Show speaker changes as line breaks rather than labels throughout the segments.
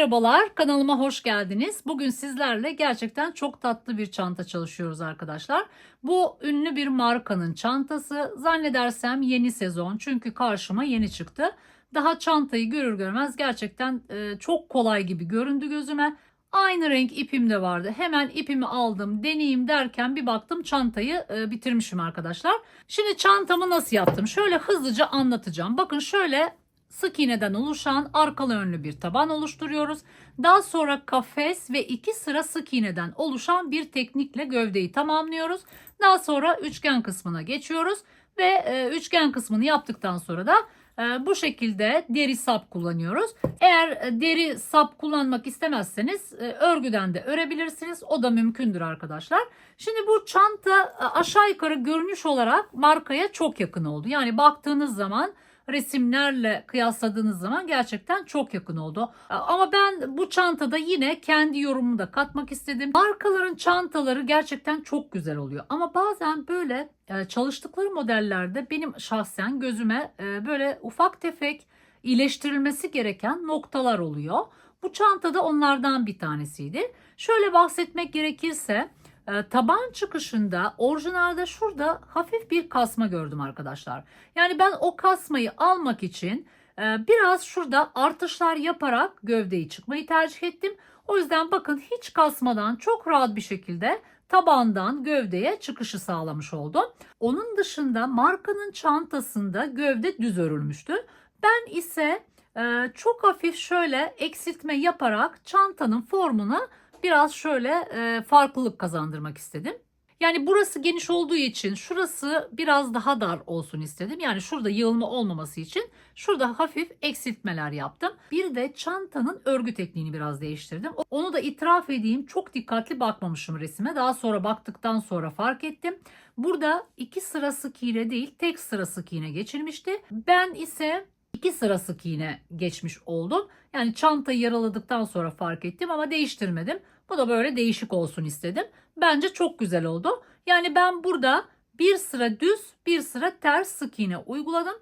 Merhabalar, kanalıma hoş geldiniz. Bugün sizlerle gerçekten çok tatlı bir çanta çalışıyoruz arkadaşlar. Bu ünlü bir markanın çantası. Zannedersem yeni sezon, çünkü karşıma yeni çıktı. Daha çantayı görür görmez gerçekten çok kolay gibi göründü gözüme. Aynı renk ipim de vardı. Hemen ipimi aldım, deneyeyim derken bir baktım çantayı bitirmişim arkadaşlar. Şimdi çantamı nasıl yaptım? Şöyle hızlıca anlatacağım. Bakın şöyle sık iğneden oluşan arkalı önlü bir taban oluşturuyoruz. Daha sonra kafes ve 2 sıra sık iğneden oluşan bir teknikle gövdeyi tamamlıyoruz. Daha sonra üçgen kısmına geçiyoruz ve üçgen kısmını yaptıktan sonra da bu şekilde deri sap kullanıyoruz. Eğer deri sap kullanmak istemezseniz örgüden de örebilirsiniz. O da mümkündür arkadaşlar. Şimdi bu çanta aşağı yukarı görünüş olarak markaya çok yakın oldu. Yani baktığınız zaman resimlerle kıyasladığınız zaman gerçekten çok yakın oldu. Ama ben bu çantada yine kendi yorumumu da katmak istedim. Markaların çantaları gerçekten çok güzel oluyor. Ama bazen böyle çalıştıkları modellerde benim şahsen gözüme böyle ufak tefek iyileştirilmesi gereken noktalar oluyor. Bu çantada onlardan bir tanesiydi. Şöyle bahsetmek gerekirse taban çıkışında orijinalde şurada hafif bir kasma gördüm arkadaşlar. Yani ben o kasmayı almak için biraz şurada artışlar yaparak gövdeyi çıkmayı tercih ettim. O yüzden bakın hiç kasmadan çok rahat bir şekilde tabandan gövdeye çıkışı sağlamış oldum. Onun dışında markanın çantasında gövde düz örülmüştü. Ben ise çok hafif şöyle eksiltme yaparak çantanın formuna biraz şöyle farklılık kazandırmak istedim. Yani burası geniş olduğu için şurası biraz daha dar olsun istedim. Yani şurada yığılma olmaması için şurada hafif eksiltmeler yaptım. Bir de çantanın örgü tekniğini biraz değiştirdim. Onu da itiraf edeyim, çok dikkatli bakmamışım resime. Daha sonra baktıktan sonra fark ettim. Burada 2 sıra sık iğne değil, tek sıra sık iğne geçilmişti. Ben ise 2 sıra sık iğne geçmiş oldum. Yani çantayı yaraladıktan sonra fark ettim ama değiştirmedim. Bu da böyle değişik olsun istedim. Bence çok güzel oldu. Yani ben burada bir sıra düz, bir sıra ters sık iğne uyguladım.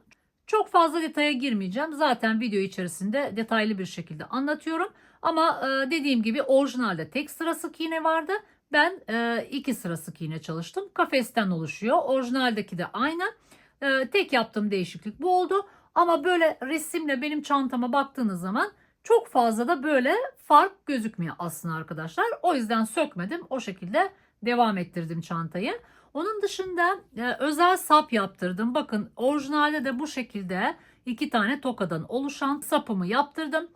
Çok fazla detaya girmeyeceğim. Zaten video içerisinde detaylı bir şekilde anlatıyorum. Ama dediğim gibi orijinalde tek sıra sık iğne vardı. Ben 2 sıra sık iğne çalıştım. Kafesten oluşuyor. Orijinaldeki de aynı. Tek yaptığım değişiklik bu oldu. Ama böyle resimle benim çantama baktığınız zaman çok fazla da böyle fark gözükmüyor aslında arkadaşlar. O yüzden sökmedim. O şekilde devam ettirdim çantayı. Onun dışında özel sap yaptırdım. Bakın orijinalde de bu şekilde 2 tane tokadan oluşan sapımı yaptırdım.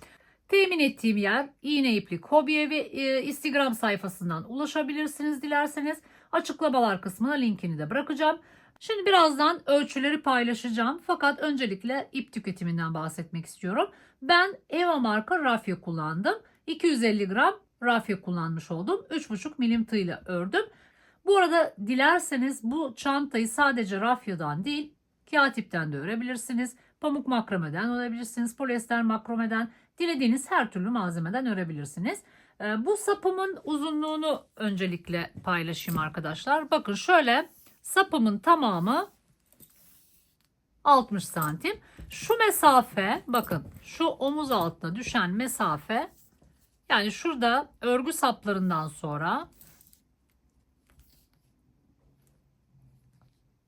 Temin ettiğim yer İğne İplik Hobi Evi, Instagram sayfasından ulaşabilirsiniz dilerseniz. Açıklamalar kısmına linkini de bırakacağım. Şimdi birazdan ölçüleri paylaşacağım. Fakat öncelikle ip tüketiminden bahsetmek istiyorum. Ben Eva marka rafya kullandım. 250 gram rafya kullanmış oldum. 3,5 milim tığ ile ördüm. Bu arada dilerseniz bu çantayı sadece rafyadan değil, kağıt ipten de örebilirsiniz. Pamuk makrameden örebilirsiniz. Polyester makrameden, dilediğiniz her türlü malzemeden örebilirsiniz. Bu sapımın uzunluğunu öncelikle paylaşayım arkadaşlar. Bakın şöyle sapımın tamamı 60 santim. Şu mesafe, bakın şu omuz altına düşen mesafe, yani şurada örgü saplarından sonra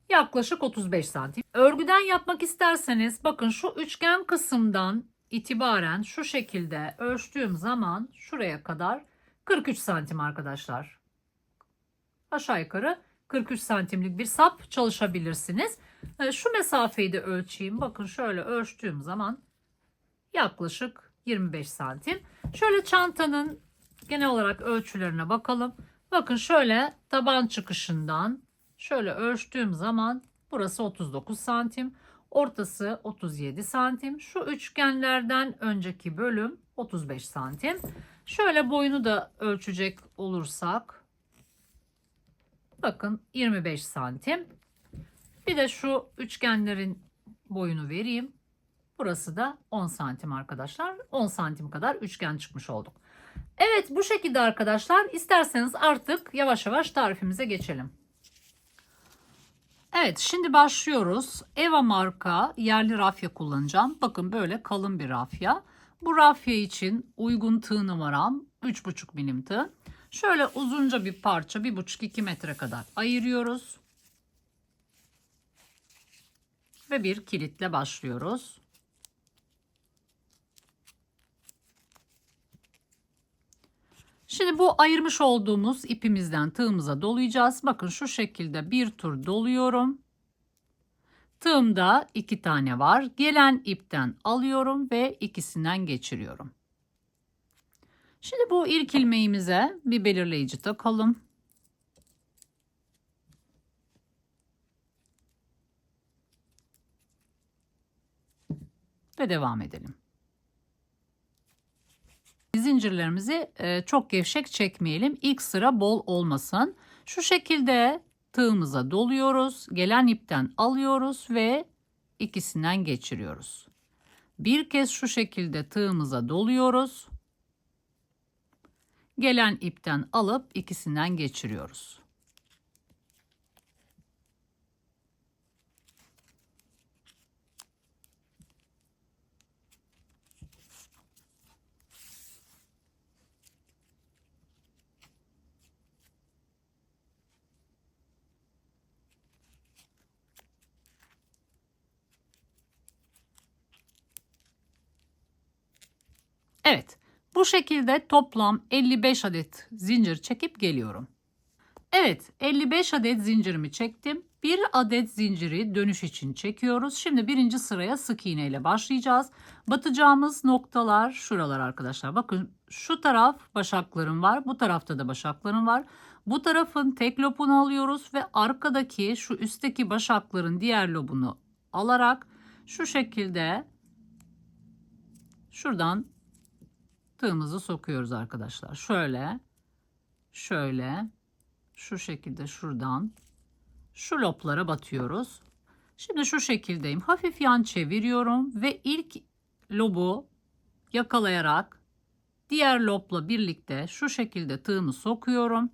yaklaşık 35 santim. Örgüden yapmak isterseniz bakın şu üçgen kısımdan itibaren şu şekilde ölçtüğüm zaman şuraya kadar 43 santim arkadaşlar. Aşağı yukarı 43 santimlik bir sap çalışabilirsiniz. Şu mesafeyi de ölçeyim. Bakın şöyle ölçtüğüm zaman yaklaşık 25 santim. Şöyle çantanın genel olarak ölçülerine bakalım. Bakın şöyle taban çıkışından şöyle ölçtüğüm zaman burası 39 santim. Ortası 37 santim. Şu üçgenlerden önceki bölüm 35 santim. Şöyle boyunu da ölçecek olursak bakın 25 santim. Bir de şu üçgenlerin boyunu vereyim. Burası da 10 santim arkadaşlar. 10 santim kadar üçgen çıkmış olduk. Evet, bu şekilde arkadaşlar. İsterseniz artık yavaş yavaş tarifimize geçelim. Evet, şimdi başlıyoruz. Eva marka yerli rafya kullanacağım. Bakın böyle kalın bir rafya. Bu rafya için uygun tığ numaram 3,5 milim tığ. Şöyle uzunca bir parça 1,5-2 metre kadar ayırıyoruz. Ve bir kilitle başlıyoruz. Şimdi bu ayırmış olduğumuz ipimizden tığımıza dolayacağız. Bakın şu şekilde bir tur doluyorum. Tığımda 2 tane var. Gelen ipten alıyorum ve ikisinden geçiriyorum. Şimdi bu ilk ilmeğimize bir belirleyici takalım. Ve devam edelim. Zincirlerimizi çok gevşek çekmeyelim. İlk sıra bol olmasın. Şu şekilde tığımıza doluyoruz. Gelen ipten alıyoruz ve ikisinden geçiriyoruz. Bir kez şu şekilde tığımıza doluyoruz. Gelen ipten alıp ikisinden geçiriyoruz. Evet, bu şekilde toplam 55 adet zincir çekip geliyorum. Evet, 55 adet zincirimi çektim. Bir adet zinciri dönüş için çekiyoruz. Şimdi birinci sıraya sık iğne ile başlayacağız. Batacağımız noktalar şuralar arkadaşlar. Bakın şu taraf başaklarım var. Bu tarafta da başaklarım var. Bu tarafın tek lobunu alıyoruz ve arkadaki şu üstteki başakların diğer lobunu alarak şu şekilde şuradan tığımızı sokuyoruz arkadaşlar. Şöyle, şöyle, şu şekilde şuradan şu loblara batıyoruz. Şimdi şu şekildeyim. Hafif yan çeviriyorum ve ilk lobu yakalayarak diğer lobla birlikte şu şekilde tığımı sokuyorum.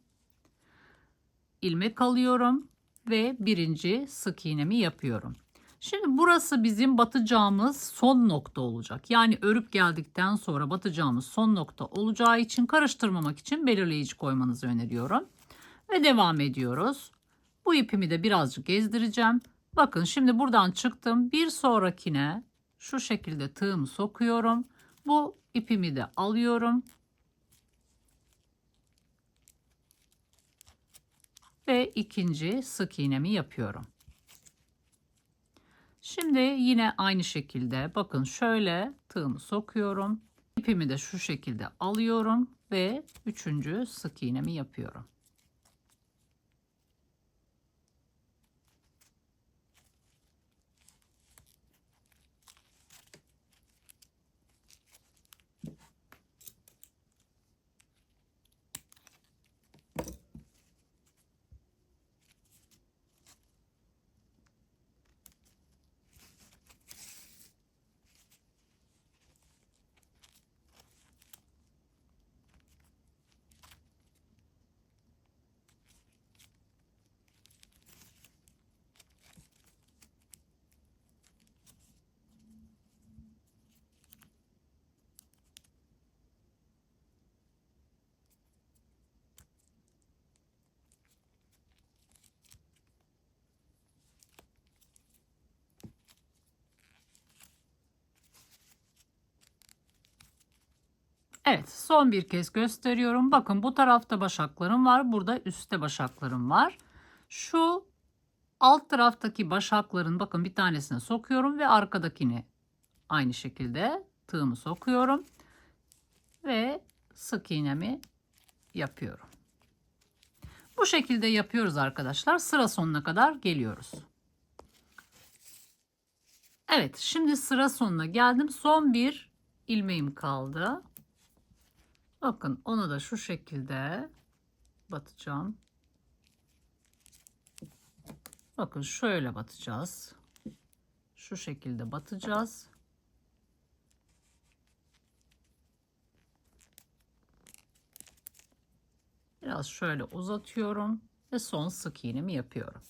İlmek alıyorum ve birinci sık iğnemi yapıyorum. Şimdi burası bizim batacağımız son nokta olacak. Yani örüp geldikten sonra batacağımız son nokta olacağı için karıştırmamak için belirleyici koymanızı öneriyorum. Ve devam ediyoruz. Bu ipimi de birazcık gezdireceğim. Bakın şimdi buradan çıktım. Bir sonrakine şu şekilde tığımı sokuyorum. Bu ipimi de alıyorum. Ve ikinci sık iğnemi yapıyorum. Şimdi yine aynı şekilde bakın şöyle tığımı sokuyorum. İpimi de şu şekilde alıyorum ve üçüncü sık iğnemi yapıyorum. Evet, son bir kez gösteriyorum. Bakın bu tarafta başaklarım var. Burada üstte başaklarım var. Şu alt taraftaki başakların bakın bir tanesine sokuyorum ve arkadakini aynı şekilde tığımı sokuyorum ve sık iğnemi yapıyorum. Bu şekilde yapıyoruz arkadaşlar. Sıra sonuna kadar geliyoruz. Evet, şimdi sıra sonuna geldim. Son bir ilmeğim kaldı. Bakın onu da şu şekilde batacağım. Bakın şöyle batacağız. Şu şekilde batacağız. Biraz şöyle uzatıyorum ve son sık iğnemi yapıyorum.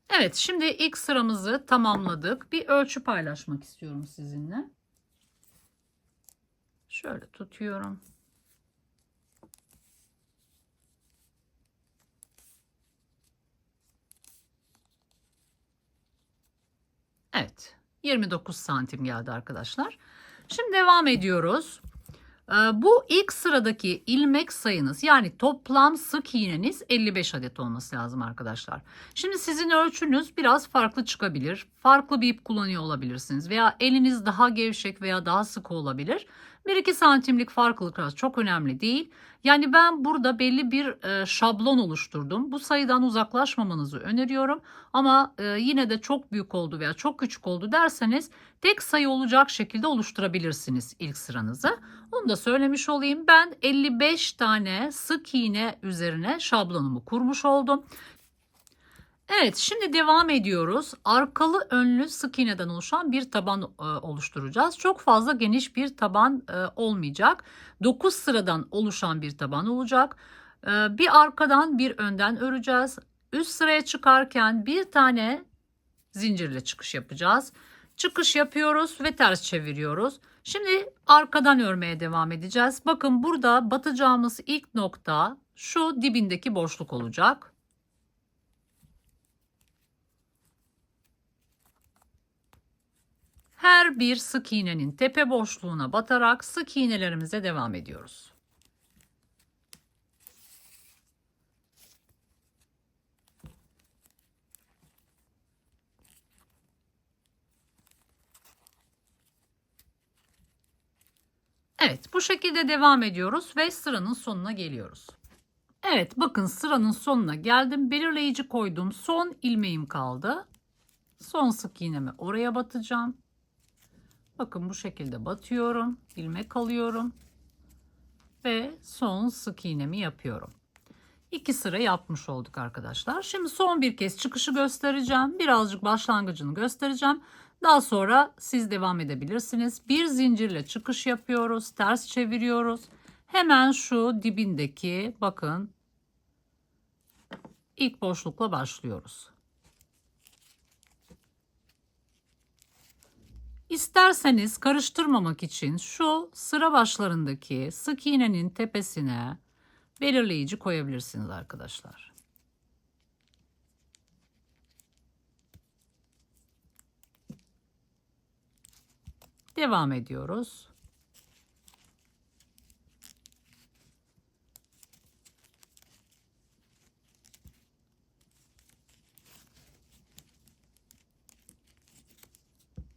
Evet, şimdi ilk sıramızı tamamladık. Bir ölçü paylaşmak istiyorum sizinle. Şöyle tutuyorum. Evet, 29 santim geldi arkadaşlar. Şimdi devam ediyoruz. Bu ilk sıradaki ilmek sayınız, yani toplam sık iğneniz 55 adet olması lazım arkadaşlar. Şimdi sizin ölçünüz biraz farklı çıkabilir. Farklı bir ip kullanıyor olabilirsiniz veya eliniz daha gevşek veya daha sıkı olabilir. 1-2 santimlik farklılıklar çok önemli değil. Yani ben burada belli bir şablon oluşturdum. Bu sayıdan uzaklaşmamanızı öneriyorum. Ama yine de çok büyük oldu veya çok küçük oldu derseniz tek sayı olacak şekilde oluşturabilirsiniz ilk sıranızı. Onu da söylemiş olayım. Ben 55 tane sık iğne üzerine şablonumu kurmuş oldum. Evet, şimdi devam ediyoruz. Arkalı önlü sık iğneden oluşan bir taban oluşturacağız. Çok fazla geniş bir taban olmayacak. 9 sıradan oluşan bir taban olacak. Bir arkadan bir önden öreceğiz. Üst sıraya çıkarken bir tane zincirle çıkış yapacağız. Çıkış yapıyoruz ve ters çeviriyoruz. Şimdi arkadan örmeye devam edeceğiz. Bakın burada batacağımız ilk nokta şu dibindeki boşluk olacak. Her bir sık iğnenin tepe boşluğuna batarak sık iğnelerimize devam ediyoruz. Evet, bu şekilde devam ediyoruz ve sıranın sonuna geliyoruz. Evet, bakın sıranın sonuna geldim. Belirleyici koydum. Son ilmeğim kaldı. Son sık iğnemi oraya batacağım. Bakın bu şekilde batıyorum. İlmek alıyorum. Ve son sık iğnemi yapıyorum. 2 sıra yapmış olduk arkadaşlar. Şimdi son bir kez çıkışı göstereceğim. Birazcık başlangıcını göstereceğim. Daha sonra siz devam edebilirsiniz. Bir zincirle çıkış yapıyoruz. Ters çeviriyoruz. Hemen şu dibindeki bakın ilk boşlukla başlıyoruz. İsterseniz karıştırmamak için şu sıra başlarındaki sık iğnenin tepesine belirleyici koyabilirsiniz arkadaşlar. Devam ediyoruz.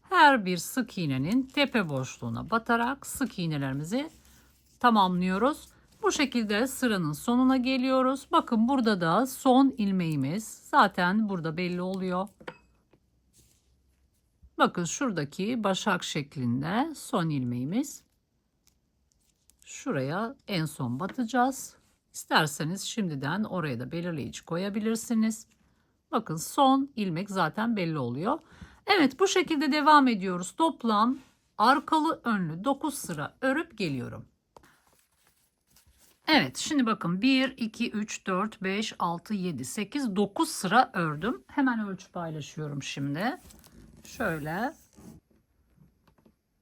Her bir sık iğnenin tepe boşluğuna batarak sık iğnelerimizi tamamlıyoruz. Bu şekilde sıranın sonuna geliyoruz. Bakın burada da son ilmeğimiz zaten burada belli oluyor. Bakın şuradaki başak şeklinde son ilmeğimiz. Şuraya en son batacağız. İsterseniz şimdiden oraya da belirleyici koyabilirsiniz. Bakın son ilmek zaten belli oluyor. Evet, bu şekilde devam ediyoruz. Toplam arkalı önlü 9 sıra örüp geliyorum. Evet, şimdi bakın 1, 2, 3, 4, 5, 6, 7, 8, 9 sıra ördüm. Hemen ölçü paylaşıyorum şimdi. Şöyle.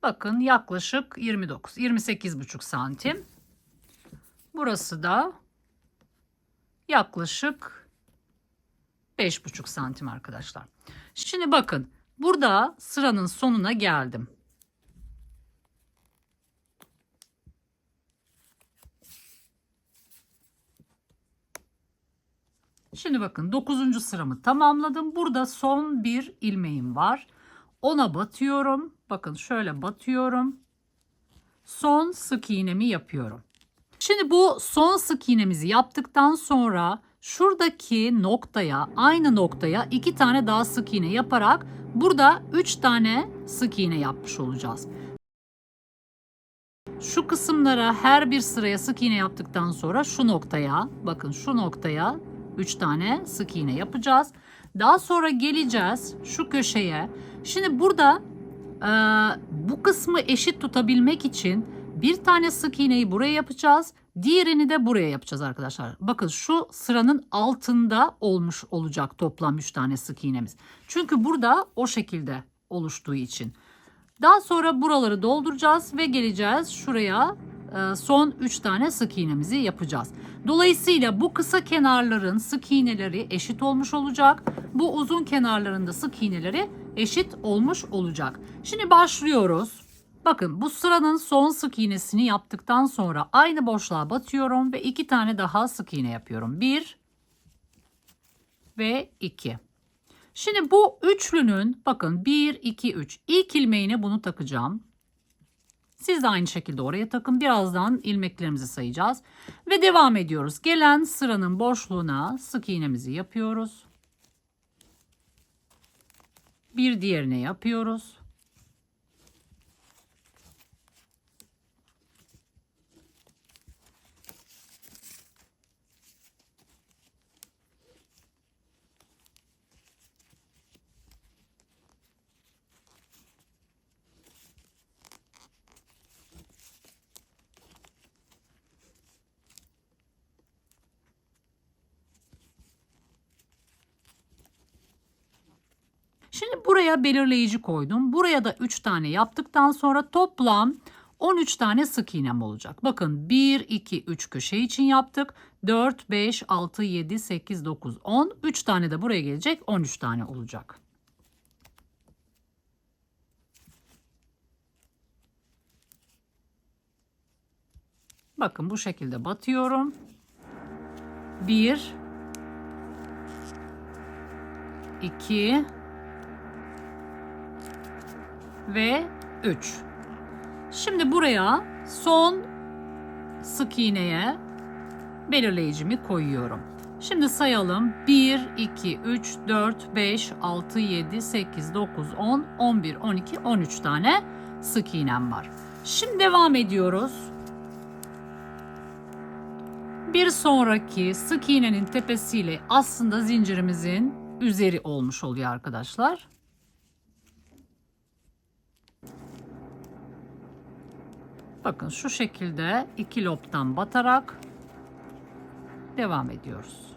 Bakın yaklaşık 29, 28,5 santim. Burası da yaklaşık 5,5 santim arkadaşlar. Şimdi bakın burada sıranın sonuna geldim. Şimdi bakın 9. sıramı tamamladım. Burada son bir ilmeğim var. Ona batıyorum. Bakın şöyle batıyorum. Son sık iğnemi yapıyorum. Şimdi bu son sık iğnemizi yaptıktan sonra şuradaki noktaya, aynı noktaya 2 tane daha sık iğne yaparak burada 3 tane sık iğne yapmış olacağız. Şu kısımlara her bir sıraya sık iğne yaptıktan sonra şu noktaya, bakın şu noktaya 3 tane sık iğne yapacağız. Daha sonra geleceğiz şu köşeye. Şimdi burada bu kısmı eşit tutabilmek için bir tane sık iğneyi buraya yapacağız. Diğerini de buraya yapacağız arkadaşlar. Bakın şu sıranın altında olmuş olacak toplam 3 tane sık iğnemiz. Çünkü burada o şekilde oluştuğu için. Daha sonra buraları dolduracağız ve geleceğiz şuraya, son 3 tane sık iğnemizi yapacağız. Dolayısıyla bu kısa kenarların sık iğneleri eşit olmuş olacak. Bu uzun kenarlarında sık iğneleri eşit olmuş olacak. Şimdi başlıyoruz. Bakın, bu sıranın son sık iğnesini yaptıktan sonra aynı boşluğa batıyorum ve 2 tane daha sık iğne yapıyorum. 1 ve 2. Şimdi bu üçlünün, bakın, 1, 2, 3 ilk ilmeğine bunu takacağım. Siz de aynı şekilde oraya takın. Birazdan ilmeklerimizi sayacağız. Ve devam ediyoruz. Gelen sıranın boşluğuna sık iğnemizi yapıyoruz. Bir diğerine yapıyoruz. Şimdi buraya belirleyici koydum. Buraya da 3 tane yaptıktan sonra toplam 13 tane sık iğnem olacak. Bakın, 1, 2, 3 köşe için yaptık. 4, 5, 6, 7, 8, 9, 10. 3 tane de buraya gelecek. 13 tane olacak. Bakın, bu şekilde batıyorum. 1, 2 ve 3. Şimdi buraya son sık iğneye belirleyicimi koyuyorum. Şimdi sayalım. 1, 2, 3, 4, 5, 6, 7, 8, 9, 10, 11, 12, 13 tane sık iğnem var. Şimdi devam ediyoruz. Bir sonraki sık iğnenin tepesiyle aslında zincirimizin üzeri olmuş oluyor arkadaşlar. Bakın, şu şekilde 2 lobdan batarak devam ediyoruz.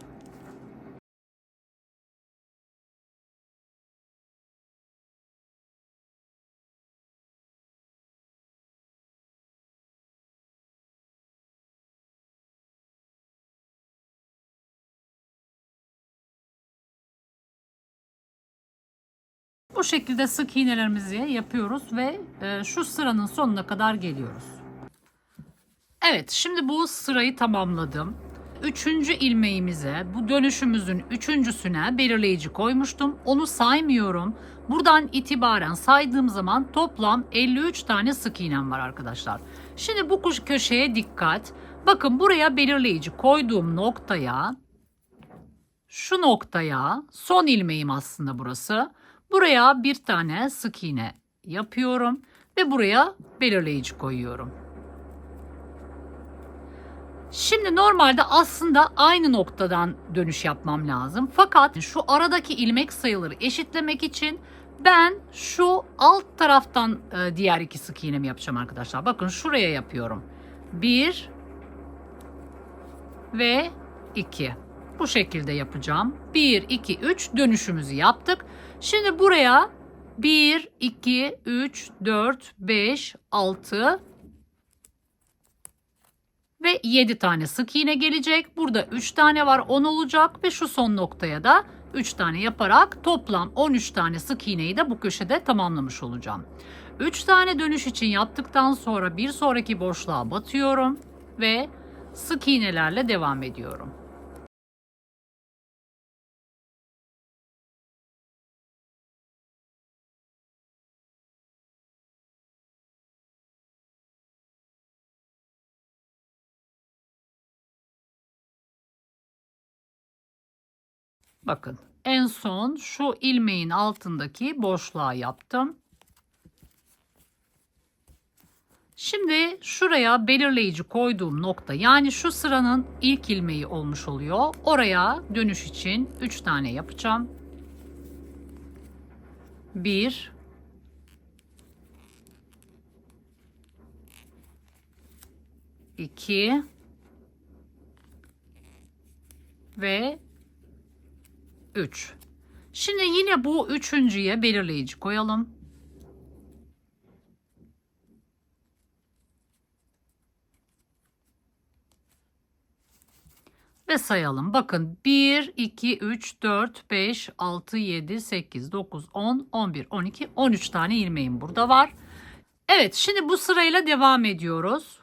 Bu şekilde sık iğnelerimizi yapıyoruz ve şu sıranın sonuna kadar geliyoruz. Evet, şimdi bu sırayı tamamladım. Üçüncü ilmeğimize, bu dönüşümüzün üçüncüsüne belirleyici koymuştum. Onu saymıyorum. Buradan itibaren saydığım zaman toplam 53 tane sık iğnem var arkadaşlar. Şimdi bu köşeye dikkat. Bakın, buraya belirleyici koyduğum noktaya, şu noktaya, son ilmeğim aslında burası. Buraya bir tane sık iğne yapıyorum ve buraya belirleyici koyuyorum. Şimdi normalde aslında aynı noktadan dönüş yapmam lazım. Fakat şu aradaki ilmek sayıları eşitlemek için ben şu alt taraftan diğer 2 sık iğnemi yapacağım arkadaşlar. Bakın, şuraya yapıyorum. 1 ve 2. Bu şekilde yapacağım. 1, 2, 3 dönüşümüzü yaptık. Şimdi buraya 1, 2, 3, 4, 5, 6 ve 7 tane sık iğne gelecek. Burada 3 tane var, 10 olacak ve şu son noktaya da 3 tane yaparak toplam 13 tane sık iğneyi de bu köşede tamamlamış olacağım. 3 tane dönüş için yaptıktan sonra bir sonraki boşluğa batıyorum ve sık iğnelerle devam ediyorum. Bakın, en son şu ilmeğin altındaki boşluğa yaptım. Şimdi şuraya belirleyici koyduğum nokta, yani şu sıranın ilk ilmeği olmuş oluyor. Oraya dönüş için 3 tane yapacağım. 1 2 ve 3. Şimdi yine bu üçüncüye belirleyici koyalım. ve sayalım. Bakın 1, 2, 3, 4, 5, 6, 7, 8, 9, 10, 11, 12, 13 tane ilmeğim burada var. Evet, şimdi bu sırayla devam ediyoruz.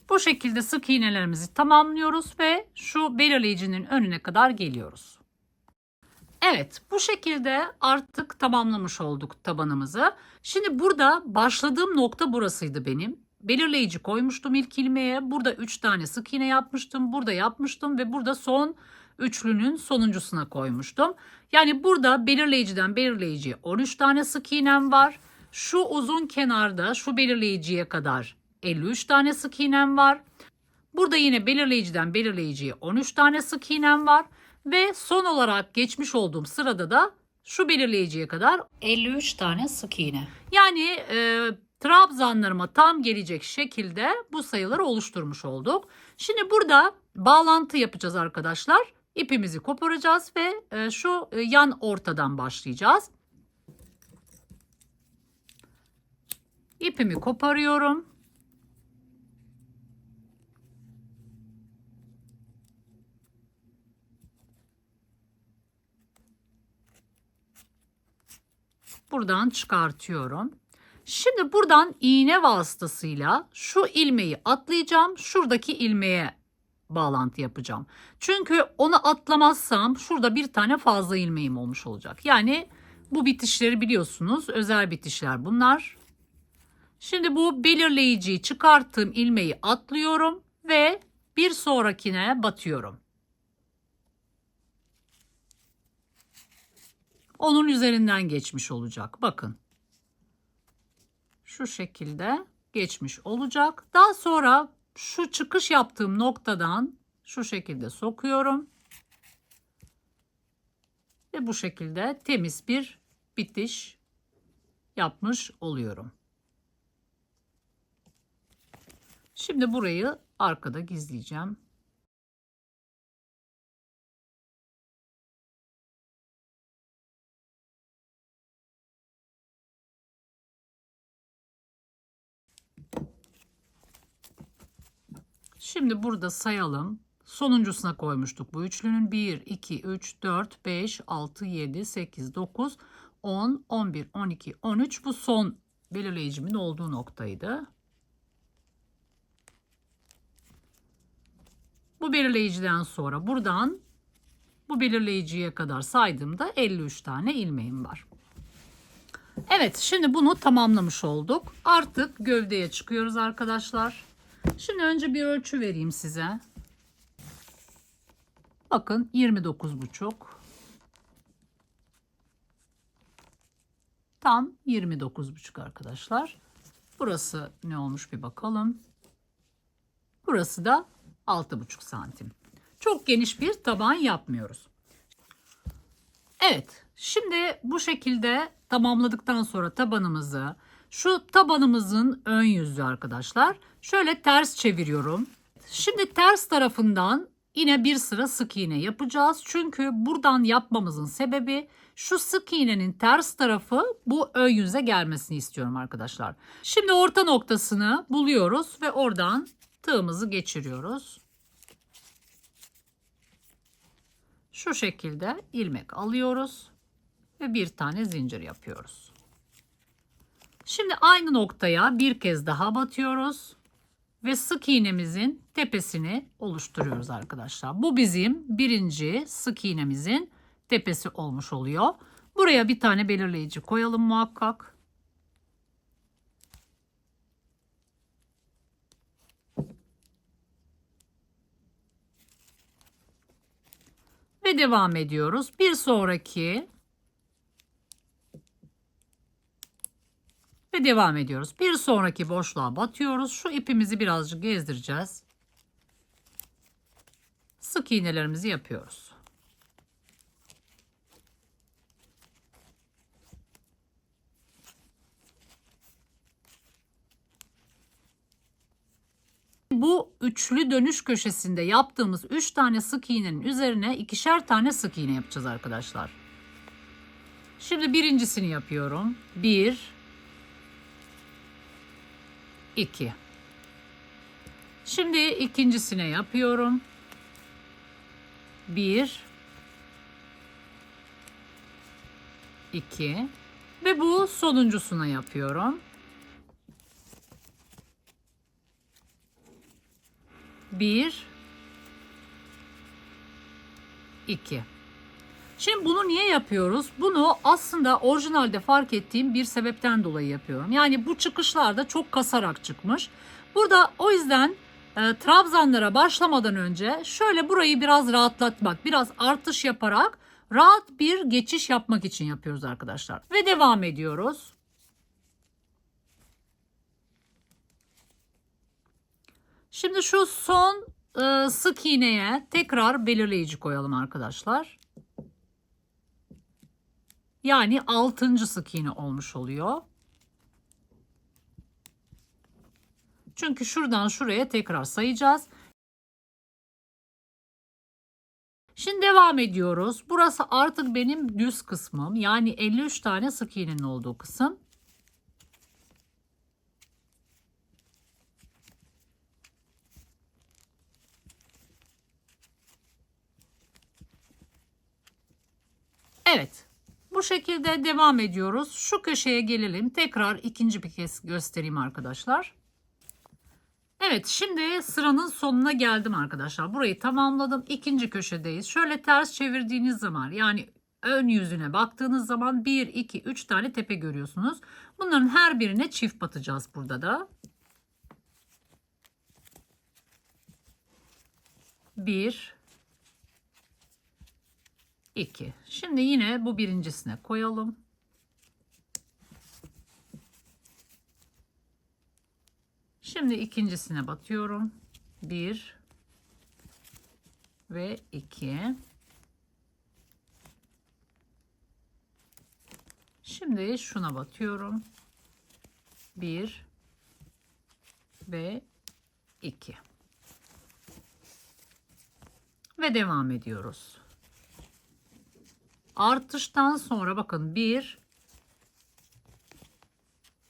Bu şekilde sık iğnelerimizi tamamlıyoruz ve şu belirleyicinin önüne kadar geliyoruz. Evet, bu şekilde artık tamamlamış olduk tabanımızı. Şimdi burada başladığım nokta burasıydı benim. Belirleyici koymuştum ilk ilmeğe. Burada 3 tane sık iğne yapmıştım. Burada yapmıştım ve burada son üçlünün sonuncusuna koymuştum. Yani burada belirleyiciden belirleyiciye 13 tane sık iğnem var. Şu uzun kenarda şu belirleyiciye kadar 53 tane sık iğnem var. Burada yine belirleyiciden belirleyiciye 13 tane sık iğnem var. Ve son olarak geçmiş olduğum sırada da şu belirleyiciye kadar 53 tane sık iğne. Yani trabzanlarıma tam gelecek şekilde bu sayıları oluşturmuş olduk. Şimdi burada bağlantı yapacağız arkadaşlar. İpimizi koparacağız ve şu yan ortadan başlayacağız. İpimi koparıyorum. Buradan çıkartıyorum. Şimdi buradan iğne vasıtasıyla şu ilmeği atlayacağım. Şuradaki ilmeğe bağlantı yapacağım. Çünkü onu atlamazsam şurada bir tane fazla ilmeğim olmuş olacak. Yani bu bitişleri biliyorsunuz. Özel bitişler bunlar. Şimdi bu belirleyiciyi çıkarttığım ilmeği atlıyorum ve bir sonrakine batıyorum. Onun üzerinden geçmiş olacak. Bakın. Şu şekilde geçmiş olacak. Daha sonra şu çıkış yaptığım noktadan şu şekilde sokuyorum. Ve bu şekilde temiz bir bitiş yapmış oluyorum. Şimdi burayı arkada gizleyeceğim. Şimdi burada sayalım. Sonuncusuna koymuştuk bu üçlünün. 1, 2, 3, 4, 5, 6, 7, 8, 9, 10, 11, 12, 13. Bu son belirleyicimin olduğu noktaydı. Bu belirleyiciden sonra buradan bu belirleyiciye kadar saydığımda 53 tane ilmeğim var. Evet, şimdi bunu tamamlamış olduk. Artık gövdeye çıkıyoruz arkadaşlar. Şimdi önce bir ölçü vereyim size. Bakın 29,5. Tam 29,5 arkadaşlar. Burası ne olmuş bir bakalım. Burası da 6,5 santim. Çok geniş bir taban yapmıyoruz. Evet, şimdi bu şekilde tamamladıktan sonra tabanımızı, şu tabanımızın ön yüzü arkadaşlar, şöyle ters çeviriyorum. Şimdi ters tarafından yine bir sıra sık iğne yapacağız. Çünkü buradan yapmamızın sebebi şu sık iğnenin ters tarafı bu ön yüze gelmesini istiyorum arkadaşlar. Şimdi orta noktasını buluyoruz ve oradan tığımızı geçiriyoruz. Şu şekilde ilmek alıyoruz ve bir tane zincir yapıyoruz. Şimdi aynı noktaya bir kez daha batıyoruz ve sık iğnemizin tepesini oluşturuyoruz arkadaşlar. Bu bizim birinci sık iğnemizin tepesi olmuş oluyor. Buraya bir tane belirleyici koyalım muhakkak. Ve devam ediyoruz. Bir sonraki ve devam ediyoruz. Bir sonraki boşluğa batıyoruz. Şu ipimizi birazcık gezdireceğiz. Sık iğnelerimizi yapıyoruz. bu üçlü dönüş köşesinde yaptığımız 3 tane sık iğnenin üzerine 2'şer tane sık iğne yapacağız arkadaşlar. Şimdi birincisini yapıyorum. 1 2. Şimdi ikincisine yapıyorum. 1 2 ve bu sonuncusuna yapıyorum. 1 2. Şimdi bunu niye yapıyoruz? Bunu aslında orijinalde fark ettiğim bir sebepten dolayı yapıyorum. Yani bu çıkışlarda çok kasarak çıkmış. Burada o yüzden trabzanlara başlamadan önce şöyle burayı biraz rahatlatmak, biraz artış yaparak rahat bir geçiş yapmak için yapıyoruz arkadaşlar. Ve devam ediyoruz. Şimdi şu son sık iğneye tekrar belirleyici koyalım arkadaşlar. Yani 6. sık iğne olmuş oluyor. Çünkü şuradan şuraya tekrar sayacağız. Şimdi devam ediyoruz. Burası artık benim düz kısmım. Yani 53 tane sık iğnenin olduğu kısım. Evet. Bu şekilde devam ediyoruz. Şu köşeye gelelim. Tekrar ikinci bir kez göstereyim arkadaşlar. Evet, şimdi sıranın sonuna geldim arkadaşlar. Burayı tamamladım. İkinci köşedeyiz. Şöyle ters çevirdiğiniz zaman, yani ön yüzüne baktığınız zaman 1, 2, 3 tane tepe görüyorsunuz. Bunların her birine çift batacağız burada da. 1, 2. Şimdi yine bu birincisine koyalım. Şimdi ikincisine batıyorum. 1 ve 2. Şimdi şuna batıyorum. 1 ve 2. Ve devam ediyoruz. Artıştan sonra bakın 1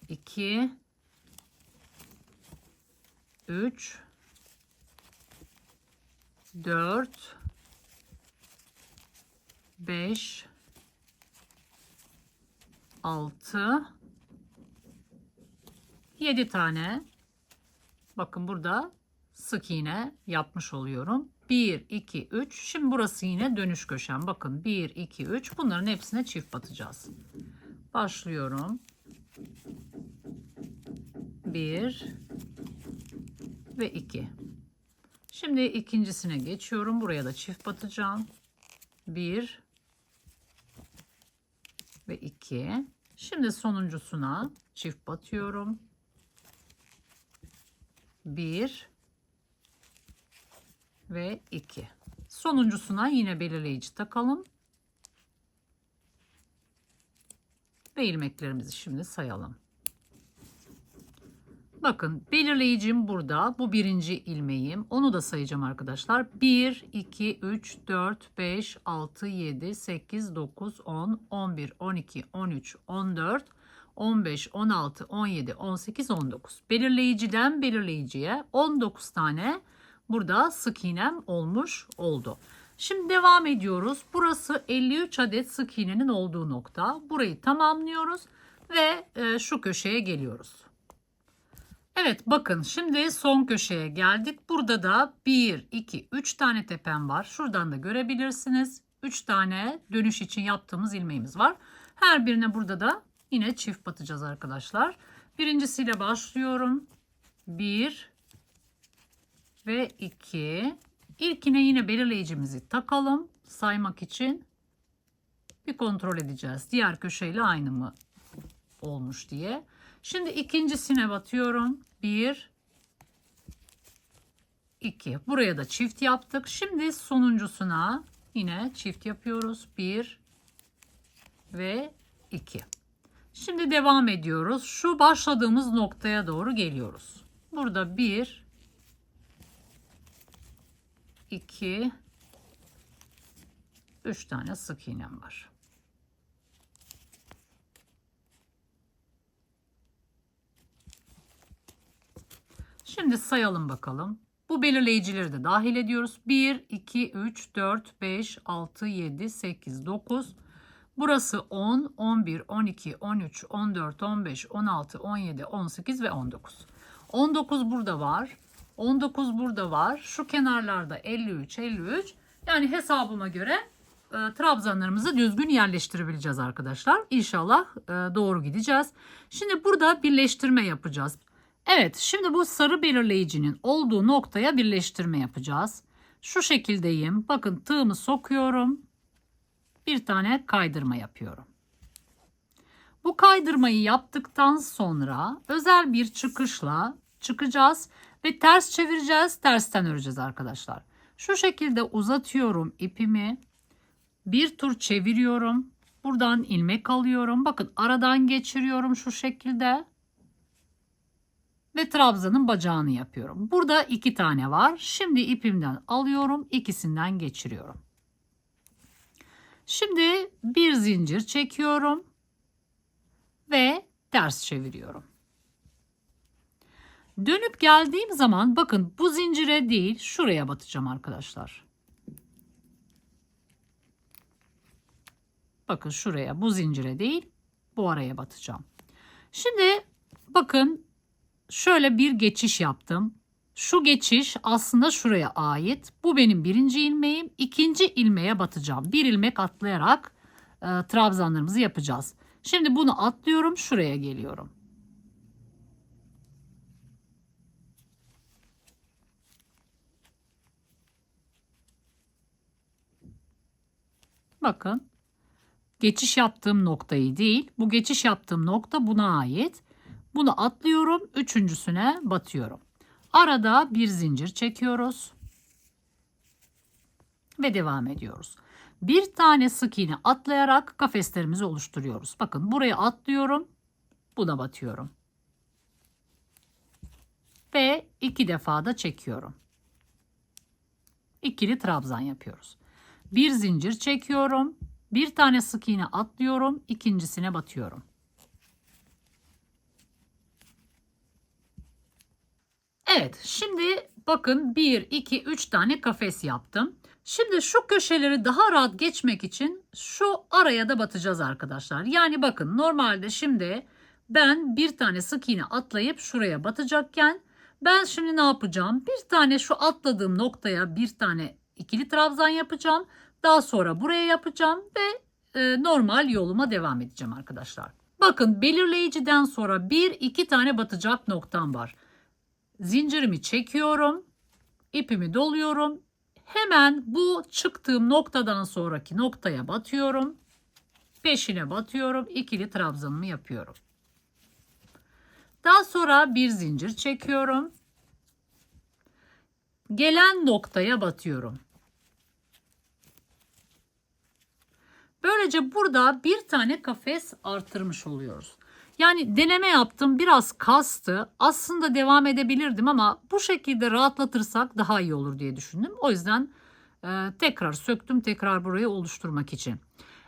2 3 4 5 6 7 tane, bakın burada sık iğne yapmış oluyorum. 1 2 3. Şimdi burası yine dönüş köşem. Bakın 1 2 3. Bunların hepsine çift batacağız. Başlıyorum. 1 ve 2. Şimdi ikincisine geçiyorum. Buraya da çift batacağım. 1 ve 2. Şimdi sonuncusuna çift batıyorum. 1 ve 2. Sonuncusuna yine belirleyici takalım. Ve ilmeklerimizi şimdi sayalım. Bakın belirleyicim burada. Bu birinci ilmeğim. Onu da sayacağım arkadaşlar. 1, 2, 3, 4, 5, 6, 7, 8, 9, 10, 11, 12, 13, 14, 15, 16, 17, 18, 19. Belirleyiciden belirleyiciye 19 tane burada sık iğnem olmuş oldu. Şimdi devam ediyoruz. Burası 53 adet sık iğnenin olduğu nokta. Burayı tamamlıyoruz ve şu köşeye geliyoruz. Evet, bakın şimdi son köşeye geldik. Burada da 1, 2, 3 tane tepem var. Şuradan da görebilirsiniz. 3 tane dönüş için yaptığımız ilmeğimiz var. Her birine burada da yine çift batacağız arkadaşlar. Birincisiyle başlıyorum. 1 ve 2. İlkine yine belirleyicimizi takalım. Saymak için bir kontrol edeceğiz. Diğer köşeyle aynı mı olmuş diye. Şimdi ikincisine batıyorum. 1 2. Buraya da çift yaptık. Şimdi sonuncusuna yine çift yapıyoruz. 1 ve 2. Şimdi devam ediyoruz. Şu başladığımız noktaya doğru geliyoruz. Burada 1 2, 3 tane sık iğnem var. Şimdi sayalım bakalım. Bu belirleyicileri de dahil ediyoruz. 1, 2, 3, 4, 5, 6, 7, 8, 9. Burası 10, 11, 12, 13, 14, 15, 16, 17, 18 ve 19. 19 burada var. 19 burada var. Şu kenarlarda 53, 53. Yani hesabıma göre trabzanlarımızı düzgün yerleştirebileceğiz arkadaşlar. İnşallah doğru gideceğiz. Şimdi burada birleştirme yapacağız. Evet, şimdi bu sarı belirleyicinin olduğu noktaya birleştirme yapacağız. Şu şekildeyim. Bakın tığımı sokuyorum. Bir tane kaydırma yapıyorum. Bu kaydırmayı yaptıktan sonra özel bir çıkışla çıkacağız ve ters çevireceğiz. Tersten öreceğiz arkadaşlar. Şu şekilde uzatıyorum ipimi. Bir tur çeviriyorum. Buradan ilmek alıyorum. Bakın aradan geçiriyorum şu şekilde. Ve trabzanın bacağını yapıyorum. Burada 2 tane var. Şimdi ipimden alıyorum. İkisinden geçiriyorum. Şimdi bir zincir çekiyorum. Ve ters çeviriyorum. Dönüp geldiğim zaman bakın bu zincire değil şuraya batacağım arkadaşlar. Bakın şuraya, bu zincire değil bu araya batacağım. Şimdi bakın şöyle bir geçiş yaptım. Şu geçiş aslında şuraya ait. Bu benim birinci ilmeğim. İkinci ilmeğe batacağım. Bir ilmek atlayarak trabzanlarımızı yapacağız. Şimdi bunu atlıyorum. Şuraya geliyorum. Bakın. Geçiş yaptığım noktayı değil. Bu geçiş yaptığım nokta buna ait. Bunu atlıyorum. Üçüncüsüne batıyorum. Arada bir zincir çekiyoruz. Ve devam ediyoruz. Bir tane sık iğne atlayarak kafeslerimizi oluşturuyoruz. Bakın buraya atlıyorum. Buna batıyorum. Ve 2 defa da çekiyorum. İkili trabzan yapıyoruz. Bir zincir çekiyorum. Bir tane sık iğne atlıyorum. İkincisine batıyorum. Evet, şimdi bakın 1, 2, 3 tane kafes yaptım. Şimdi şu köşeleri daha rahat geçmek için şu araya da batacağız arkadaşlar. Yani bakın normalde şimdi ben bir tane sık iğne atlayıp şuraya batacakken ben şimdi ne yapacağım? Bir tane şu atladığım noktaya bir tane ikili trabzan yapacağım. Daha sonra buraya yapacağım ve normal yoluma devam edeceğim arkadaşlar. Bakın belirleyiciden sonra 1-2 tane batacak noktam var. Zincirimi çekiyorum. İpimi doluyorum. Hemen bu çıktığım noktadan sonraki noktaya batıyorum. Peşine batıyorum. İkili trabzanımı yapıyorum. Daha sonra bir zincir çekiyorum. Gelen noktaya batıyorum. Böylece burada bir tane kafes artırmış oluyoruz. Yani deneme yaptım, biraz kastı. Aslında devam edebilirdim ama bu şekilde rahatlatırsak daha iyi olur diye düşündüm. O yüzden tekrar söktüm, tekrar burayı oluşturmak için.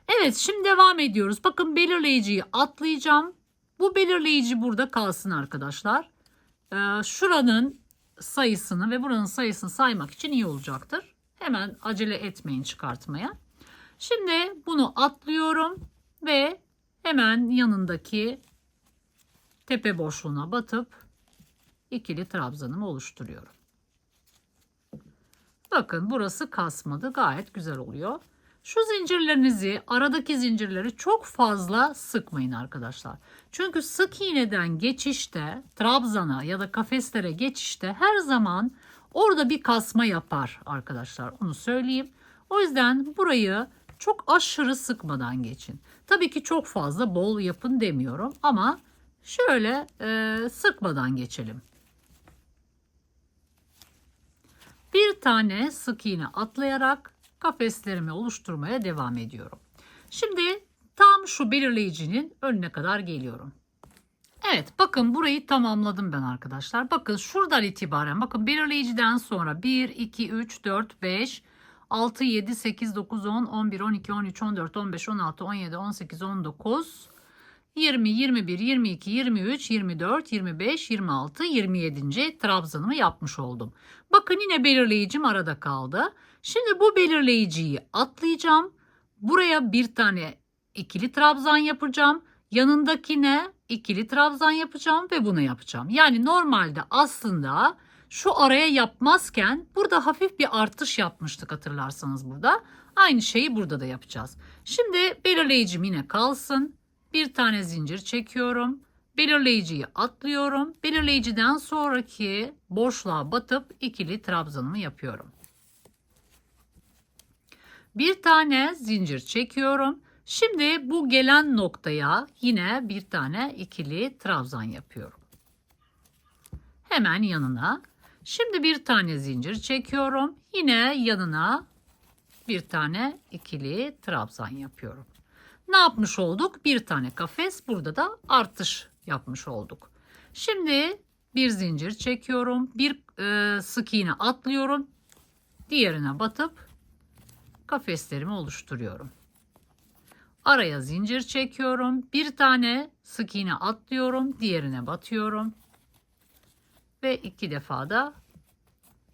Evet, şimdi devam ediyoruz. Bakın belirleyiciyi atlayacağım. Bu belirleyici burada kalsın arkadaşlar. Şuranın sayısını ve buranın sayısını saymak için iyi olacaktır. Hemen acele etmeyin çıkartmaya. Şimdi bunu atlıyorum ve hemen yanındaki tepe boşluğuna batıp ikili trabzanımı oluşturuyorum. Bakın burası kasmadı, gayet güzel oluyor. Şu zincirlerinizi, aradaki zincirleri çok fazla sıkmayın arkadaşlar. Çünkü sık iğneden geçişte, trabzana ya da kafeslere geçişte her zaman orada bir kasma yapar arkadaşlar. Onu söyleyeyim. O yüzden burayı çok aşırı sıkmadan geçin. Tabii ki çok fazla bol yapın demiyorum ama şöyle sıkmadan geçelim. Bir tane sık iğne atlayarak kafeslerimi oluşturmaya devam ediyorum. Şimdi tam şu belirleyicinin önüne kadar geliyorum. Evet, bakın burayı tamamladım ben arkadaşlar. Bakın şuradan itibaren, bakın belirleyiciden sonra 1, 2, 3, 4, 5, 6, 7, 8, 9, 10, 11, 12, 13, 14, 15, 16, 17, 18, 19, 20, 21, 22, 23, 24, 25, 26, 27. trabzanımı yapmış oldum. Bakın yine belirleyicim arada kaldı. Şimdi bu belirleyiciyi atlayacağım. Buraya bir tane ikili trabzan yapacağım. Yanındakine ikili trabzan yapacağım ve bunu yapacağım. Yani normalde aslında şu araya yapmazken burada hafif bir artış yapmıştık hatırlarsanız burada. Aynı şeyi burada da yapacağız. Şimdi belirleyicim yine kalsın. Bir tane zincir çekiyorum. Belirleyiciyi atlıyorum. Belirleyiciden sonraki boşluğa batıp ikili trabzanımı yapıyorum. Bir tane zincir çekiyorum. Şimdi bu gelen noktaya yine bir tane ikili trabzan yapıyorum. Hemen yanına. Şimdi bir tane zincir çekiyorum. Yine yanına bir tane ikili trabzan yapıyorum. Ne yapmış olduk? Bir tane kafes, burada da artış yapmış olduk. Şimdi bir zincir çekiyorum. Bir sık iğne atlıyorum. Diğerine batıp kafeslerimi oluşturuyorum. Araya zincir çekiyorum. Bir tane sık iğne atlıyorum. Diğerine batıyorum. Ve 2 defa da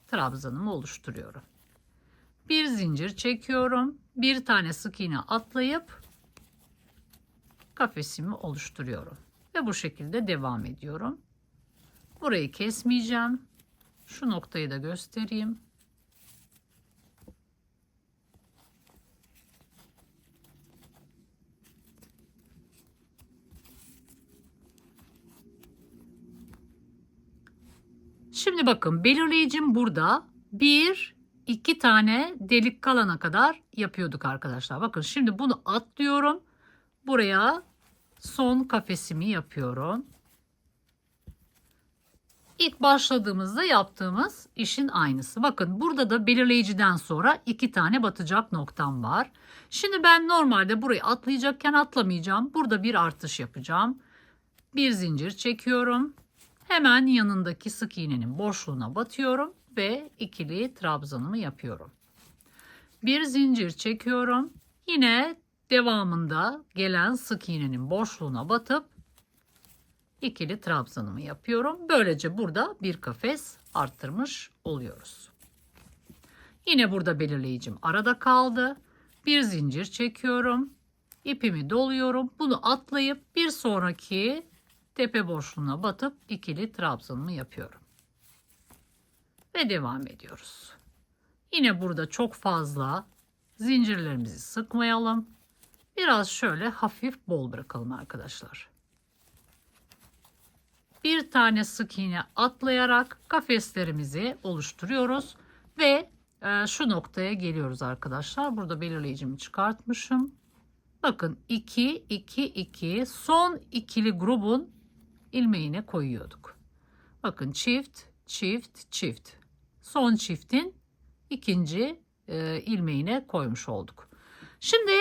trabzanımı oluşturuyorum. Bir zincir çekiyorum. Bir tane sık iğne atlayıp kafesimi oluşturuyorum. Ve bu şekilde devam ediyorum. Burayı kesmeyeceğim. Şu noktayı da göstereyim. Şimdi bakın belirleyicim burada 1, 2 tane delik kalana kadar yapıyorduk arkadaşlar. Bakın şimdi bunu atlıyorum. Buraya son kafesimi yapıyorum. İlk başladığımızda yaptığımız işin aynısı. Bakın burada da belirleyiciden sonra 2 tane batacak noktam var. Şimdi ben normalde burayı atlayacakken atlamayacağım. Burada bir artış yapacağım. Bir zincir çekiyorum. Hemen yanındaki sık iğnenin boşluğuna batıyorum ve ikili trabzanımı yapıyorum. Bir zincir çekiyorum. Yine devamında gelen sık iğnenin boşluğuna batıp ikili trabzanımı yapıyorum. Böylece burada bir kafes arttırmış oluyoruz. Yine burada belirleyicim arada kaldı. Bir zincir çekiyorum. İpimi doluyorum. Bunu atlayıp bir sonraki tepe boşluğuna batıp ikili trabzanımı yapıyorum. Ve devam ediyoruz. Yine burada çok fazla zincirlerimizi sıkmayalım. Biraz şöyle hafif bol bırakalım arkadaşlar. Bir tane sık iğne atlayarak kafeslerimizi oluşturuyoruz ve şu noktaya geliyoruz arkadaşlar. Burada belirleyicimi çıkartmışım. Bakın 2 2 2 son ikili grubun ilmeğine koyuyorduk. Bakın çift çift çift. Son çiftin ikinci ilmeğine koymuş olduk. Şimdi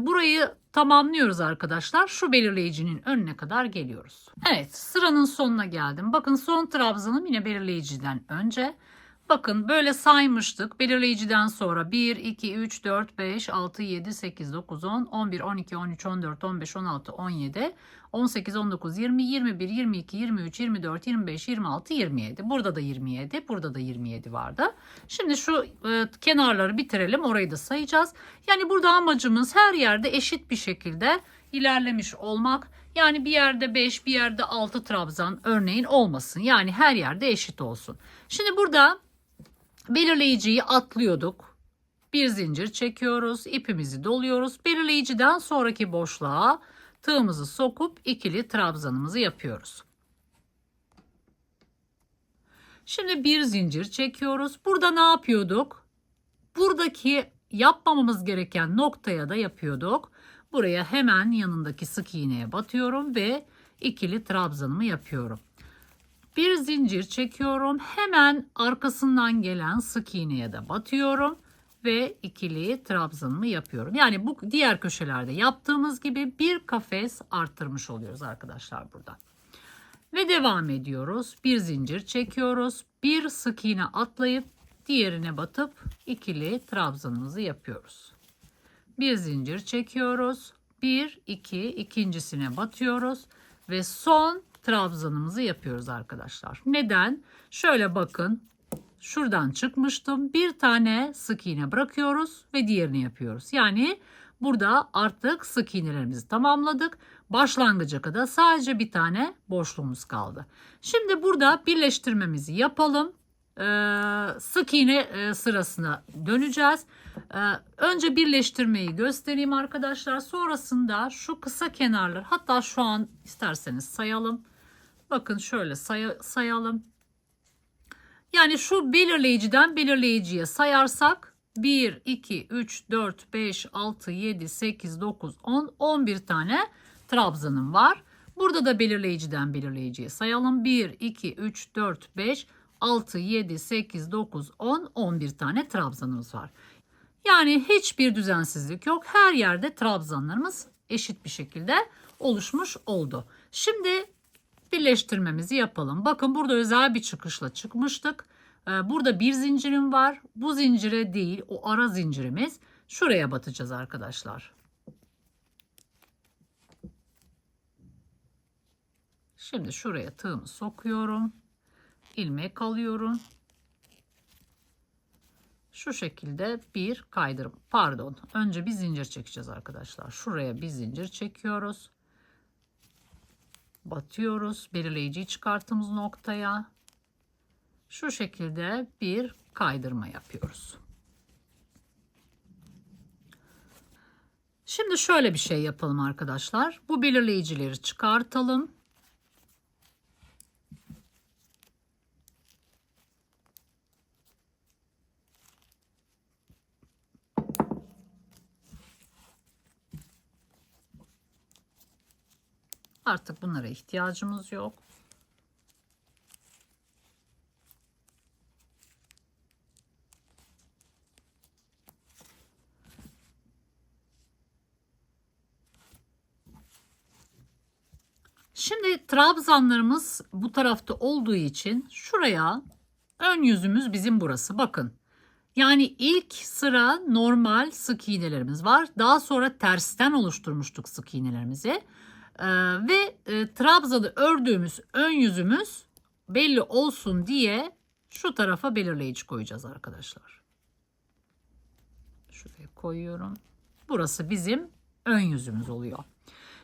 burayı tamamlıyoruz arkadaşlar. Şu belirleyicinin önüne kadar geliyoruz. Evet, sıranın sonuna geldim. Bakın son trabzanım yine belirleyiciden önce. Bakın böyle saymıştık. Belirleyiciden sonra 1, 2, 3, 4, 5, 6, 7, 8, 9, 10, 11, 12, 13, 14, 15, 16, 17, 18, 19, 20, 21, 22, 23, 24, 25, 26, 27. Burada da 27, burada da 27 vardı. Şimdi şu kenarları bitirelim. Orayı da sayacağız. Yani burada amacımız her yerde eşit bir şekilde ilerlemiş olmak. Yani bir yerde 5, bir yerde 6 trabzan örneğin olmasın. Yani her yerde eşit olsun. Şimdi burada belirleyiciyi atlıyorduk. Bir zincir çekiyoruz. İpimizi doluyoruz. Belirleyiciden sonraki boşluğa tığımızı sokup ikili trabzanımızı yapıyoruz. Şimdi bir zincir çekiyoruz. Burada ne yapıyorduk? Buradaki yapmamamız gereken noktaya da yapıyorduk. Buraya hemen yanındaki sık iğneye batıyorum ve ikili trabzanımı yapıyorum. Bir zincir çekiyorum. Hemen arkasından gelen sık iğneye de batıyorum ve ikili trabzanımı yapıyorum. Yani bu diğer köşelerde yaptığımız gibi bir kafes arttırmış oluyoruz arkadaşlar burada. Ve devam ediyoruz. Bir zincir çekiyoruz. Bir sık iğne atlayıp diğerine batıp ikili trabzanımızı yapıyoruz. Bir zincir çekiyoruz. 1 2 ikincisine batıyoruz ve son trabzanımızı yapıyoruz arkadaşlar. Neden? Şöyle bakın. Şuradan çıkmıştım. Bir tane sık iğne bırakıyoruz ve diğerini yapıyoruz. Yani burada artık sık iğnelerimizi tamamladık. Başlangıca kadar sadece bir tane boşluğumuz kaldı. Şimdi burada birleştirmemizi yapalım. Sık iğne sırasına döneceğiz. Önce birleştirmeyi göstereyim arkadaşlar. Sonrasında şu kısa kenarlar, hatta şu an isterseniz sayalım. Bakın şöyle sayalım. Yani şu belirleyiciden belirleyiciye sayarsak 1, 2, 3, 4, 5, 6, 7, 8, 9, 10, 11 tane trabzanım var. Burada da belirleyiciden belirleyiciye sayalım. 1, 2, 3, 4, 5, 6, 7, 8, 9, 10, 11 tane trabzanımız var. Yani hiçbir düzensizlik yok. Her yerde trabzanlarımız eşit bir şekilde oluşmuş oldu. Şimdi birleştirmemizi yapalım. Bakın burada özel bir çıkışla çıkmıştık. Burada bir zincirim var. Bu zincire değil, o ara zincirimiz. Şuraya batacağız arkadaşlar. Şimdi şuraya tığımı sokuyorum. İlmek alıyorum. Şu şekilde bir kaydırım. Pardon. Önce bir zincir çekeceğiz arkadaşlar. Şuraya bir zincir çekiyoruz. Batıyoruz. Belirleyiciyi çıkarttığımız noktaya. Şu şekilde bir kaydırma yapıyoruz. Şimdi şöyle bir şey yapalım arkadaşlar. Bu belirleyicileri çıkartalım. Artık bunlara ihtiyacımız yok. Şimdi trabzanlarımız bu tarafta olduğu için şuraya ön yüzümüz bizim burası. Bakın. Yani ilk sıra normal sık iğnelerimiz var. Daha sonra tersten oluşturmuştuk sık iğnelerimizi. Ve trabzanı ördüğümüz ön yüzümüz belli olsun diye şu tarafa belirleyici koyacağız arkadaşlar. Şuraya koyuyorum. Burası bizim ön yüzümüz oluyor.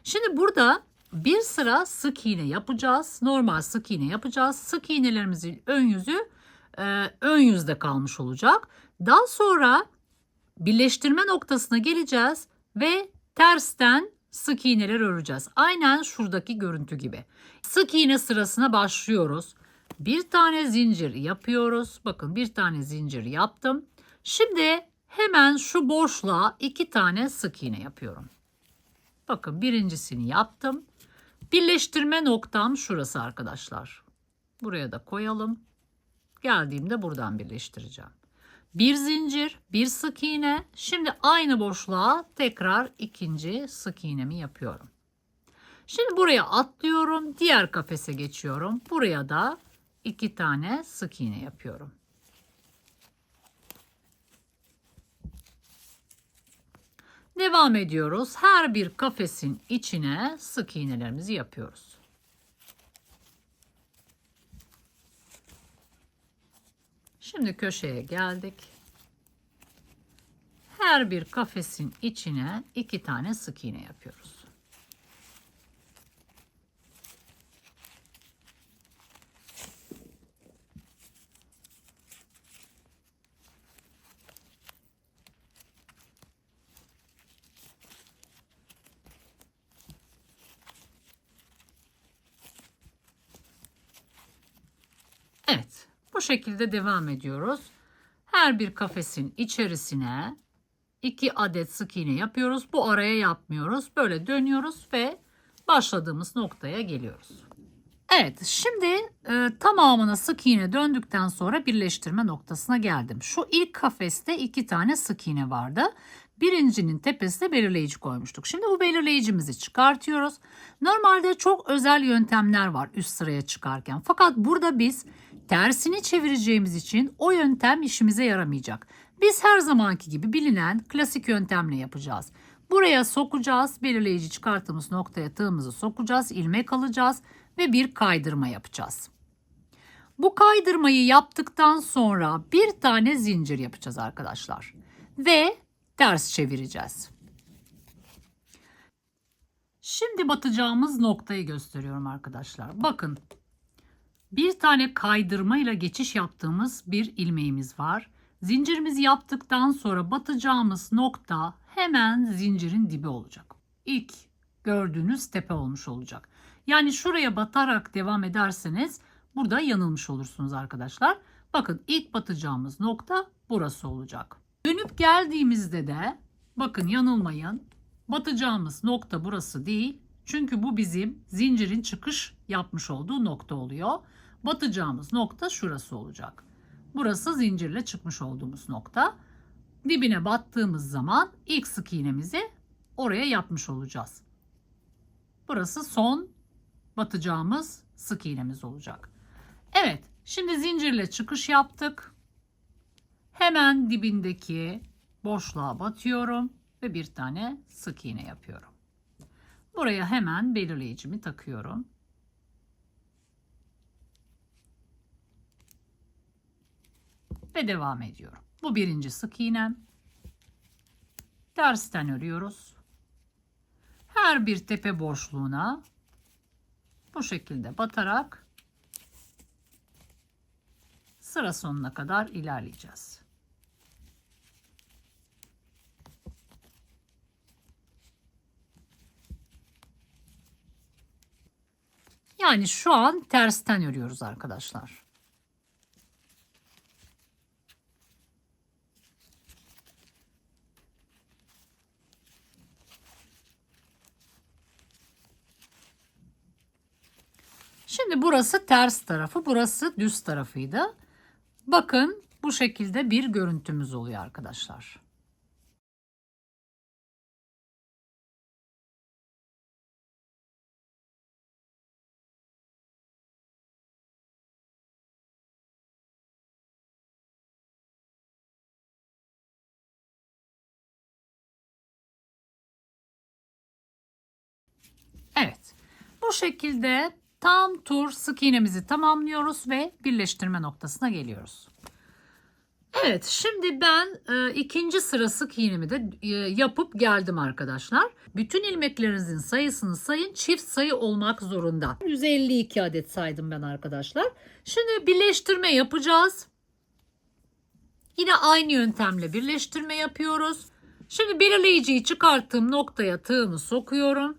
Şimdi burada bir sıra sık iğne yapacağız. Normal sık iğne yapacağız. Sık iğnelerimizin ön yüzü ön yüzde kalmış olacak. Daha sonra birleştirme noktasına geleceğiz ve tersten sık iğneler öreceğiz. Aynen şuradaki görüntü gibi. Sık iğne sırasına başlıyoruz. Bir tane zincir yapıyoruz. Bakın bir tane zincir yaptım. Şimdi hemen şu boşluğa 2 tane sık iğne yapıyorum. Bakın birincisini yaptım. Birleştirme noktam şurası arkadaşlar. Buraya da koyalım. Geldiğimde buradan birleştireceğim. Bir zincir, bir sık iğne. Şimdi aynı boşluğa tekrar ikinci sık iğnemi yapıyorum. Şimdi buraya atlıyorum. Diğer kafese geçiyorum. Buraya da 2 tane sık iğne yapıyorum. Devam ediyoruz. Her bir kafesin içine sık iğnelerimizi yapıyoruz. Şimdi köşeye geldik. Her bir kafesin içine 2 tane sık iğne yapıyoruz. Evet, bu şekilde devam ediyoruz. Her bir kafesin içerisine 2 adet sık iğne yapıyoruz. Bu araya yapmıyoruz. Böyle dönüyoruz ve başladığımız noktaya geliyoruz. Evet, şimdi tamamına sık iğne döndükten sonra birleştirme noktasına geldim. Şu ilk kafeste 2 tane sık iğne vardı. Birincinin tepesine belirleyici koymuştuk. Şimdi bu belirleyicimizi çıkartıyoruz. Normalde çok özel yöntemler var üst sıraya çıkarken. Fakat burada biz tersini çevireceğimiz için o yöntem işimize yaramayacak. Biz her zamanki gibi bilinen klasik yöntemle yapacağız. Buraya sokacağız. Belirleyici çıkarttığımız noktaya tığımızı sokacağız. İlmek alacağız ve bir kaydırma yapacağız. Bu kaydırmayı yaptıktan sonra bir tane zincir yapacağız arkadaşlar. Ve ters çevireceğiz. Şimdi batacağımız noktayı gösteriyorum arkadaşlar. Bakın, bir tane kaydırma ile geçiş yaptığımız bir ilmeğimiz var. Zincirimizi yaptıktan sonra batacağımız nokta hemen zincirin dibi olacak. İlk gördüğünüz tepe olmuş olacak. Yani şuraya batarak devam ederseniz burada yanılmış olursunuz arkadaşlar. Bakın, ilk batacağımız nokta burası olacak. Dönüp geldiğimizde de bakın, yanılmayın. Batacağımız nokta burası değil. Çünkü bu bizim zincirin çıkış yapmış olduğu nokta oluyor. Batacağımız nokta şurası olacak. Burası zincirle çıkmış olduğumuz nokta. Dibine battığımız zaman ilk sık iğnemizi oraya yapmış olacağız. Burası son batacağımız sık iğnemiz olacak. Evet, şimdi zincirle çıkış yaptık. Hemen dibindeki boşluğa batıyorum ve bir tane sık iğne yapıyorum. Buraya hemen belirleyicimi takıyorum. Ve devam ediyorum. Bu birinci sık iğnem. Tersten örüyoruz. Her bir tepe boşluğuna bu şekilde batarak sıra sonuna kadar ilerleyeceğiz. Yani şu an tersten örüyoruz arkadaşlar. Şimdi burası ters tarafı, burası düz tarafıydı. Bakın, bu şekilde bir görüntümüz oluyor arkadaşlar. Evet. Bu şekilde tam tur sık iğnemizi tamamlıyoruz ve birleştirme noktasına geliyoruz. Evet, şimdi ben ikinci sıra sık iğnemi de yapıp geldim arkadaşlar. Bütün ilmeklerinizin sayısını sayın, çift sayı olmak zorunda. 152 adet saydım ben arkadaşlar. Şimdi birleştirme yapacağız. Yine aynı yöntemle birleştirme yapıyoruz. Şimdi belirleyiciyi çıkarttığım noktaya tığımı sokuyorum.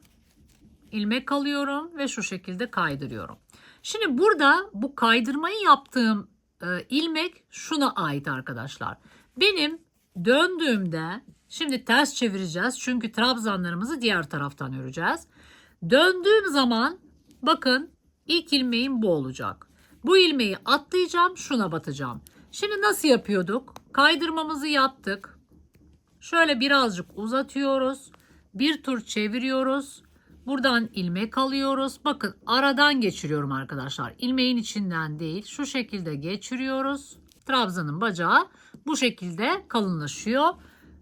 İlmek alıyorum ve şu şekilde kaydırıyorum. Şimdi burada bu kaydırmayı yaptığım ilmek şuna ait arkadaşlar. Benim döndüğümde, şimdi ters çevireceğiz çünkü trabzanlarımızı diğer taraftan öreceğiz. Döndüğüm zaman bakın, ilk ilmeğim bu olacak. Bu ilmeği atlayacağım, şuna batacağım. Şimdi nasıl yapıyorduk? Kaydırmamızı yaptık. Şöyle birazcık uzatıyoruz. Bir tur çeviriyoruz. Buradan ilmek alıyoruz. Bakın, aradan geçiriyorum arkadaşlar. İlmeğin içinden değil. Şu şekilde geçiriyoruz. Trabzanın bacağı bu şekilde kalınlaşıyor.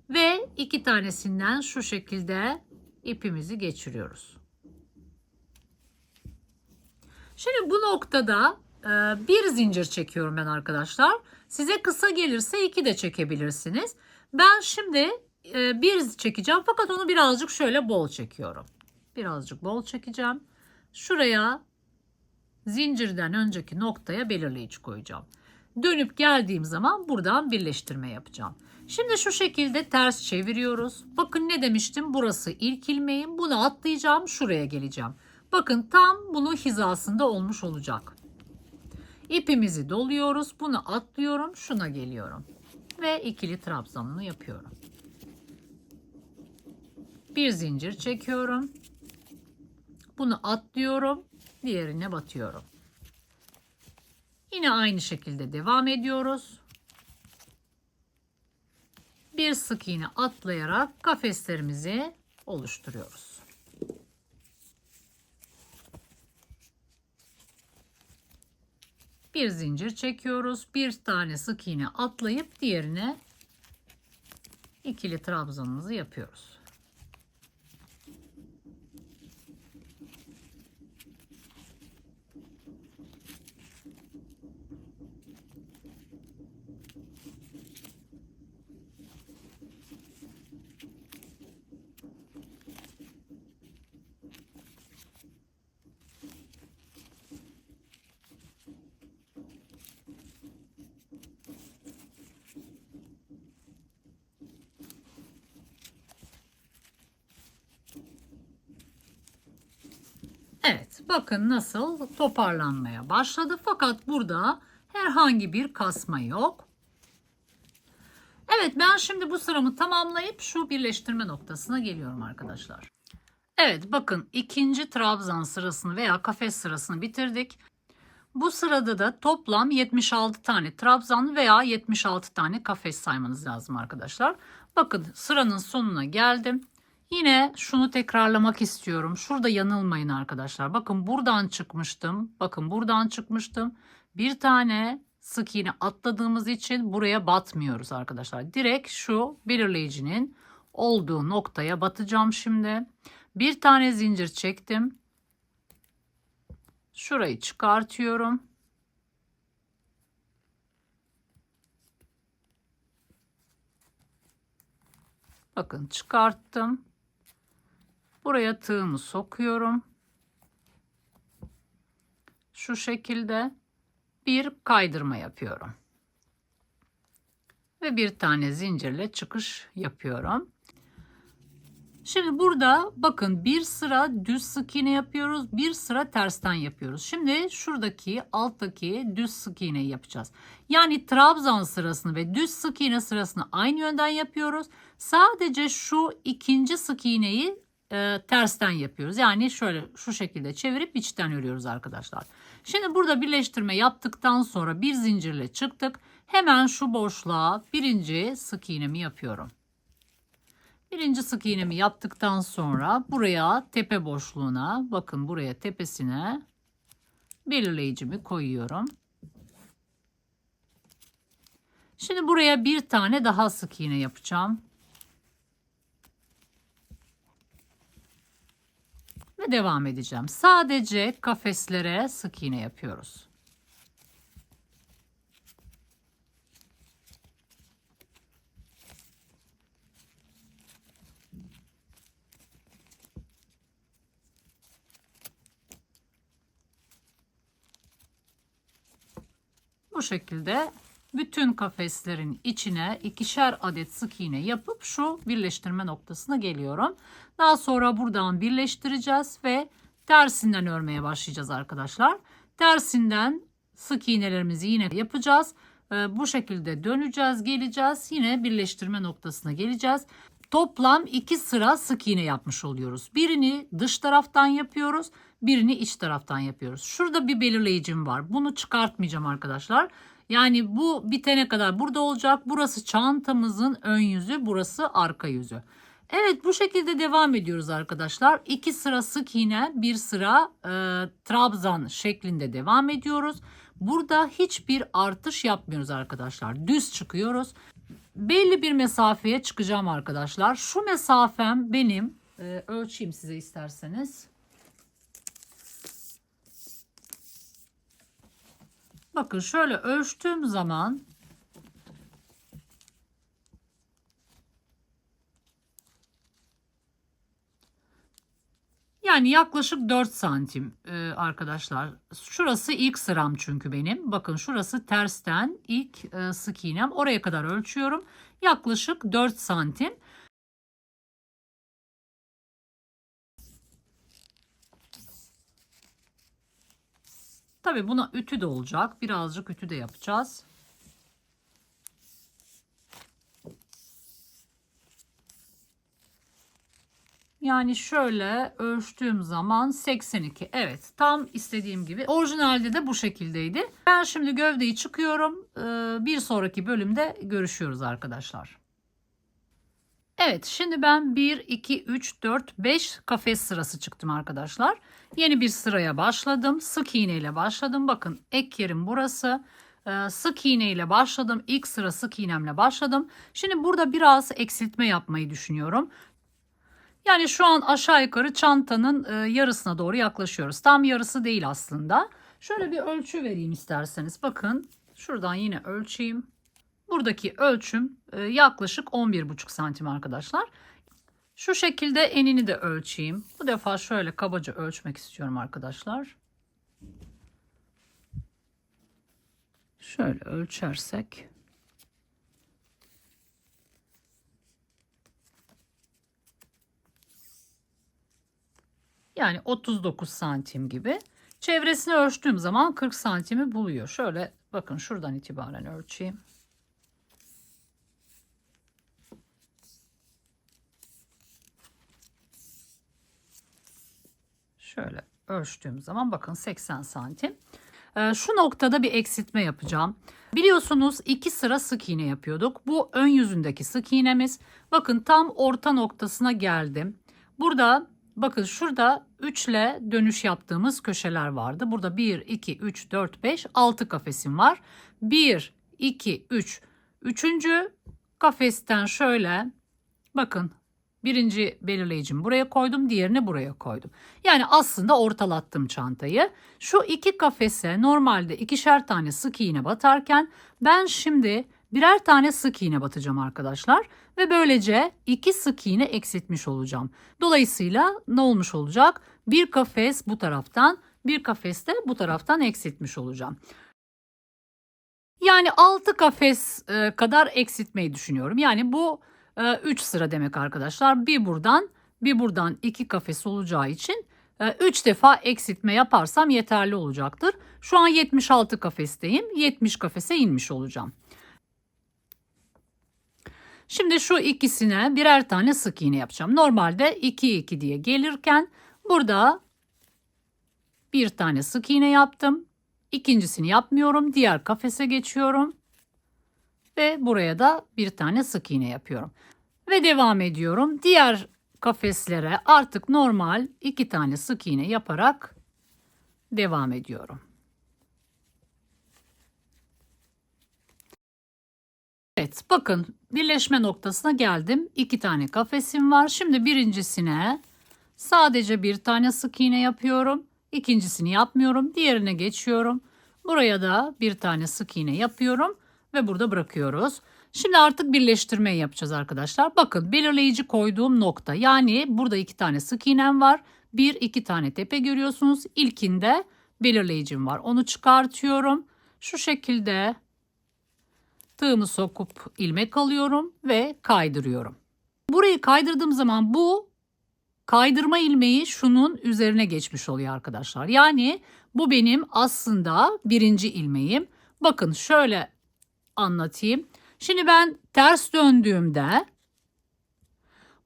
Ve iki tanesinden şu şekilde ipimizi geçiriyoruz. Şimdi bu noktada bir zincir çekiyorum ben arkadaşlar. Size kısa gelirse iki de çekebilirsiniz. Ben şimdi bir çekeceğim fakat onu birazcık şöyle bol çekiyorum. Birazcık bol çekeceğim. Şuraya zincirden önceki noktaya belirleyici koyacağım. Dönüp geldiğim zaman buradan birleştirme yapacağım. Şimdi şu şekilde ters çeviriyoruz. Bakın, ne demiştim? Burası ilk ilmeğim. Bunu atlayacağım. Şuraya geleceğim. Bakın, tam bunun hizasında olmuş olacak. İpimizi doluyoruz. Bunu atlıyorum. Şuna geliyorum. Ve ikili trabzanını yapıyorum. Bir zincir çekiyorum. Bunu atlıyorum. Diğerine batıyorum. Yine aynı şekilde devam ediyoruz. Bir sık iğne atlayarak kafeslerimizi oluşturuyoruz. Bir zincir çekiyoruz. Bir tane sık iğne atlayıp diğerine ikili trabzanımızı yapıyoruz. Evet, bakın nasıl toparlanmaya başladı. Fakat burada herhangi bir kasma yok. Evet, ben şimdi bu sıramı tamamlayıp şu birleştirme noktasına geliyorum arkadaşlar. Evet, bakın ikinci trabzan sırasını veya kafes sırasını bitirdik. Bu sırada da toplam 76 tane trabzan veya 76 tane kafes saymanız lazım arkadaşlar. Bakın sıranın sonuna geldim. Yine şunu tekrarlamak istiyorum. Şurada yanılmayın arkadaşlar. Bakın buradan çıkmıştım. Bakın buradan çıkmıştım. Bir tane sık iğne atladığımız için buraya batmıyoruz arkadaşlar. Direkt şu belirleyicinin olduğu noktaya batacağım şimdi. Bir tane zincir çektim. Şurayı çıkartıyorum. Bakın çıkarttım. Buraya tığımı sokuyorum. Şu şekilde bir kaydırma yapıyorum. Ve bir tane zincirle çıkış yapıyorum. Şimdi burada bakın bir sıra düz sık iğne yapıyoruz. Bir sıra tersten yapıyoruz. Şimdi şuradaki alttaki düz sık iğneyi yapacağız. Yani trabzan sırasını ve düz sık iğne sırasını aynı yönden yapıyoruz. Sadece şu ikinci sık iğneyi tersten yapıyoruz. Yani şöyle şu şekilde çevirip içten örüyoruz arkadaşlar. Şimdi burada birleştirme yaptıktan sonra bir zincirle çıktık. Hemen şu boşluğa birinci sık iğnemi yapıyorum. Birinci sık iğnemi yaptıktan sonra buraya tepe boşluğuna, bakın buraya tepesine belirleyicimi koyuyorum. Şimdi buraya bir tane daha sık iğne yapacağım. Ve devam edeceğim. Sadece kafeslere sık iğne yapıyoruz. Bu şekilde bütün kafeslerin içine ikişer adet sık iğne yapıp şu birleştirme noktasına geliyorum. Daha sonra buradan birleştireceğiz ve tersinden örmeye başlayacağız arkadaşlar. Tersinden sık iğnelerimizi yine yapacağız. Bu şekilde döneceğiz, geleceğiz. Yine birleştirme noktasına geleceğiz. Toplam 2 sıra sık iğne yapmış oluyoruz. Birini dış taraftan yapıyoruz, birini iç taraftan yapıyoruz. Şurada bir belirleyicim var. Bunu çıkartmayacağım arkadaşlar. Yani bu bitene kadar burada olacak. Burası çantamızın ön yüzü, burası arka yüzü. Evet, bu şekilde devam ediyoruz arkadaşlar. 2 sıra sık iğne, bir sıra trabzan şeklinde devam ediyoruz. Burada hiçbir artış yapmıyoruz arkadaşlar. Düz çıkıyoruz. Belli bir mesafeye çıkacağım arkadaşlar. Şu mesafem benim, ölçeyim size isterseniz. Bakın şöyle ölçtüğüm zaman yani yaklaşık 4 santim arkadaşlar. Şurası ilk sıram çünkü benim. Bakın şurası tersten ilk sık iğnem. Oraya kadar ölçüyorum. Yaklaşık 4 santim. Tabii buna ütü de olacak. Birazcık ütü de yapacağız. Yani şöyle ölçtüğüm zaman 82. Evet, tam istediğim gibi. Orijinalde de bu şekildeydi. Ben şimdi gövdeyi çıkıyorum. Bir sonraki bölümde görüşüyoruz arkadaşlar. Evet, şimdi ben 1, 2, 3, 4, 5 kafes sırası çıktım arkadaşlar. Yeni bir sıraya başladım. Sık iğne ile başladım. Bakın ek yerim burası. Sık iğne ile başladım. İlk sıra sık iğnemle başladım. Şimdi burada biraz eksiltme yapmayı düşünüyorum. Yani şu an aşağı yukarı çantanın yarısına doğru yaklaşıyoruz. Tam yarısı değil aslında. Şöyle bir ölçü vereyim isterseniz. Bakın şuradan yine ölçeyim. Buradaki ölçüm yaklaşık 11,5 santim arkadaşlar. Şu şekilde enini de ölçeyim. Bu defa şöyle kabaca ölçmek istiyorum arkadaşlar. Şöyle ölçersek. Yani 39 santim gibi. Çevresini ölçtüğüm zaman 40 santimi buluyor. Şöyle bakın şuradan itibaren ölçeyim. Şöyle ölçtüğüm zaman bakın 80 santim. Şu noktada bir eksiltme yapacağım. Biliyorsunuz 2 sıra sık iğne yapıyorduk. Bu ön yüzündeki sık iğnemiz. Bakın tam orta noktasına geldim. Burada bakın şurada 3 ile dönüş yaptığımız köşeler vardı. Burada 1, 2, 3, 4, 5, 6 kafesim var. 1, 2, 3. Üçüncü kafesten şöyle bakın birinci belirleyicimi buraya koydum, diğerini buraya koydum. Yani aslında ortalattım çantayı. Şu iki kafese normalde ikişer tane sık iğne batarken ben şimdi birer tane sık iğne batacağım arkadaşlar. Ve böylece iki sık iğne eksiltmiş olacağım. Dolayısıyla ne olmuş olacak? Bir kafes bu taraftan, bir kafes de bu taraftan eksiltmiş olacağım. Yani 6 kafes kadar eksiltmeyi düşünüyorum. Yani bu 3 sıra demek arkadaşlar. Bir buradan 2 kafes olacağı için 3 defa eksiltme yaparsam yeterli olacaktır. Şu an 76 kafesteyim. 70 kafese inmiş olacağım. Şimdi şu ikisine birer tane sık iğne yapacağım. Normalde 2 2 diye gelirken burada bir tane sık iğne yaptım. İkincisini yapmıyorum. Diğer kafese geçiyorum. Ve buraya da bir tane sık iğne yapıyorum. Ve devam ediyorum. Diğer kafeslere artık normal 2 tane sık iğne yaparak devam ediyorum. Evet, bakın birleşme noktasına geldim. 2 tane kafesim var. Şimdi birincisine sadece bir tane sık iğne yapıyorum. İkincisini yapmıyorum. Diğerine geçiyorum. Buraya da bir tane sık iğne yapıyorum ve burada bırakıyoruz. Şimdi artık birleştirmeyi yapacağız arkadaşlar. Bakın belirleyici koyduğum nokta, yani burada 2 tane sık iğnem var. 1 2 tane tepe görüyorsunuz. İlkinde belirleyicim var. Onu çıkartıyorum. Şu şekilde tığımı sokup ilmek alıyorum ve kaydırıyorum. Burayı kaydırdığım zaman bu kaydırma ilmeği şunun üzerine geçmiş oluyor arkadaşlar. Yani bu benim aslında birinci ilmeğim. Bakın şöyle anlatayım. Şimdi ben ters döndüğümde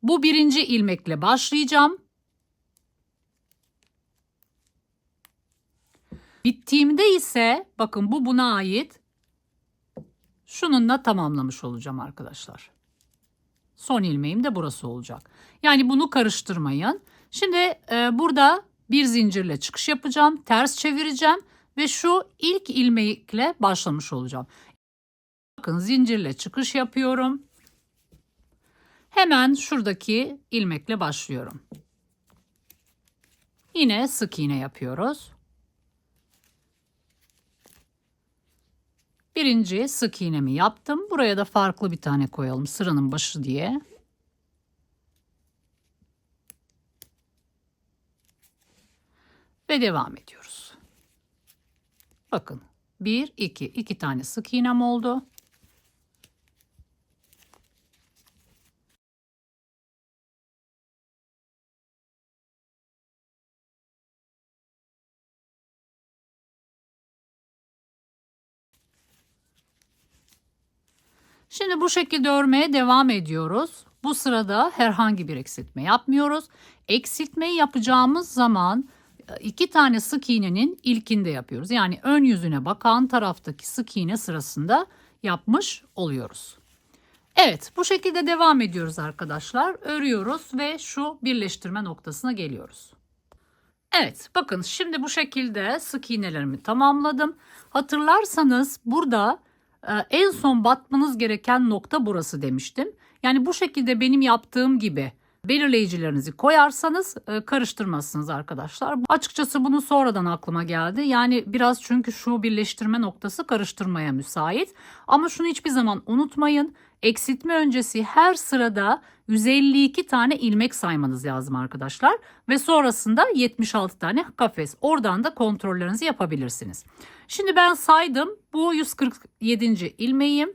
bu birinci ilmekle başlayacağım. Bittiğimde ise bakın bu buna ait. Şununla tamamlamış olacağım arkadaşlar. Son ilmeğim de burası olacak. Yani bunu karıştırmayın. Şimdi burada bir zincirle çıkış yapacağım. Ters çevireceğim ve şu ilk ilmekle başlamış olacağım. Bakın zincirle çıkış yapıyorum. Hemen şuradaki ilmekle başlıyorum. Yine sık iğne yapıyoruz. Birinci sık iğnemi yaptım. Buraya da farklı bir tane koyalım sıranın başı diye. Ve devam ediyoruz. Bakın 1 2 2 tane sık iğnem oldu. Şimdi bu şekilde örmeye devam ediyoruz. Bu sırada herhangi bir eksiltme yapmıyoruz. Eksiltmeyi yapacağımız zaman 2 tane sık iğnenin ilkinde yapıyoruz. Yani ön yüzüne bakan taraftaki sık iğne sırasında yapmış oluyoruz. Evet, bu şekilde devam ediyoruz arkadaşlar. Örüyoruz ve şu birleştirme noktasına geliyoruz. Evet, bakın şimdi bu şekilde sık iğnelerimi tamamladım. Hatırlarsanız burada en son batmanız gereken nokta burası demiştim. Yani bu şekilde benim yaptığım gibi belirleyicilerinizi koyarsanız karıştırmazsınız arkadaşlar. Açıkçası bunu sonradan aklıma geldi. Yani biraz çünkü şu birleştirme noktası karıştırmaya müsait. Ama şunu hiçbir zaman unutmayın. Eksiltme öncesi her sırada 152 tane ilmek saymanız lazım arkadaşlar. Ve sonrasında 76 tane kafes. Oradan da kontrollerinizi yapabilirsiniz. Şimdi ben saydım. Bu 147. ilmeğim.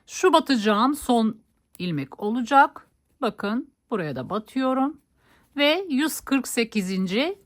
Şu batacağım son ilmek olacak. Bakın buraya da batıyorum. Ve 148.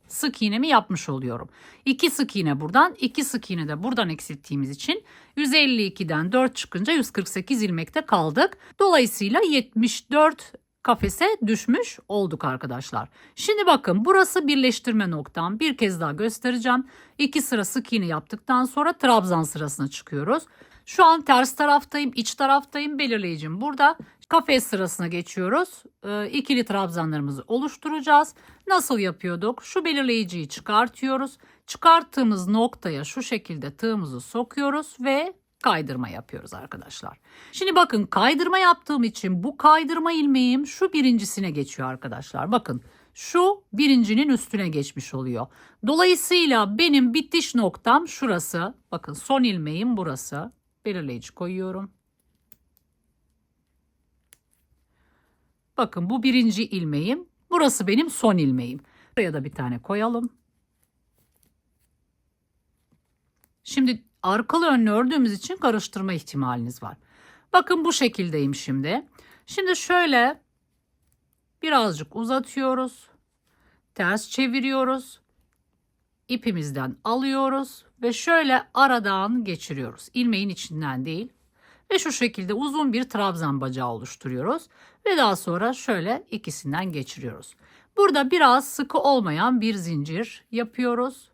sık iğnemi yapmış oluyorum. 2 sık iğne buradan, 2 sık iğne de buradan eksilttiğimiz için 152'den 4 çıkınca 148 ilmekte kaldık. Dolayısıyla 74 kafese düşmüş olduk arkadaşlar. Şimdi bakın burası birleştirme noktam. Bir kez daha göstereceğim. 2 sıra sık iğne yaptıktan sonra trabzan sırasına çıkıyoruz. Şu an ters taraftayım, iç taraftayım. Belirleyicim burada. Kafes sırasına geçiyoruz. İkili trabzanlarımızı oluşturacağız. Nasıl yapıyorduk? Şu belirleyiciyi çıkartıyoruz. Çıkarttığımız noktaya şu şekilde tığımızı sokuyoruz ve kaydırma yapıyoruz arkadaşlar. Şimdi bakın kaydırma yaptığım için bu kaydırma ilmeğim şu birincisine geçiyor arkadaşlar. Bakın şu birincinin üstüne geçmiş oluyor. Dolayısıyla benim bitiş noktam şurası. Bakın son ilmeğim burası. Belirleyici koyuyorum. Bakın bu birinci ilmeğim. Burası benim son ilmeğim. Buraya da bir tane koyalım. Şimdi arkalı önlü ördüğümüz için karıştırma ihtimaliniz var. Bakın bu şekildeyim şimdi. Şimdi şöyle birazcık uzatıyoruz. Ters çeviriyoruz. İpimizden alıyoruz ve şöyle aradan geçiriyoruz. İlmeğin içinden değil. Ve şu şekilde uzun bir trabzan bacağı oluşturuyoruz. Ve daha sonra şöyle ikisinden geçiriyoruz. Burada biraz sıkı olmayan bir zincir yapıyoruz.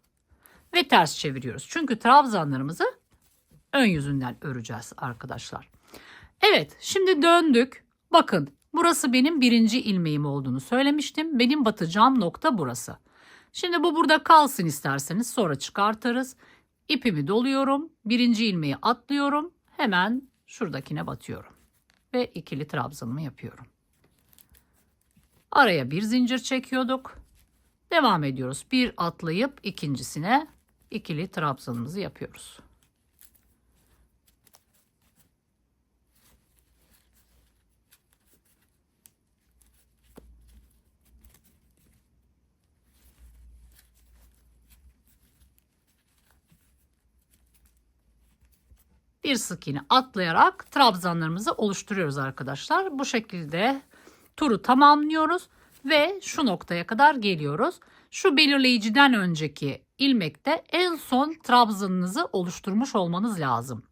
Ve ters çeviriyoruz. Çünkü trabzanlarımızı ön yüzünden öreceğiz arkadaşlar. Evet, şimdi döndük. Bakın burası benim birinci ilmeğim olduğunu söylemiştim. Benim batacağım nokta burası. Şimdi bu burada kalsın isterseniz sonra çıkartırız. İpimi doluyorum. Birinci ilmeği atlıyorum. Hemen şuradakine batıyorum. Ve ikili trabzanımı yapıyorum. Araya bir zincir çekiyorduk. Devam ediyoruz. Bir atlayıp ikincisine ikili trabzanımızı yapıyoruz. Bir sık iğne atlayarak trabzanlarımızı oluşturuyoruz arkadaşlar. Bu şekilde turu tamamlıyoruz ve şu noktaya kadar geliyoruz. Şu belirleyiciden önceki ilmekte en son trabzanınızı oluşturmuş olmanız lazım.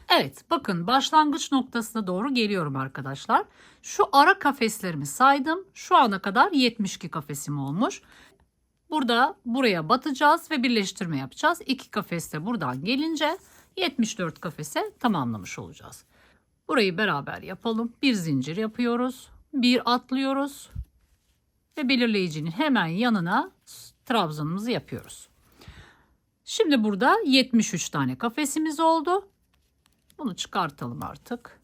Evet, bakın başlangıç noktasına doğru geliyorum arkadaşlar. Şu ara kafeslerimi saydım. Şu ana kadar 72 kafesim olmuş. Burada buraya batacağız ve birleştirme yapacağız. 2 kafes de buradan gelince 74 kafese tamamlamış olacağız. Burayı beraber yapalım. Bir zincir yapıyoruz. Bir atlıyoruz. Ve belirleyicinin hemen yanına trabzanımızı yapıyoruz. Şimdi burada 73 tane kafesimiz oldu. Bunu çıkartalım artık.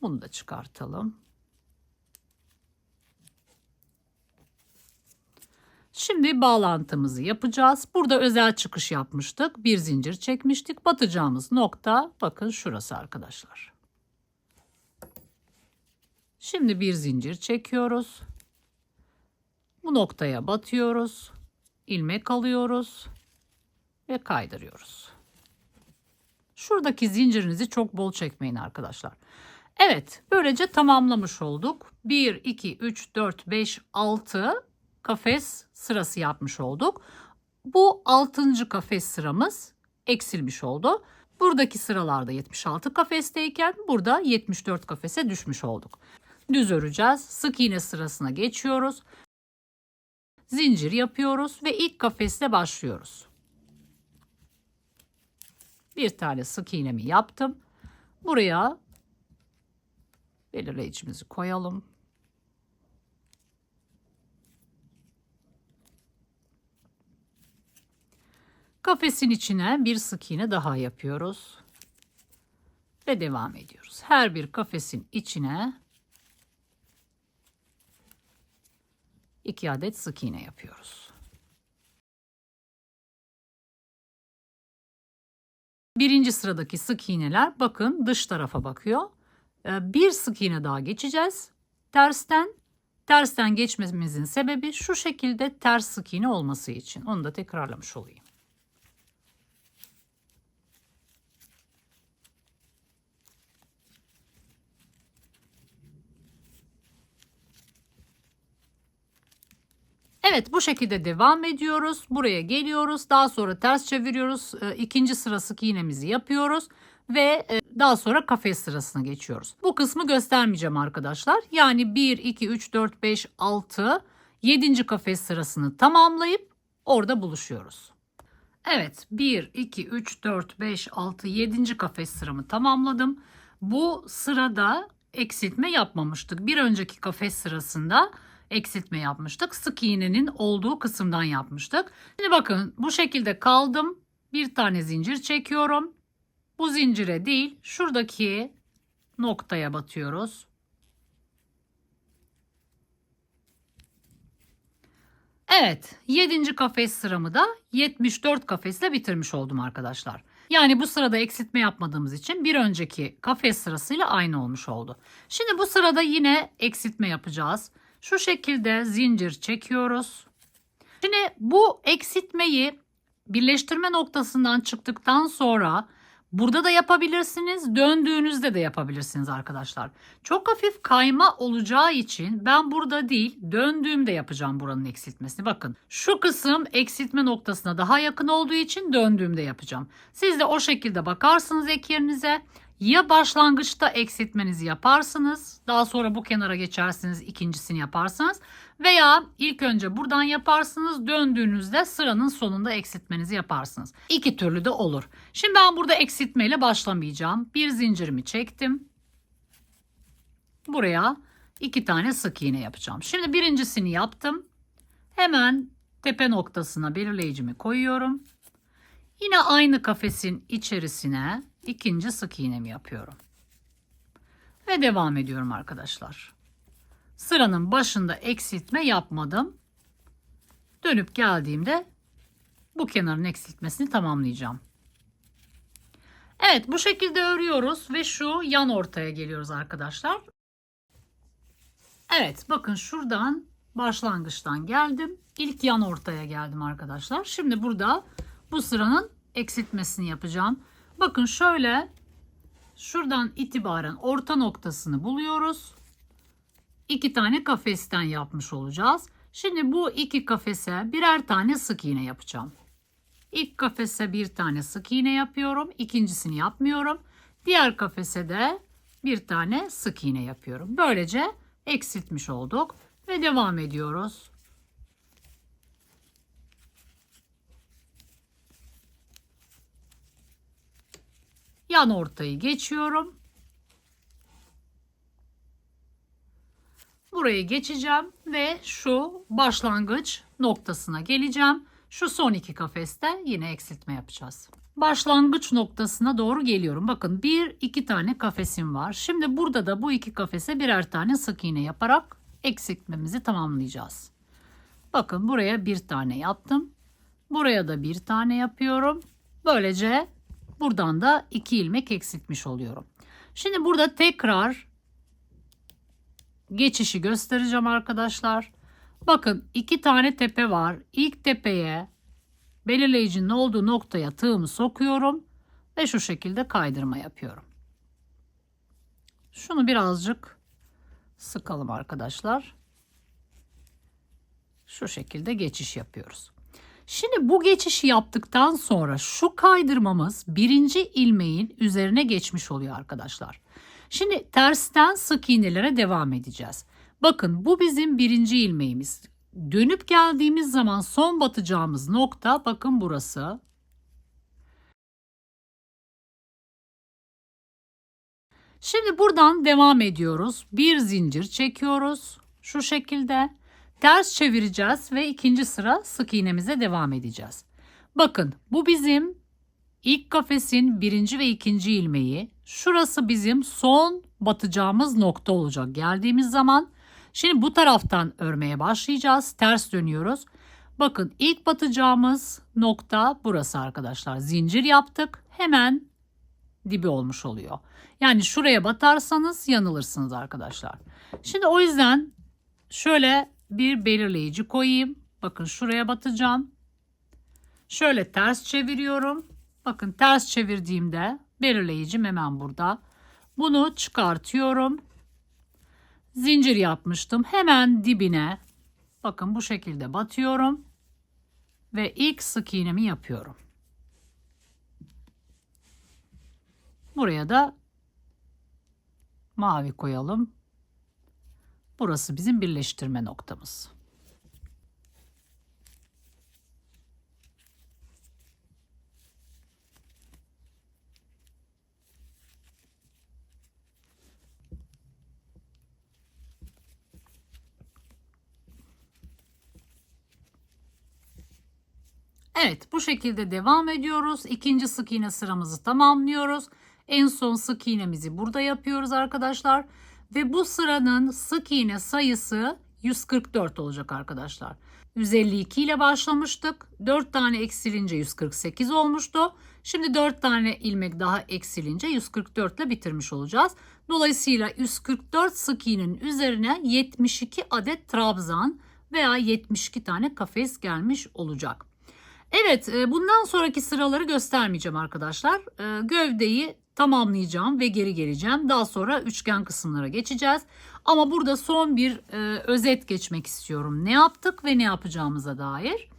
Bunu da çıkartalım. Şimdi bağlantımızı yapacağız. Burada özel çıkış yapmıştık. Bir zincir çekmiştik. Batacağımız nokta bakın şurası arkadaşlar. Şimdi bir zincir çekiyoruz. Bu noktaya batıyoruz. İlmek alıyoruz ve kaydırıyoruz. Şuradaki zincirinizi çok bol çekmeyin arkadaşlar. Evet, böylece tamamlamış olduk. 1, 2, 3, 4, 5, 6 kafes sırası yapmış olduk. Bu 6. kafes sıramız eksilmiş oldu. Buradaki sıralarda 76 kafesteyken burada 74 kafese düşmüş olduk. Düz öreceğiz. Sık iğne sırasına geçiyoruz. Zincir yapıyoruz ve ilk kafesle başlıyoruz. Bir tane sık iğnemi yaptım. Buraya belirleyicimizi koyalım. Kafesin içine bir sık iğne daha yapıyoruz. Ve devam ediyoruz. Her bir kafesin içine 2 adet sık iğne yapıyoruz. Birinci sıradaki sık iğneler bakın dış tarafa bakıyor. Bir sık iğne daha geçeceğiz. Tersten geçmemizin sebebi şu şekilde ters sık iğne olması için. Onu da tekrarlamış olayım. Evet, bu şekilde devam ediyoruz. Buraya geliyoruz. Daha sonra ters çeviriyoruz. İkinci sıra sık iğnemizi yapıyoruz. Ve daha sonra kafes sırasına geçiyoruz. Bu kısmı göstermeyeceğim arkadaşlar. Yani 1, 2, 3, 4, 5, 6, 7. kafes sırasını tamamlayıp orada buluşuyoruz. Evet, 1, 2, 3, 4, 5, 6, 7. kafes sıramı tamamladım. Bu sırada eksiltme yapmamıştık. Bir önceki kafes sırasında eksiltme yapmıştık. Sık iğnenin olduğu kısımdan yapmıştık. Şimdi bakın bu şekilde kaldım. Bir tane zincir çekiyorum. Bu zincire değil, şuradaki noktaya batıyoruz. Evet, 7. kafes sıramı da 74 kafesle bitirmiş oldum arkadaşlar. Yani bu sırada eksiltme yapmadığımız için bir önceki kafes sırasıyla aynı olmuş oldu. Şimdi bu sırada yine eksiltme yapacağız. Şu şekilde zincir çekiyoruz. Şimdi bu eksiltmeyi birleştirme noktasından çıktıktan sonra burada da yapabilirsiniz, döndüğünüzde de yapabilirsiniz arkadaşlar. Çok hafif kayma olacağı için ben burada değil, döndüğümde yapacağım buranın eksiltmesini. Bakın şu kısım eksiltme noktasına daha yakın olduğu için döndüğümde yapacağım. Siz de o şekilde bakarsınız ek yerinize. Ya başlangıçta eksiltmenizi yaparsınız, daha sonra bu kenara geçersiniz, ikincisini yaparsınız. Veya ilk önce buradan yaparsınız, döndüğünüzde sıranın sonunda eksiltmenizi yaparsınız. İki türlü de olur. Şimdi ben burada eksiltmeyle başlamayacağım. Bir zincirimi çektim. Buraya 2 tane sık iğne yapacağım. Şimdi birincisini yaptım. Hemen tepe noktasına belirleyicimi koyuyorum. Yine aynı kafesin içerisine ikinci sık iğnemi yapıyorum. Ve devam ediyorum arkadaşlar. Sıranın başında eksiltme yapmadım. Dönüp geldiğimde bu kenarın eksiltmesini tamamlayacağım. Evet, bu şekilde örüyoruz ve şu yan ortaya geliyoruz arkadaşlar. Evet, bakın şuradan başlangıçtan geldim. İlk yan ortaya geldim arkadaşlar. Şimdi burada bu sıranın eksiltmesini yapacağım. Bakın şöyle şuradan itibaren orta noktasını buluyoruz. 2 tane kafesten yapmış olacağız. Şimdi bu 2 kafese birer tane sık iğne yapacağım. İlk kafese bir tane sık iğne yapıyorum. İkincisini yapmıyorum. Diğer kafese de bir tane sık iğne yapıyorum. Böylece eksiltmiş olduk ve devam ediyoruz. Yan ortayı geçiyorum. Burayı geçeceğim ve şu başlangıç noktasına geleceğim. Şu son 2 kafeste yine eksiltme yapacağız. Başlangıç noktasına doğru geliyorum. Bakın 1-2 tane kafesim var. Şimdi burada da bu 2 kafese birer tane sık iğne yaparak eksiltmemizi tamamlayacağız. Bakın buraya bir tane yaptım. Buraya da bir tane yapıyorum. Böylece buradan da 2 ilmek eksiltmiş oluyorum. Şimdi burada tekrar geçişi göstereceğim arkadaşlar. Bakın 2 tane tepe var. İlk tepeye belirleyicinin olduğu noktaya tığımı sokuyorum ve şu şekilde kaydırma yapıyorum. Şunu birazcık sıkalım arkadaşlar. Şu şekilde geçiş yapıyoruz. Şimdi bu geçişi yaptıktan sonra şu kaydırmamız birinci ilmeğin üzerine geçmiş oluyor arkadaşlar. Şimdi tersten sık iğnelere devam edeceğiz. Bakın bu bizim birinci ilmeğimiz. Dönüp geldiğimiz zaman son batacağımız nokta bakın burası. Şimdi buradan devam ediyoruz. Bir zincir çekiyoruz. Şu şekilde ters çevireceğiz ve ikinci sıra sık iğnemize devam edeceğiz. Bakın bu bizim ilk kafesin birinci ve ikinci ilmeği. Şurası bizim son batacağımız nokta olacak geldiğimiz zaman. Şimdi bu taraftan örmeye başlayacağız. Ters dönüyoruz. Bakın ilk batacağımız nokta burası arkadaşlar. Zincir yaptık. Hemen dibi olmuş oluyor. Yani şuraya batarsanız yanılırsınız arkadaşlar. Şimdi o yüzden şöyle bir belirleyici koyayım. Bakın şuraya batacağım. Şöyle ters çeviriyorum. Bakın ters çevirdiğimde belirleyicim hemen burada. Bunu çıkartıyorum. Zincir yapmıştım. Hemen dibine bakın bu şekilde batıyorum. Ve ilk sık iğnemi yapıyorum. Buraya da mavi koyalım. Burası bizim birleştirme noktamız. Evet, bu şekilde devam ediyoruz. İkinci sık iğne sıramızı tamamlıyoruz. En son sık iğnemizi burada yapıyoruz arkadaşlar. Ve bu sıranın sık iğne sayısı 144 olacak arkadaşlar. 152 ile başlamıştık. 4 tane eksilince 148 olmuştu. Şimdi 4 tane ilmek daha eksilince 144 ile bitirmiş olacağız. Dolayısıyla 144 sık iğnenin üzerine 72 adet trabzan veya 72 tane kafes gelmiş olacak. Evet, bundan sonraki sıraları göstermeyeceğim arkadaşlar. Gövdeyi tamamlayacağım ve geri geleceğim. Daha sonra üçgen kısımlara geçeceğiz. Ama burada son bir özet geçmek istiyorum. Ne yaptık ve ne yapacağımıza dair.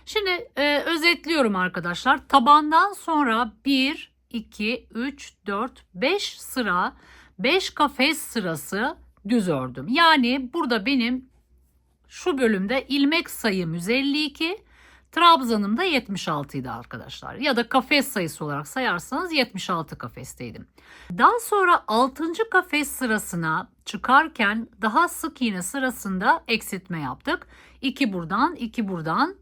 Şimdi özetliyorum arkadaşlar. Tabandan sonra 1, 2, 3, 4, 5 sıra, 5 kafes sırası düz ördüm. Yani burada benim şu bölümde ilmek sayım 152, trabzanım da 76 idi arkadaşlar. Ya da kafes sayısı olarak sayarsanız 76 kafesteydim. Daha sonra 6. kafes sırasına çıkarken daha sık iğne sırasında eksiltme yaptık. 2 buradan 2 buradan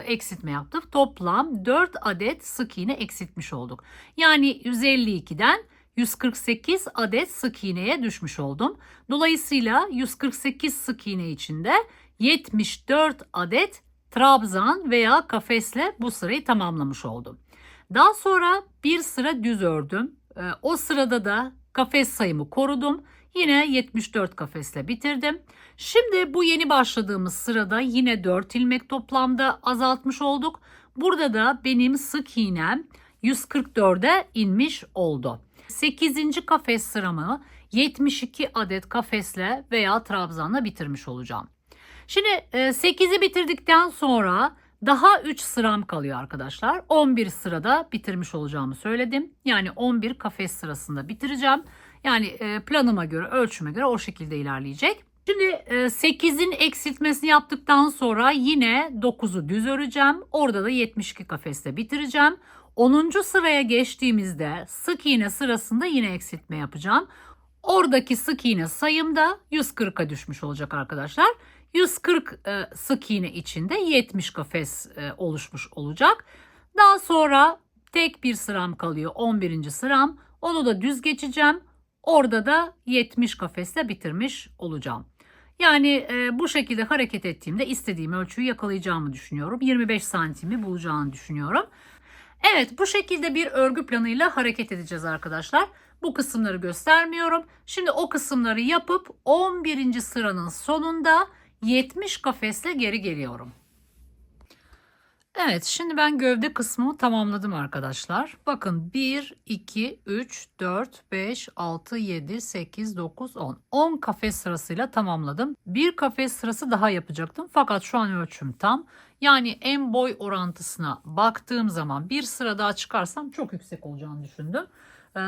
eksiltme yaptık. Toplam 4 adet sık iğne eksiltmiş olduk. Yani 152'den 148 adet sık iğneye düşmüş oldum. Dolayısıyla 148 sık iğne içinde 74 adet trabzan veya kafesle bu sırayı tamamlamış oldum. Daha sonra bir sıra düz ördüm. O sırada da kafes sayımı korudum. Yine 74 kafesle bitirdim. Şimdi bu yeni başladığımız sırada yine 4 ilmek toplamda azaltmış olduk. Burada da benim sık iğnem 144'e inmiş oldu. 8. kafes sıramı 72 adet kafesle veya trabzanla bitirmiş olacağım. Şimdi 8'i bitirdikten sonra daha 3 sıram kalıyor arkadaşlar. 11 sırada bitirmiş olacağımı söyledim. Yani 11 kafes sırasında bitireceğim. Yani planıma göre, ölçüme göre o şekilde ilerleyecek. Şimdi 8'in eksiltmesini yaptıktan sonra yine 9'u düz öreceğim. Orada da 72 kafeste bitireceğim. 10. sıraya geçtiğimizde sık iğne sırasında yine eksiltme yapacağım. Oradaki sık iğne sayım da 140'a düşmüş olacak arkadaşlar. 140 sık iğne içinde 70 kafes oluşmuş olacak. Daha sonra tek bir sıram kalıyor, 11. sıram. Onu da düz geçeceğim. Orada da 70 kafesle bitirmiş olacağım. Yani bu şekilde hareket ettiğimde istediğim ölçüyü yakalayacağımı düşünüyorum. 25 santimi bulacağını düşünüyorum. Evet, bu şekilde bir örgü planıyla hareket edeceğiz arkadaşlar. Bu kısımları göstermiyorum. Şimdi o kısımları yapıp 11. sıranın sonunda 70 kafesle geri geliyorum. Evet, şimdi ben gövde kısmımı tamamladım arkadaşlar. Bakın 1, 2, 3, 4, 5, 6, 7, 8, 9, 10. 10 kafes sırasıyla tamamladım. Bir kafes sırası daha yapacaktım. Fakat şu an ölçüm tam. Yani en boy orantısına baktığım zaman bir sıra daha çıkarsam çok yüksek olacağını düşündüm.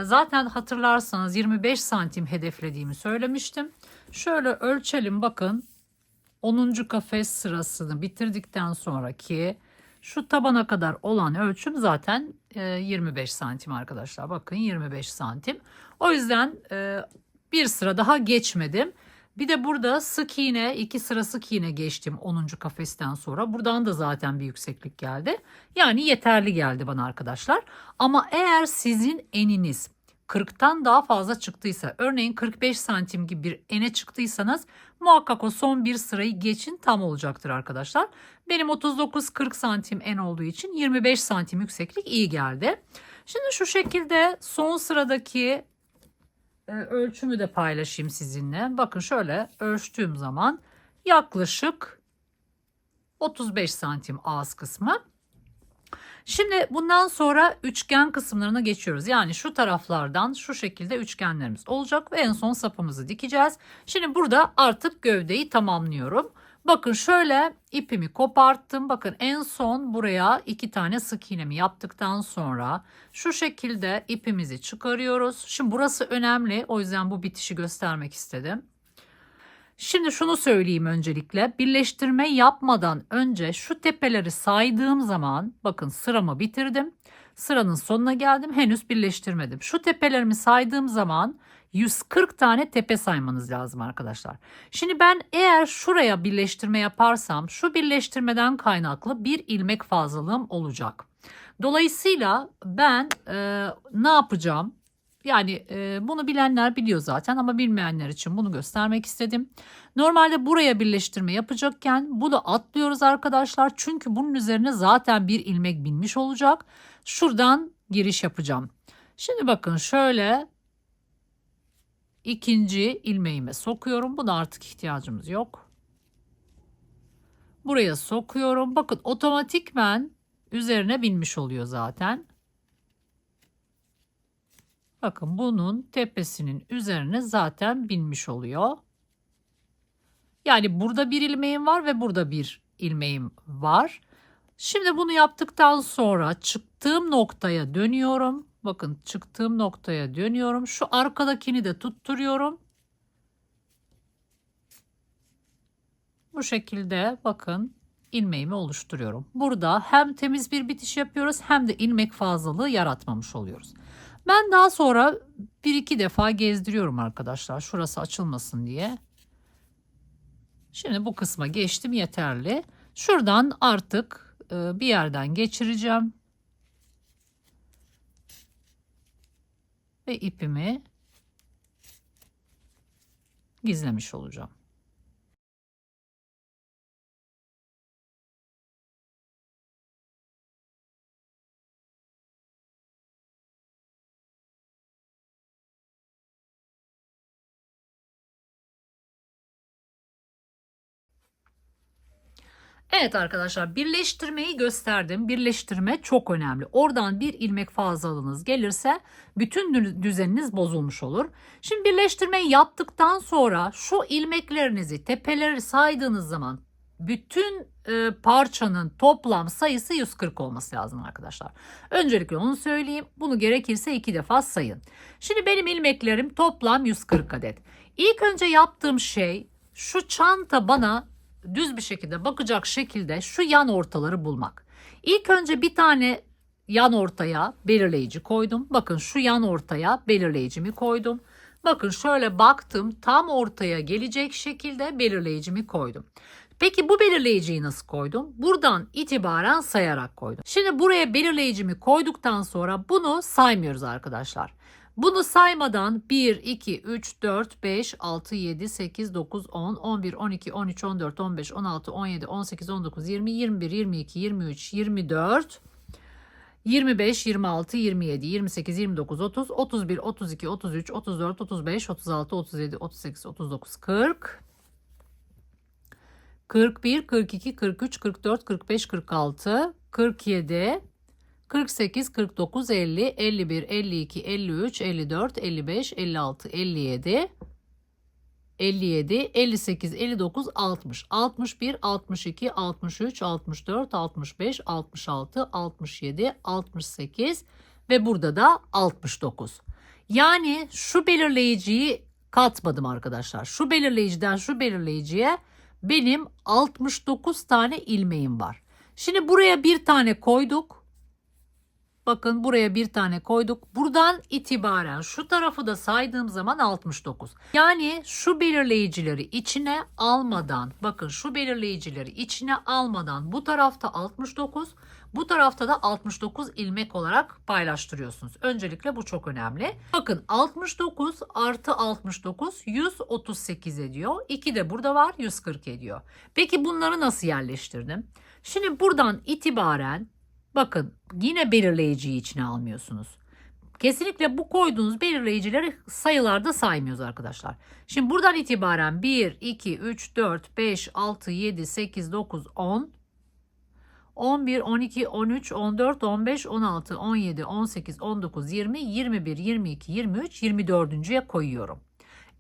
Zaten hatırlarsanız 25 santim hedeflediğimi söylemiştim. Şöyle ölçelim bakın. 10. kafes sırasını bitirdikten sonraki Şu tabana kadar olan ölçüm zaten 25 santim arkadaşlar. Bakın 25 santim. O yüzden bir sıra daha geçmedim. Bir de burada sık iğne, 2 sıra sık iğne geçtim 10. kafesten sonra. Buradan da zaten bir yükseklik geldi. Yani yeterli geldi bana arkadaşlar. Ama eğer sizin eniniz 40'tan daha fazla çıktıysa, örneğin 45 santim gibi bir ene çıktıysanız muhakkak o son bir sırayı geçin, tam olacaktır arkadaşlar. Benim 39-40 santim en olduğu için 25 santim yükseklik iyi geldi. Şimdi şu şekilde son sıradaki ölçümü de paylaşayım sizinle. Bakın şöyle ölçtüğüm zaman yaklaşık 35 santim ağız kısmı. Şimdi bundan sonra üçgen kısımlarına geçiyoruz. Yani şu taraflardan şu şekilde üçgenlerimiz olacak ve en son sapımızı dikeceğiz. Şimdi burada artık gövdeyi tamamlıyorum. Bakın şöyle ipimi koparttım. Bakın en son buraya 2 tane sık iğnemi yaptıktan sonra şu şekilde ipimizi çıkarıyoruz. Şimdi burası önemli. O yüzden bu bitişi göstermek istedim. Şimdi şunu söyleyeyim öncelikle. Birleştirme yapmadan önce şu tepeleri saydığım zaman bakın sıramı bitirdim. Sıranın sonuna geldim. Henüz birleştirmedim. Şu tepelerimi saydığım zaman 140 tane tepe saymanız lazım arkadaşlar. Şimdi ben eğer şuraya birleştirme yaparsam şu birleştirmeden kaynaklı bir ilmek fazlalığım olacak. Dolayısıyla ben ne yapacağım? Yani bunu bilenler biliyor zaten ama bilmeyenler için bunu göstermek istedim. Normalde buraya birleştirme yapacakken bunu atlıyoruz arkadaşlar. Çünkü bunun üzerine zaten bir ilmek binmiş olacak. Şuradan giriş yapacağım. Şimdi bakın şöyle ikinci ilmeğime sokuyorum. Buna artık ihtiyacımız yok. Buraya sokuyorum. Bakın otomatikmen üzerine binmiş oluyor zaten. Bakın bunun tepesinin üzerine zaten binmiş oluyor. Yani burada bir ilmeğim var ve burada bir ilmeğim var. Şimdi bunu yaptıktan sonra çıktığım noktaya dönüyorum. Bakın çıktığım noktaya dönüyorum. Şu arkadakini de tutturuyorum. Bu şekilde bakın ilmeğimi oluşturuyorum. Burada hem temiz bir bitiş yapıyoruz hem de ilmek fazlalığı yaratmamış oluyoruz. Ben daha sonra bir iki defa gezdiriyorum arkadaşlar. Şurası açılmasın diye. Şimdi bu kısma geçtim, yeterli. Şuradan artık bir yerden geçireceğim. Ve ipimi gizlemiş olacağım. Evet arkadaşlar, birleştirmeyi gösterdim. Birleştirme çok önemli. Oradan bir ilmek fazlalığınız gelirse bütün düzeniniz bozulmuş olur. Şimdi birleştirmeyi yaptıktan sonra şu ilmeklerinizi, tepeleri saydığınız zaman bütün parçanın toplam sayısı 140 olması lazım arkadaşlar. Öncelikle onu söyleyeyim. Bunu gerekirse 2 defa sayın. Şimdi benim ilmeklerim toplam 140 adet. İlk önce yaptığım şey şu çanta bana düz bir şekilde bakacak şekilde şu yan ortaları bulmak. İlk önce bir tane yan ortaya belirleyici koydum. Bakın şu yan ortaya belirleyicimi koydum. Bakın şöyle baktım, tam ortaya gelecek şekilde belirleyicimi koydum. Peki bu belirleyiciyi nasıl koydum? Buradan itibaren sayarak koydum. Şimdi buraya belirleyicimi koyduktan sonra bunu saymıyoruz arkadaşlar. Bunu saymadan 1, 2, 3, 4, 5, 6, 7, 8, 9, 10, 11, 12, 13, 14, 15, 16, 17, 18, 19, 20, 21, 22, 23, 24, 25, 26, 27, 28, 29, 30, 31, 32, 33, 34, 35, 36, 37, 38, 39, 40, 41, 42, 43, 44, 45, 46, 47, 48, 49, 50, 51, 52, 53, 54, 55, 56, 57, 57, 58, 59, 60, 61, 62, 63, 64, 65, 66, 67, 68 ve burada da 69. Yani şu belirleyiciyi katmadım arkadaşlar. Şu belirleyiciden şu belirleyiciye benim 69 tane ilmeğim var. Şimdi buraya bir tane koyduk. Bakın buraya bir tane koyduk. Buradan itibaren şu tarafı da saydığım zaman 69. Yani şu belirleyicileri içine almadan, bakın şu belirleyicileri içine almadan bu tarafta 69, bu tarafta da 69 ilmek olarak paylaştırıyorsunuz. Öncelikle bu çok önemli. Bakın 69 artı 69 138 ediyor. 2 de burada var, 140 ediyor. Peki bunları nasıl yerleştirdim? Şimdi buradan itibaren bakın yine belirleyiciyi içine almıyorsunuz. Kesinlikle bu koyduğunuz belirleyicileri sayılarda saymıyoruz arkadaşlar. Şimdi buradan itibaren 1, 2, 3, 4, 5, 6, 7, 8, 9, 10, 11, 12, 13, 14, 15, 16, 17, 18, 19, 20, 21, 22, 23, 24.'ye koyuyorum.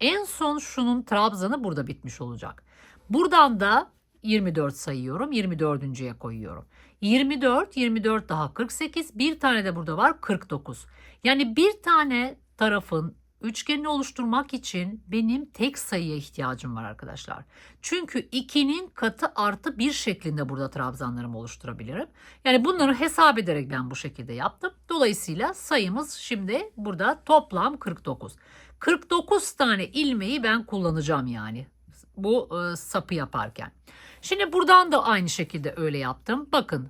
En son şunun trabzanı burada bitmiş olacak. Buradan da 24 sayıyorum. 24.'ye koyuyorum. 24, 24 daha 48. Bir tane de burada var 49. Yani bir tane tarafın üçgenini oluşturmak için benim tek sayıya ihtiyacım var arkadaşlar. Çünkü 2'nin katı artı 1 şeklinde burada trabzanlarımı oluşturabilirim. Yani bunları hesap ederek ben bu şekilde yaptım. Dolayısıyla sayımız şimdi burada toplam 49. 49 tane ilmeği ben kullanacağım yani bu sapı yaparken. Şimdi buradan da aynı şekilde öyle yaptım. Bakın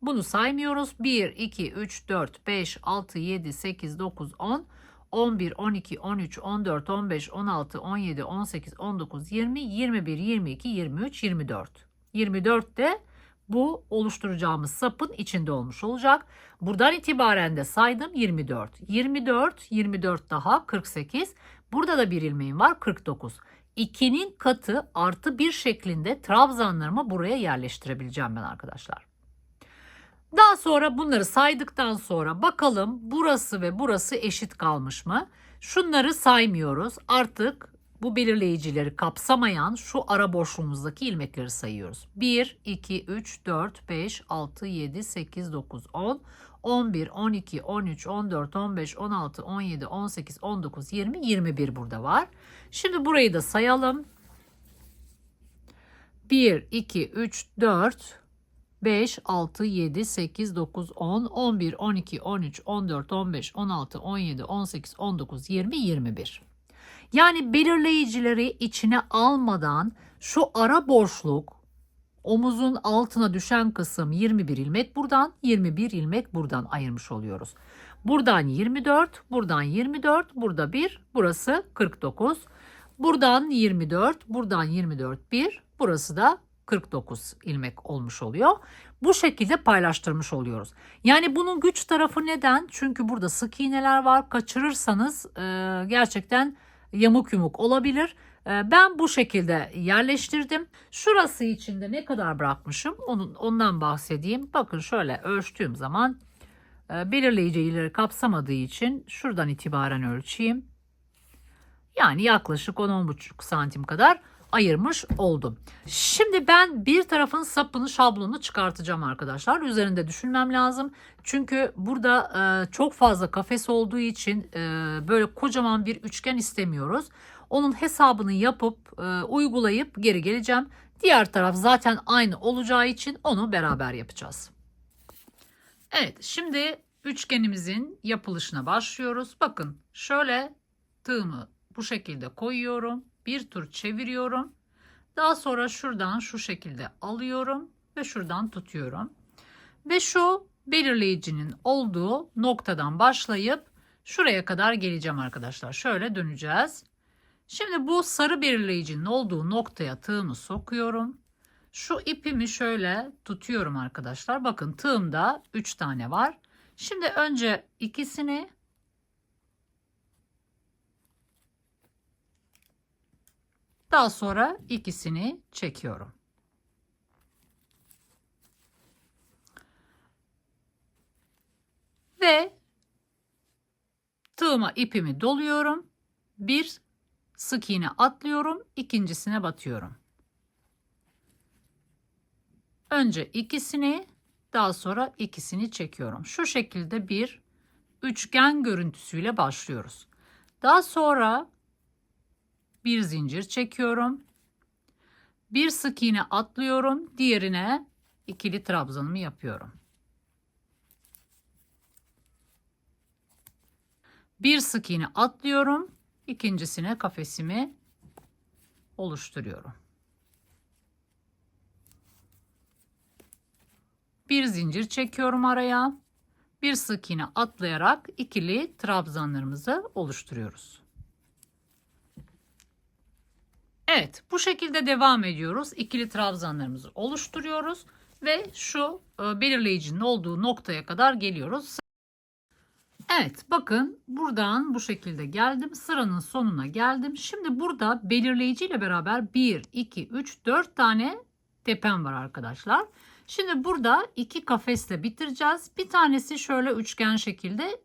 bunu saymıyoruz. 1, 2, 3, 4, 5, 6, 7, 8, 9, 10, 11, 12, 13, 14, 15, 16, 17, 18, 19, 20, 21, 22, 23, 24. 24 de bu oluşturacağımız sapın içinde olmuş olacak. Buradan itibaren de saydım 24. 24, 24 daha 48. Burada da bir ilmeğim var 49. 2'nin katı artı 1 şeklinde trabzanlarımı buraya yerleştirebileceğim ben arkadaşlar. Daha sonra bunları saydıktan sonra bakalım burası ve burası eşit kalmış mı? Şunları saymıyoruz. Artık bu belirleyicileri kapsamayan şu ara boşluğumuzdaki ilmekleri sayıyoruz. 1, 2, 3, 4, 5, 6, 7, 8, 9, 10, 11, 12, 13, 14, 15, 16, 17, 18, 19, 20, 21 burada var. Şimdi burayı da sayalım. 1, 2, 3, 4, 5, 6, 7, 8, 9, 10, 11, 12, 13, 14, 15, 16, 17, 18, 19, 20, 21. Yani belirleyicileri içine almadan şu ara boşluk, omuzun altına düşen kısım 21 ilmek buradan, 21 ilmek buradan ayırmış oluyoruz. Buradan 24, buradan 24, burada 1, burası 49. Buradan 24, buradan 24, 1, burası da 49 ilmek olmuş oluyor. Bu şekilde paylaştırmış oluyoruz. Yani bunun güç tarafı neden? Çünkü burada sık iğneler var. Kaçırırsanız gerçekten yamuk yumuk olabilir. Ben bu şekilde yerleştirdim. Şurası için de ne kadar bırakmışım ondan bahsedeyim. Bakın şöyle ölçtüğüm zaman belirleyicileri kapsamadığı için şuradan itibaren ölçeyim. Yani yaklaşık 10-10,5 santim kadar ayırmış oldum. Şimdi ben bir tarafın sapını şablonunu çıkartacağım arkadaşlar. Üzerinde düşünmem lazım. Çünkü burada çok fazla kafes olduğu için böyle kocaman bir üçgen istemiyoruz. Onun hesabını yapıp uygulayıp geri geleceğim. Diğer taraf zaten aynı olacağı için onu beraber yapacağız. Evet, şimdi üçgenimizin yapılışına başlıyoruz. Bakın şöyle tığımı bu şekilde koyuyorum. Bir tur çeviriyorum. Daha sonra şuradan şu şekilde alıyorum ve şuradan tutuyorum. Ve şu belirleyicinin olduğu noktadan başlayıp şuraya kadar geleceğim arkadaşlar. Şöyle döneceğiz. Şimdi bu sarı belirleyicinin olduğu noktaya tığımı sokuyorum. Şu ipimi şöyle tutuyorum arkadaşlar. Bakın tığımda 3 tane var. Şimdi önce ikisini, daha sonra ikisini çekiyorum. Ve tığıma ipimi doluyorum. Bir sık iğne atlıyorum. İkincisine batıyorum. Önce ikisini, daha sonra ikisini çekiyorum. Şu şekilde bir üçgen görüntüsüyle başlıyoruz. Daha sonra bir zincir çekiyorum. Bir sık iğne atlıyorum. Diğerine ikili trabzanımı yapıyorum. Bir sık iğne atlıyorum. İkincisine kafesimi oluşturuyorum. Bir zincir çekiyorum araya. Bir sık iğne atlayarak ikili trabzanlarımızı oluşturuyoruz. Evet, bu şekilde devam ediyoruz. İkili trabzanlarımızı oluşturuyoruz ve şu belirleyicinin olduğu noktaya kadar geliyoruz. Evet, bakın buradan bu şekilde geldim. Sıranın sonuna geldim. Şimdi burada belirleyici ile beraber 1, 2, 3, 4 tane tepem var arkadaşlar. Şimdi burada 2 kafesle bitireceğiz. Bir tanesi şöyle üçgen şekilde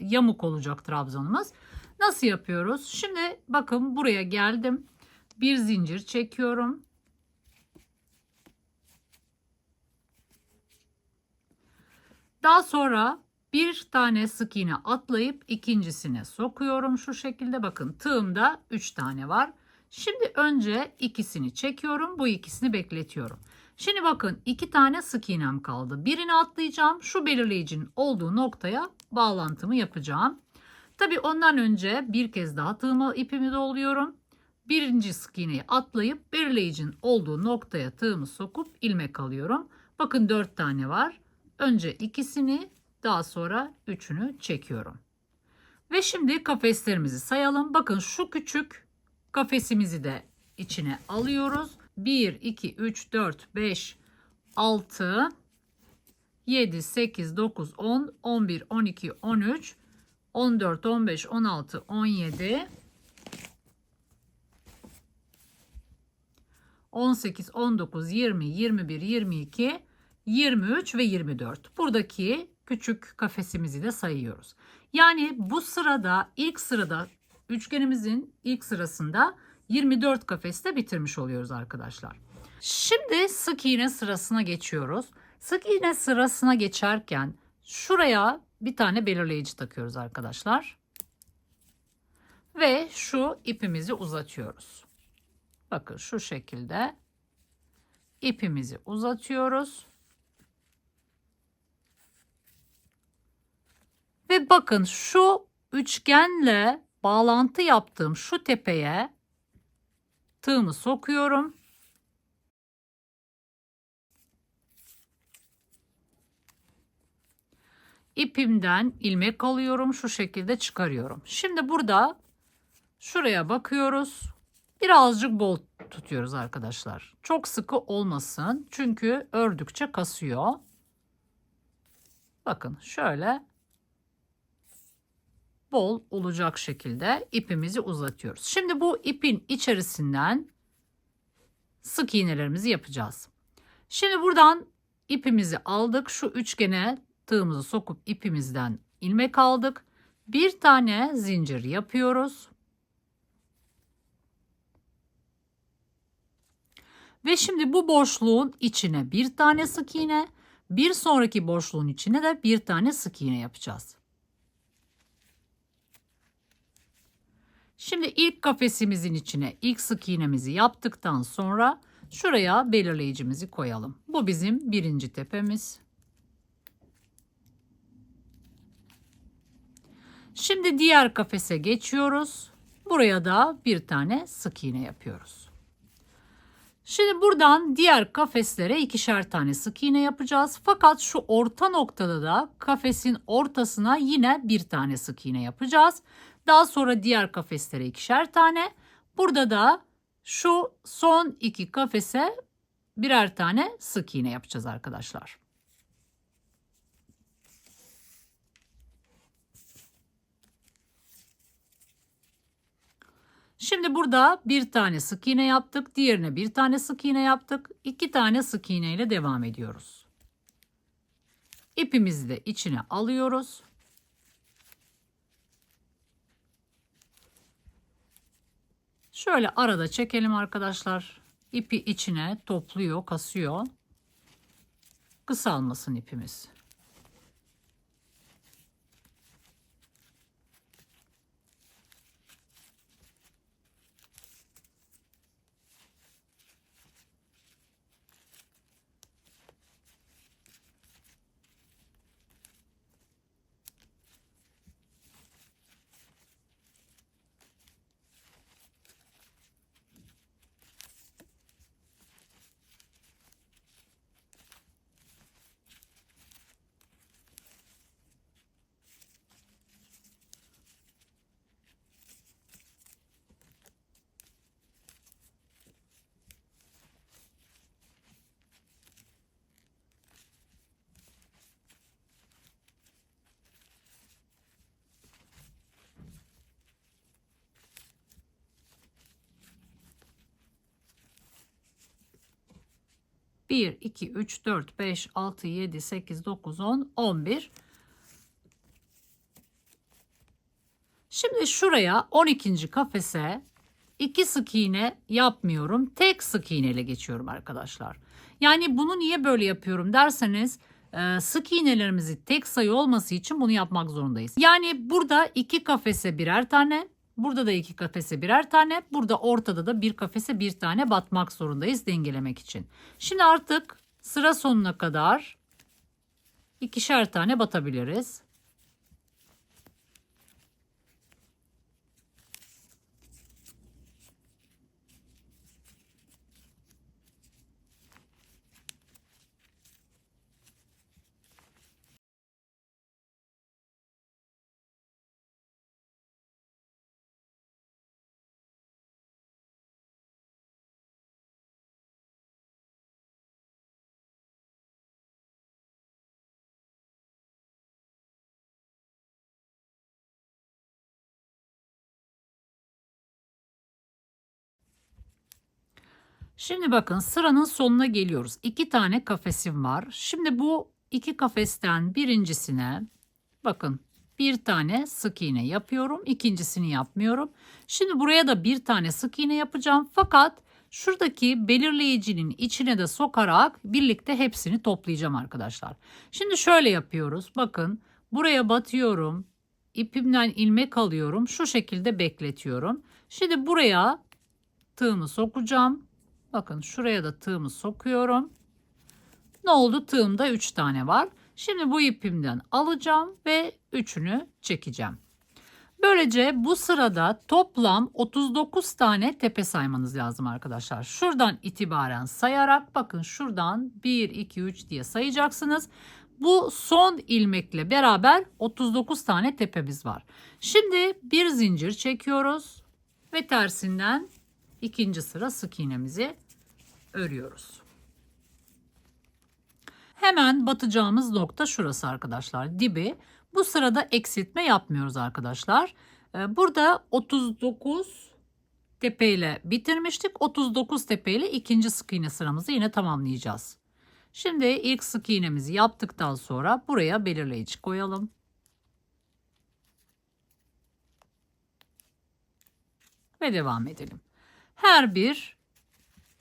yamuk olacak trabzanımız. Nasıl yapıyoruz? Şimdi bakın buraya geldim. Bir zincir çekiyorum. Daha sonra bir tane sık iğne atlayıp ikincisine sokuyorum. Şu şekilde bakın tığımda 3 tane var. Şimdi önce ikisini çekiyorum. Bu ikisini bekletiyorum. Şimdi bakın 2 tane sık iğnem kaldı. Birini atlayacağım. Şu belirleyicinin olduğu noktaya bağlantımı yapacağım. Tabii ondan önce bir kez daha tığıma ipimi doluyorum. Birinci sık iğneyi atlayıp belirleyicinin olduğu noktaya tığımı sokup ilmek alıyorum. Bakın 4 tane var. Önce ikisini, daha sonra üçünü çekiyorum. Ve şimdi kafeslerimizi sayalım. Bakın şu küçük kafesimizi de içine alıyoruz. 1, 2, 3, 4, 5, 6, 7, 8, 9, 10, 11, 12, 13, 14, 15, 16, 17, 18, 19, 20, 21, 22, 23 ve 24. Buradaki küçük kafesimizi de sayıyoruz. Yani bu sırada ilk sırada üçgenimizin ilk sırasında 24 kafeste bitirmiş oluyoruz arkadaşlar. Şimdi sık iğne sırasına geçiyoruz. Sık iğne sırasına geçerken şuraya bir tane belirleyici takıyoruz arkadaşlar. Ve şu ipimizi uzatıyoruz. Bakın şu şekilde ipimizi uzatıyoruz. Ve bakın şu üçgenle bağlantı yaptığım şu tepeye tığımı sokuyorum. İpimden ilmek alıyorum. Şu şekilde çıkarıyorum. Şimdi burada şuraya bakıyoruz. Birazcık bol tutuyoruz arkadaşlar. Çok sıkı olmasın. Çünkü ördükçe kasıyor. Bakın şöyle bol olacak şekilde ipimizi uzatıyoruz. Şimdi bu ipin içerisinden sık iğnelerimizi yapacağız. Şimdi buradan ipimizi aldık. Şu üçgene tığımızı sokup ipimizden ilmek aldık. Bir tane zincir yapıyoruz. Ve şimdi bu boşluğun içine bir tane sık iğne, bir sonraki boşluğun içine de bir tane sık iğne yapacağız. Şimdi ilk kafesimizin içine ilk sık iğnemizi yaptıktan sonra şuraya belirleyicimizi koyalım. Bu bizim birinci tepemiz. Şimdi diğer kafese geçiyoruz. Buraya da bir tane sık iğne yapıyoruz. Şimdi buradan diğer kafeslere ikişer tane sık iğne yapacağız. Fakat şu orta noktada da kafesin ortasına yine bir tane sık iğne yapacağız. Daha sonra diğer kafeslere ikişer tane. Burada da şu son iki kafese birer tane sık iğne yapacağız arkadaşlar. Şimdi burada bir tane sık iğne yaptık. Diğerine bir tane sık iğne yaptık. 2 tane sık iğne ile devam ediyoruz. İpimizi de içine alıyoruz. Şöyle arada çekelim arkadaşlar. İpi içine topluyor, kasıyor. Kısalmasın ipimiz. 1, 2, 3, 4, 5, 6, 7, 8, 9, 10, 11. Şimdi şuraya 12. kafese 2 sık iğne yapmıyorum. Tek sık iğne ile geçiyorum arkadaşlar. Yani bunu niye böyle yapıyorum derseniz sık iğnelerimizi tek sayı olması için bunu yapmak zorundayız. Yani burada 2 kafese birer tane, burada da 2 kafese birer tane, burada ortada da bir kafese bir tane batmak zorundayız dengelemek için. Şimdi artık sıra sonuna kadar ikişer tane batabiliriz. Şimdi bakın sıranın sonuna geliyoruz. 2 tane kafesim var. Şimdi bu 2 kafesten birincisine bakın bir tane sık iğne yapıyorum. İkincisini yapmıyorum. Şimdi buraya da bir tane sık iğne yapacağım. Fakat şuradaki belirleyicinin içine de sokarak birlikte hepsini toplayacağım arkadaşlar. Şimdi şöyle yapıyoruz. Bakın buraya batıyorum. İpimden ilmek alıyorum. Şu şekilde bekletiyorum. Şimdi buraya tığımı sokacağım. Bakın şuraya da tığımı sokuyorum. Ne oldu? Tığımda 3 tane var. Şimdi bu ipimden alacağım ve üçünü çekeceğim. Böylece bu sırada toplam 39 tane tepe saymanız lazım arkadaşlar. Şuradan itibaren sayarak bakın şuradan 1, 2, 3 diye sayacaksınız. Bu son ilmekle beraber 39 tane tepemiz var. Şimdi bir zincir çekiyoruz ve tersinden ikinci sıra sık iğnemizi örüyoruz. Hemen batacağımız nokta şurası arkadaşlar. Dibi. Bu sırada eksiltme yapmıyoruz arkadaşlar. Burada 39 tepe ile bitirmiştik. 39 tepe ile ikinci sık iğne sıramızı yine tamamlayacağız. Şimdi ilk sık iğnemizi yaptıktan sonra buraya belirleyici koyalım. Ve devam edelim. Her bir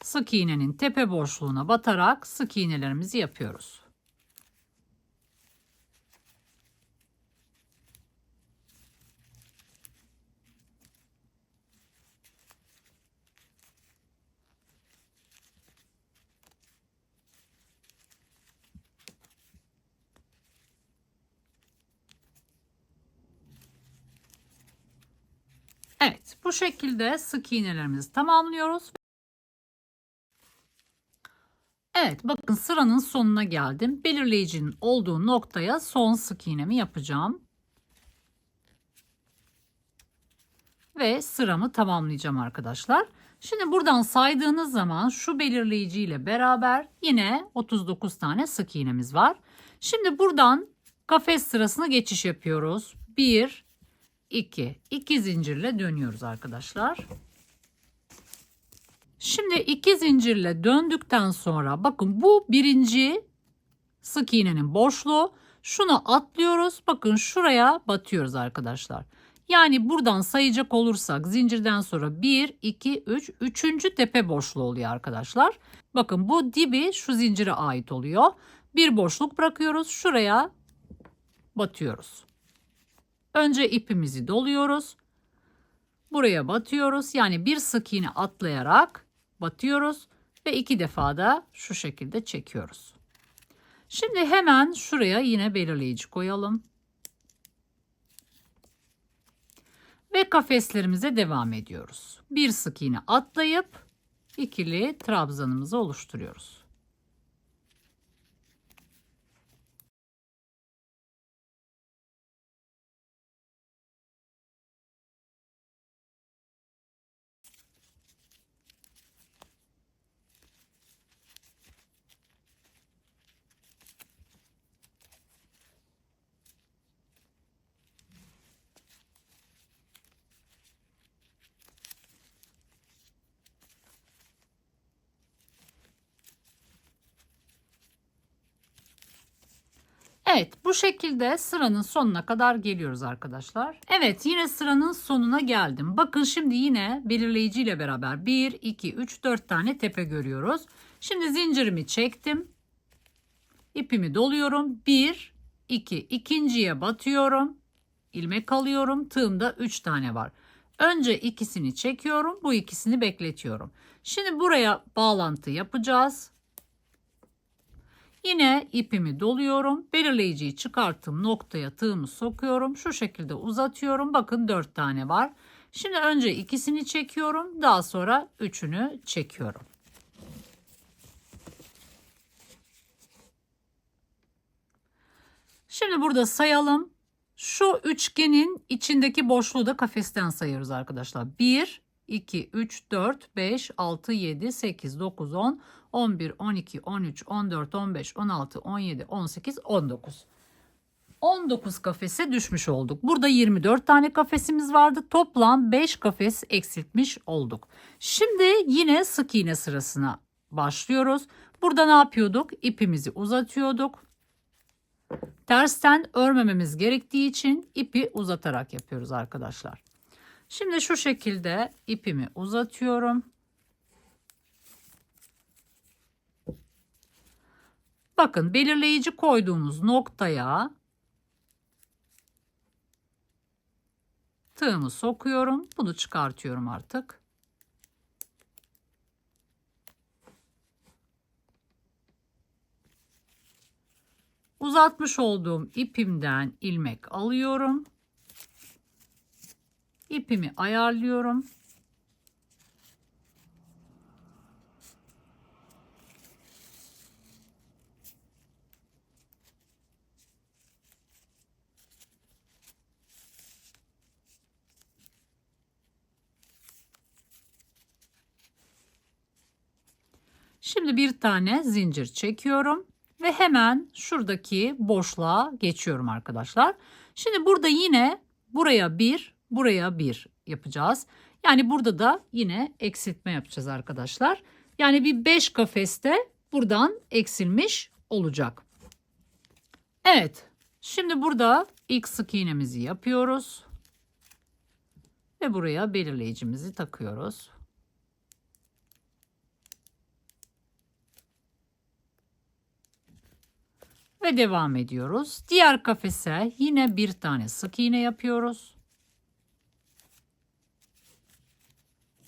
sık iğnenin tepe boşluğuna batarak sık iğnelerimizi yapıyoruz. Evet, bu şekilde sık iğnelerimizi tamamlıyoruz. Evet, bakın sıranın sonuna geldim. Belirleyicinin olduğu noktaya son sık iğnemi yapacağım. Ve sıramı tamamlayacağım arkadaşlar. Şimdi buradan saydığınız zaman şu belirleyici ile beraber yine 39 tane sık iğnemiz var. Şimdi buradan kafes sırasına geçiş yapıyoruz. 1, 2 zincirle dönüyoruz arkadaşlar. Şimdi 2 zincirle döndükten sonra bakın bu birinci sık iğnenin boşluğu. Şunu atlıyoruz. Bakın şuraya batıyoruz arkadaşlar. Yani buradan sayacak olursak zincirden sonra 1, 2, 3. Üçüncü tepe boşluğu oluyor arkadaşlar. Bakın bu dibi şu zincire ait oluyor. Bir boşluk bırakıyoruz. Şuraya batıyoruz. Önce ipimizi doluyoruz. Buraya batıyoruz. Yani bir sık iğne atlayarak batıyoruz. Ve 2 defa da şu şekilde çekiyoruz. Şimdi hemen şuraya yine belirleyici koyalım. Ve kafeslerimize devam ediyoruz. Bir sık iğne atlayıp ikili trabzanımızı oluşturuyoruz. Evet, bu şekilde sıranın sonuna kadar geliyoruz arkadaşlar. Evet, yine sıranın sonuna geldim. Bakın şimdi yine belirleyici ile beraber 1, 2, 3, 4 tane tepe görüyoruz. Şimdi zincirimi çektim. İpimi doluyorum. 1, 2, ikinciye batıyorum. İlmek alıyorum. Tığımda 3 tane var. Önce ikisini çekiyorum. Bu ikisini bekletiyorum. Şimdi buraya bağlantı yapacağız. Yine ipimi doluyorum. Belirleyiciyi çıkarttığım noktaya tığımı sokuyorum. Şu şekilde uzatıyorum. Bakın 4 tane var. Şimdi önce ikisini çekiyorum. Daha sonra üçünü çekiyorum. Şimdi burada sayalım. Şu üçgenin içindeki boşluğu da kafesten sayıyoruz arkadaşlar. 1, 2, 3, 4, 5, 6, 7, 8, 9, 10, 11, 12, 13, 14, 15, 16, 17, 18, 19. 19 kafese düşmüş olduk. Burada 24 tane kafesimiz vardı. Toplam 5 kafes eksiltmiş olduk. Şimdi yine sık iğne sırasına başlıyoruz. Burada ne yapıyorduk? İpimizi uzatıyorduk. Tersten örmememiz gerektiği için ipi uzatarak yapıyoruz arkadaşlar. Şimdi şu şekilde ipimi uzatıyorum. Bakın belirleyici koyduğumuz noktaya tığımı sokuyorum. Bunu çıkartıyorum artık. Uzatmış olduğum ipimden ilmek alıyorum. İpimi ayarlıyorum. Şimdi bir tane zincir çekiyorum ve hemen şuradaki boşluğa geçiyorum arkadaşlar. Şimdi burada yine buraya buraya bir yapacağız. Yani burada da yine eksiltme yapacağız arkadaşlar. Yani bir 5 kafeste buradan eksilmiş olacak. Evet. Şimdi burada ilk sık iğnemizi yapıyoruz. Ve buraya belirleyicimizi takıyoruz. Ve devam ediyoruz. Diğer kafese yine bir tane sık iğne yapıyoruz.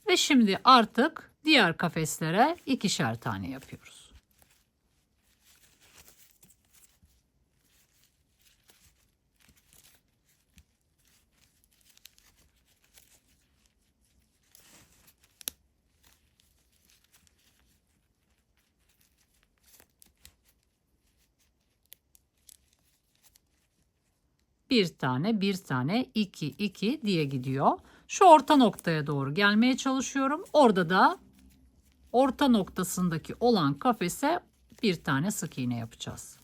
Ve şimdi artık diğer kafeslere ikişer tane yapıyoruz. Bir tane, bir tane, iki, iki diye gidiyor. Şu orta noktaya doğru gelmeye çalışıyorum. Orada da orta noktasındaki olan kafese bir tane sık iğne yapacağız.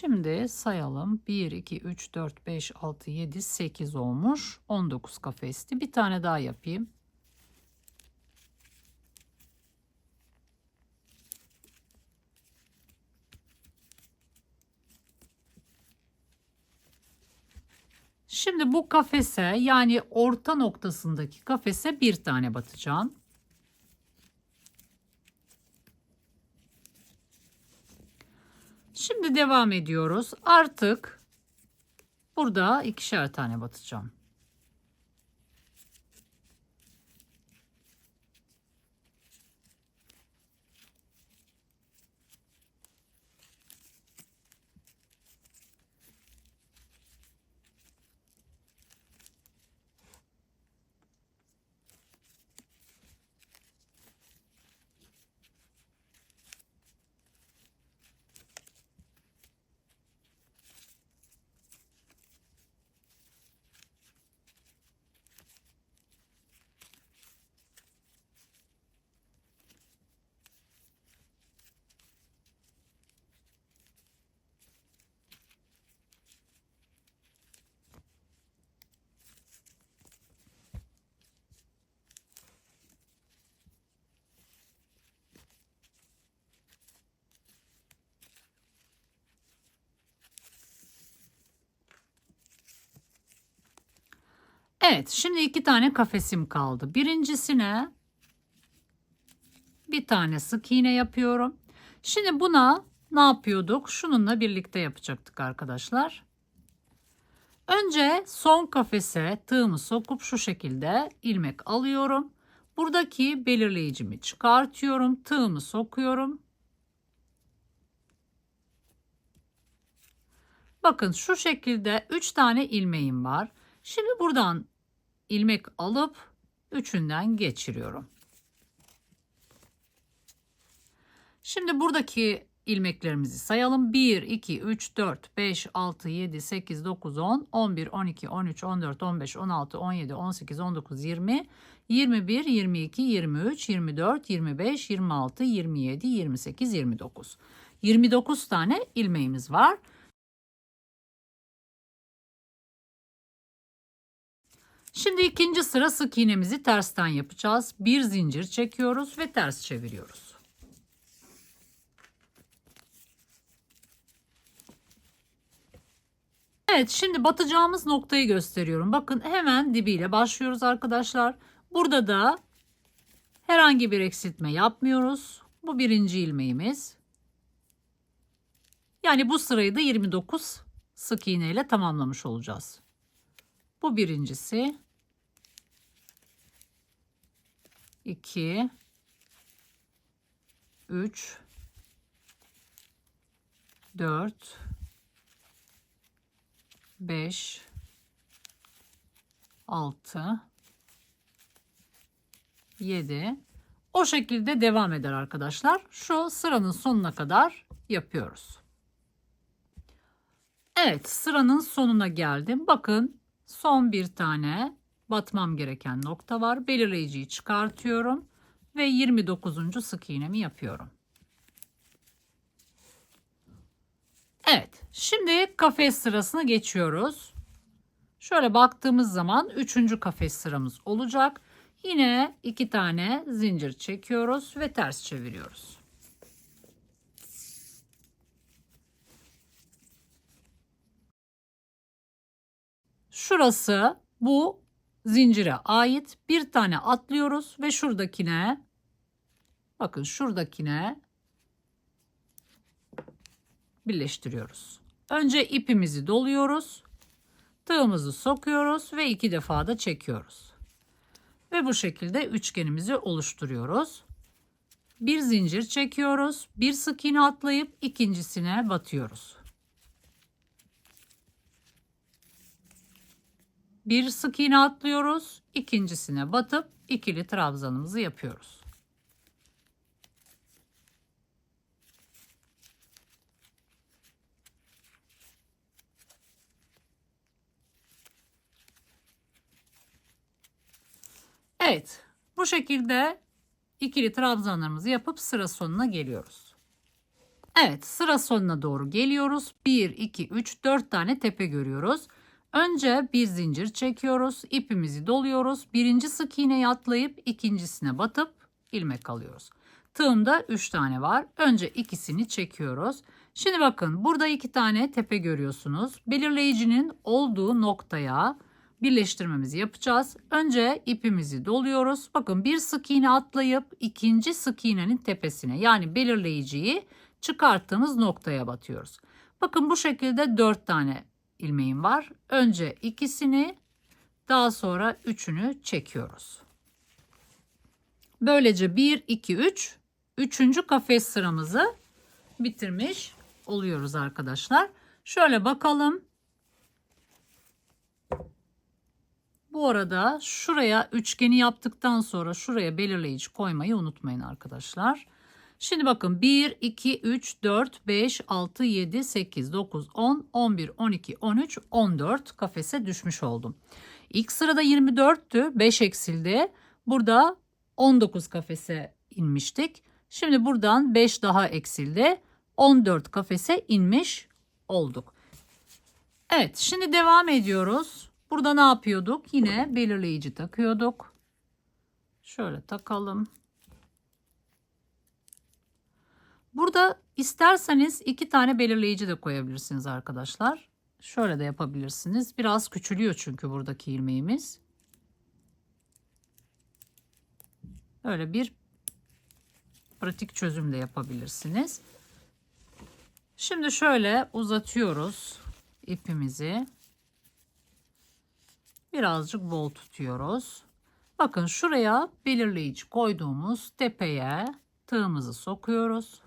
Şimdi sayalım. 1, 2, 3, 4, 5, 6, 7, 8 olmuş. 19 kafesti. Bir tane daha yapayım. Şimdi bu kafese yani orta noktasındaki kafese bir tane batacağım. Şimdi devam ediyoruz. Artık burada ikişer tane batacağım. Evet, şimdi 2 tane kafesim kaldı. Birincisine bir tane sık iğne yapıyorum. Şimdi buna ne yapıyorduk? Şununla birlikte yapacaktık arkadaşlar. Önce son kafese tığımı sokup şu şekilde ilmek alıyorum. Buradaki belirleyicimi çıkartıyorum. Tığımı sokuyorum. Bakın şu şekilde 3 tane ilmeğim var. Şimdi buradan ilmek alıp üçünden geçiriyorum. Şimdi buradaki ilmeklerimizi sayalım. 1, 2, 3, 4, 5, 6, 7, 8, 9, 10, 11, 12, 13, 14, 15, 16, 17, 18, 19, 20, 21, 22, 23, 24, 25, 26, 27, 28, 29. 29 tane ilmeğimiz var. Şimdi ikinci sıra sık iğnemizi tersten yapacağız. Bir zincir çekiyoruz ve ters çeviriyoruz. Evet, şimdi batacağımız noktayı gösteriyorum. Bakın hemen dibiyle başlıyoruz arkadaşlar. Burada da herhangi bir eksiltme yapmıyoruz. Bu birinci ilmeğimiz. Yani bu sırayı da 29 sık iğne ile tamamlamış olacağız. Bu birincisi. 2 3 4 5 6 7. O şekilde devam eder arkadaşlar. Şu sıranın sonuna kadar yapıyoruz. Evet, sıranın sonuna geldim. Bakın son bir tane batmam gereken nokta var. Belirleyiciyi çıkartıyorum ve 29. sık iğnemi yapıyorum. Evet, şimdi kafes sırasına geçiyoruz. Şöyle baktığımız zaman 3. kafes sıramız olacak. Yine 2 tane zincir çekiyoruz ve ters çeviriyoruz. Şurası bu zincire ait. Bir tane atlıyoruz ve şuradakine, bakın şuradakine birleştiriyoruz. Önce ipimizi doluyoruz. Tığımızı sokuyoruz ve 2 defa da çekiyoruz. Ve bu şekilde üçgenimizi oluşturuyoruz. Bir zincir çekiyoruz. Bir sık iğne atlayıp ikincisine batıyoruz. Bir sık iğne atlıyoruz. İkincisine batıp ikili trabzanımızı yapıyoruz. Evet, bu şekilde ikili trabzanlarımızı yapıp sıra sonuna geliyoruz. Evet, sıra sonuna doğru geliyoruz. 1, 2, 3, 4 tane tepe görüyoruz. Önce bir zincir çekiyoruz. İpimizi doluyoruz. Birinci sık iğneyi atlayıp ikincisine batıp ilmek alıyoruz. Tığımda 3 tane var. Önce ikisini çekiyoruz. Şimdi bakın burada 2 tane tepe görüyorsunuz. Belirleyicinin olduğu noktaya birleştirmemizi yapacağız. Önce ipimizi doluyoruz. Bakın bir sık iğne atlayıp ikinci sık iğnenin tepesine, yani belirleyiciyi çıkarttığımız noktaya batıyoruz. Bakın bu şekilde 4 tane ilmeğim var. Önce ikisini, daha sonra üçünü çekiyoruz. Böylece 1, 2, 3. Üçüncü kafes sıramızı bitirmiş oluyoruz arkadaşlar. Şöyle bakalım. Bu arada şuraya üçgeni yaptıktan sonra şuraya belirleyici koymayı unutmayın arkadaşlar. Şimdi bakın 1, 2, 3, 4, 5, 6, 7, 8, 9, 10, 11, 12, 13, 14 kafese düşmüş oldum. İlk sırada 24'tü. 5 eksildi. Burada 19 kafese inmiştik. Şimdi buradan 5 daha eksildi. 14 kafese inmiş olduk. Evet, şimdi devam ediyoruz. Burada ne yapıyorduk? Yine belirleyici takıyorduk. Şöyle takalım. Burada isterseniz 2 tane belirleyici de koyabilirsiniz arkadaşlar. Şöyle de yapabilirsiniz. Biraz küçülüyor çünkü buradaki ilmeğimiz. Öyle bir pratik çözüm de yapabilirsiniz. Şimdi şöyle uzatıyoruz ipimizi. Birazcık bol tutuyoruz. Bakın şuraya belirleyici koyduğumuz tepeye tığımızı sokuyoruz.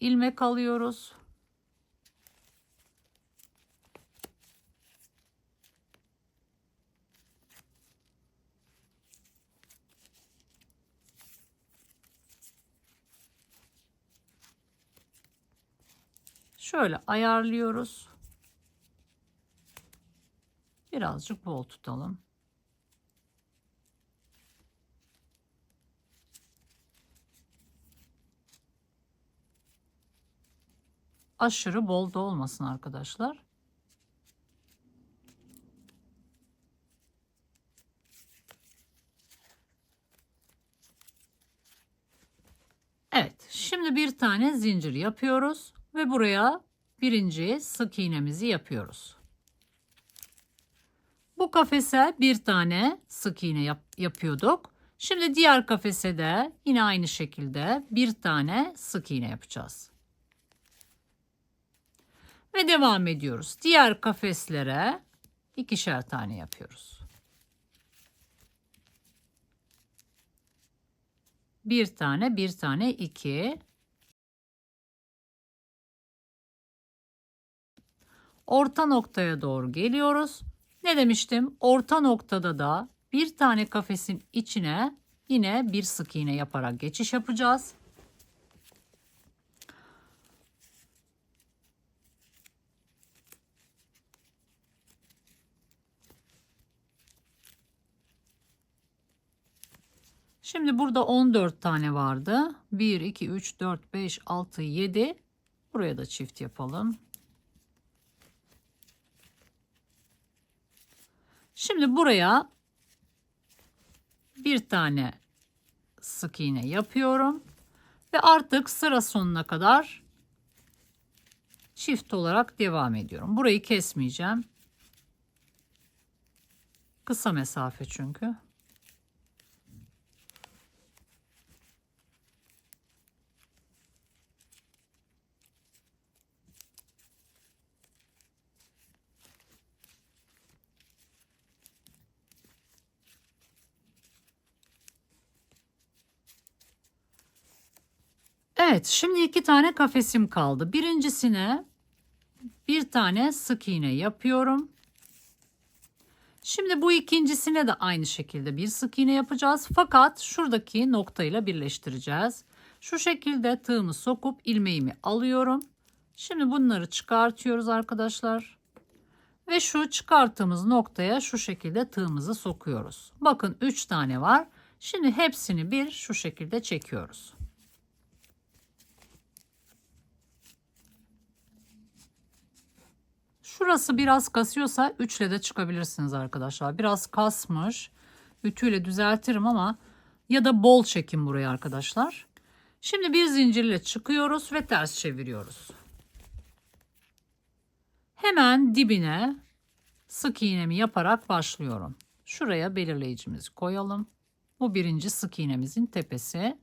İlmek alıyoruz. Şöyle ayarlıyoruz. Birazcık bol tutalım. Aşırı bol da olmasın arkadaşlar. Evet, şimdi bir tane zincir yapıyoruz ve buraya birinci sık iğnemizi yapıyoruz. Bu kafese bir tane sık iğne yapıyorduk. Şimdi diğer kafese de yine aynı şekilde bir tane sık iğne yapacağız. Ve devam ediyoruz. Diğer kafeslere ikişer tane yapıyoruz. Bir tane, iki. Orta noktaya doğru geliyoruz. Ne demiştim? Orta noktada da bir tane kafesin içine yine bir sık iğne yaparak geçiş yapacağız. Şimdi burada 14 tane vardı. 1, 2, 3, 4, 5, 6, 7. Buraya da çift yapalım. Şimdi buraya bir tane sık iğne yapıyorum. Ve artık sıra sonuna kadar çift olarak devam ediyorum. Burayı kesmeyeceğim. Kısa mesafe çünkü. Evet, şimdi iki tane kafesim kaldı. Birincisine bir tane sık iğne yapıyorum. Şimdi bu ikincisine de aynı şekilde bir sık iğne yapacağız. Fakat şuradaki noktayla birleştireceğiz. Şu şekilde tığımı sokup ilmeğimi alıyorum. Şimdi bunları çıkartıyoruz arkadaşlar. Ve şu çıkarttığımız noktaya şu şekilde tığımızı sokuyoruz. Bakın 3 tane var. Şimdi hepsini bir şu şekilde çekiyoruz. Şurası biraz kasıyorsa 3 ile de çıkabilirsiniz arkadaşlar. Biraz kasmış. Ütüyle düzeltirim ama ya da bol çekin burayı arkadaşlar. Şimdi bir zincirle çıkıyoruz ve ters çeviriyoruz. Hemen dibine sık iğnemi yaparak başlıyorum. Şuraya belirleyicimizi koyalım. Bu birinci sık iğnemizin tepesi.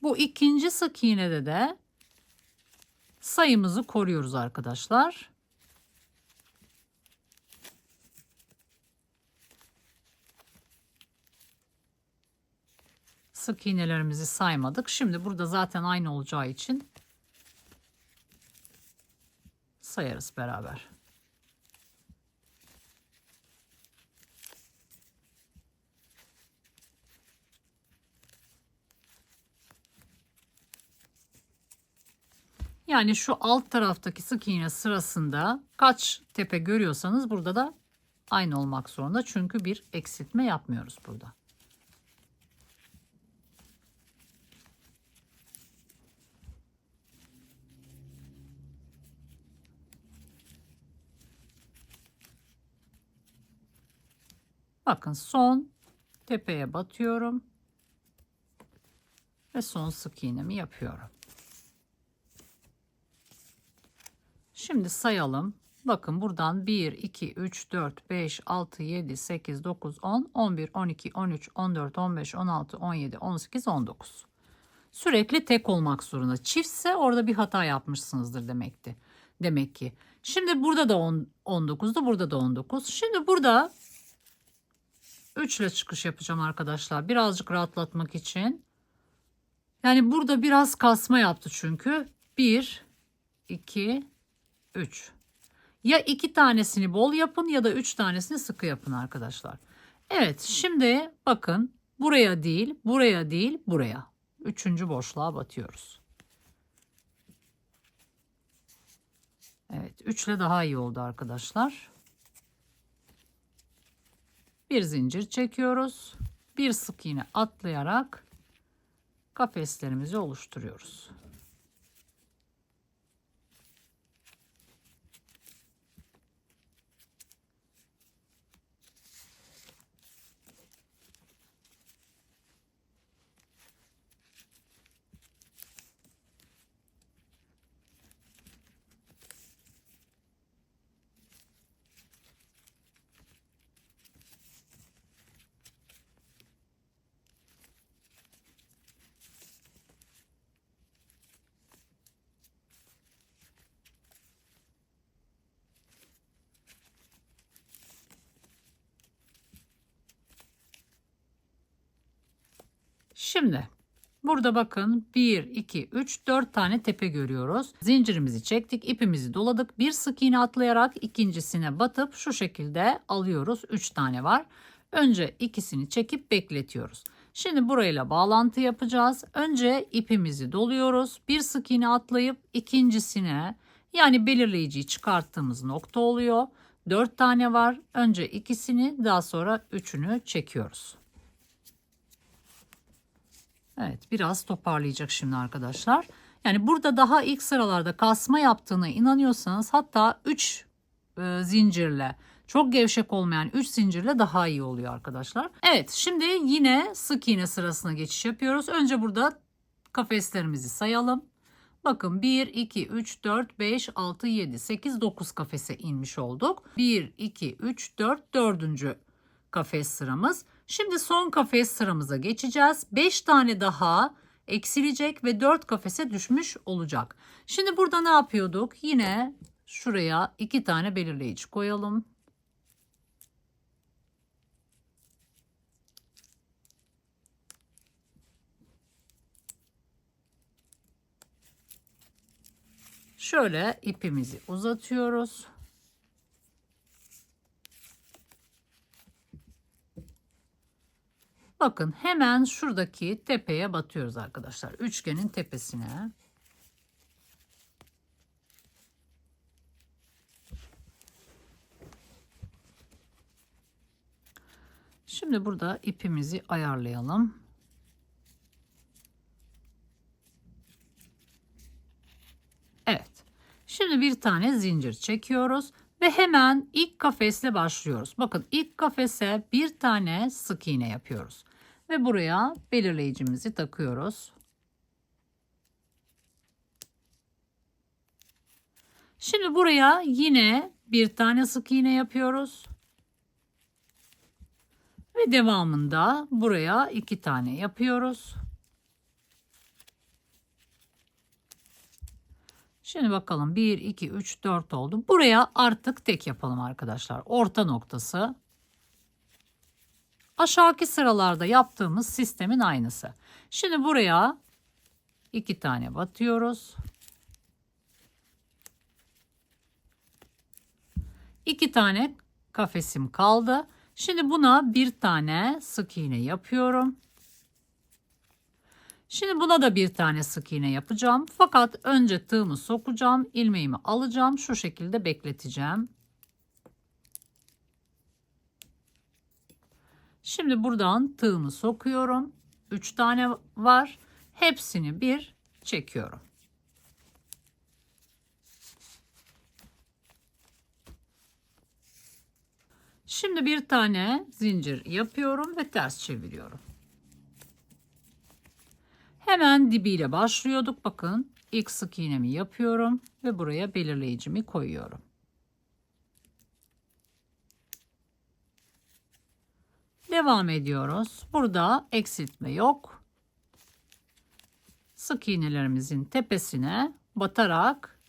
Bu ikinci sık iğnede de sayımızı koruyoruz arkadaşlar. Sık iğnelerimizi saymadık. Şimdi burada zaten aynı olacağı için sayarız beraber. Yani şu alt taraftaki sık iğne sırasında kaç tepe görüyorsanız burada da aynı olmak zorunda. Çünkü bir eksiltme yapmıyoruz burada. Bakın son tepeye batıyorum ve son sık iğnemi yapıyorum. Şimdi sayalım. Bakın buradan 1, 2, 3, 4, 5, 6, 7, 8, 9, 10, 11, 12, 13, 14, 15, 16, 17, 18, 19. Sürekli tek olmak zorunda. Çiftse orada bir hata yapmışsınızdır demekti. Demek ki. Şimdi burada da 19'du, burada da 19. Şimdi burada 3 ile çıkış yapacağım arkadaşlar. Birazcık rahatlatmak için. Yani burada biraz kasma yaptı çünkü. 1, 2, 3. Ya 2 tanesini bol yapın ya da 3 tanesini sıkı yapın arkadaşlar. Evet, şimdi bakın buraya değil, buraya değil, buraya. Üçüncü boşluğa batıyoruz. Evet, 3 ile daha iyi oldu arkadaşlar. Bir zincir çekiyoruz. Bir sık iğne atlayarak kafeslerimizi oluşturuyoruz. Şimdi burada bakın 1, 2, 3, 4 tane tepe görüyoruz. Zincirimizi çektik, ipimizi doladık. Bir sık iğne atlayarak ikincisine batıp şu şekilde alıyoruz. 3 tane var. Önce ikisini çekip bekletiyoruz. Şimdi burayla bağlantı yapacağız. Önce ipimizi doluyoruz. Bir sık iğne atlayıp ikincisine, yani belirleyiciyi çıkarttığımız nokta oluyor. 4 tane var. Önce ikisini, daha sonra üçünü çekiyoruz. Evet, biraz toparlayacak şimdi arkadaşlar. Yani burada daha ilk sıralarda kasma yaptığına inanıyorsanız hatta 3 zincirle, çok gevşek olmayan 3 zincirle daha iyi oluyor arkadaşlar. Evet, şimdi yine sık iğne sırasına geçiş yapıyoruz. Önce burada kafeslerimizi sayalım. Bakın 1, 2, 3, 4, 5, 6, 7, 8, 9 kafese inmiş olduk. 1, 2, 3, 4, 4. Kafes sıramız. Şimdi son kafes sıramıza geçeceğiz. 5 tane daha eksilecek ve 4 kafese düşmüş olacak. Şimdi burada ne yapıyorduk? Yine şuraya 2 tane belirleyici koyalım. Şöyle ipimizi uzatıyoruz. Bakın hemen şuradaki tepeye batıyoruz arkadaşlar. Üçgenin tepesine. Şimdi burada ipimizi ayarlayalım. Evet. Şimdi bir tane zincir çekiyoruz ve hemen ilk kafesle başlıyoruz. Bakın ilk kafese bir tane sık iğne yapıyoruz. Ve buraya belirleyicimizi takıyoruz. Şimdi buraya yine bir tane sık iğne yapıyoruz. Ve devamında buraya 2 tane yapıyoruz. Şimdi bakalım 1, 2, 3, 4 oldu. Buraya artık tek yapalım arkadaşlar. Orta noktası. Aşağıki sıralarda yaptığımız sistemin aynısı. Şimdi buraya 2 tane batıyoruz. 2 tane kafesim kaldı. Şimdi buna bir tane sık iğne yapıyorum. Şimdi buna da bir tane sık iğne yapacağım. Fakat önce tığımı sokacağım, ilmeğimi alacağım, şu şekilde bekleteceğim. Şimdi buradan tığımı sokuyorum. 3 tane var. Hepsini bir çekiyorum. Şimdi bir tane zincir yapıyorum ve ters çeviriyorum. Hemen dibiyle başlıyorduk. Bakın ilk sık iğnemi yapıyorum ve buraya belirleyicimi koyuyorum. Devam ediyoruz. Burada eksiltme yok. Sık iğnelerimizin tepesine batarak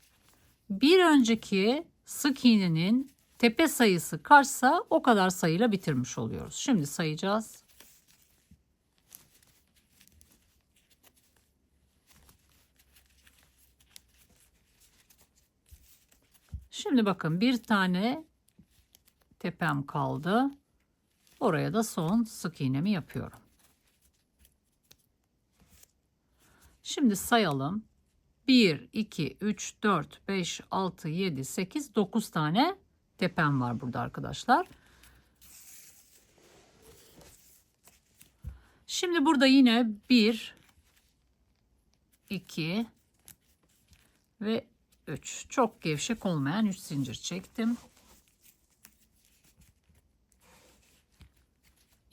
bir önceki sık iğnenin tepe sayısı kaçsa o kadar sayıyla bitirmiş oluyoruz. Şimdi sayacağız. Şimdi bakın bir tane tepem kaldı. Oraya da son sık iğnemi yapıyorum. Şimdi sayalım. 1, 2, 3, 4, 5, 6, 7, 8, 9 tane tepem var burada arkadaşlar. Şimdi burada yine 1, 2 ve 3. Çok gevşek olmayan 3 zincir çektim.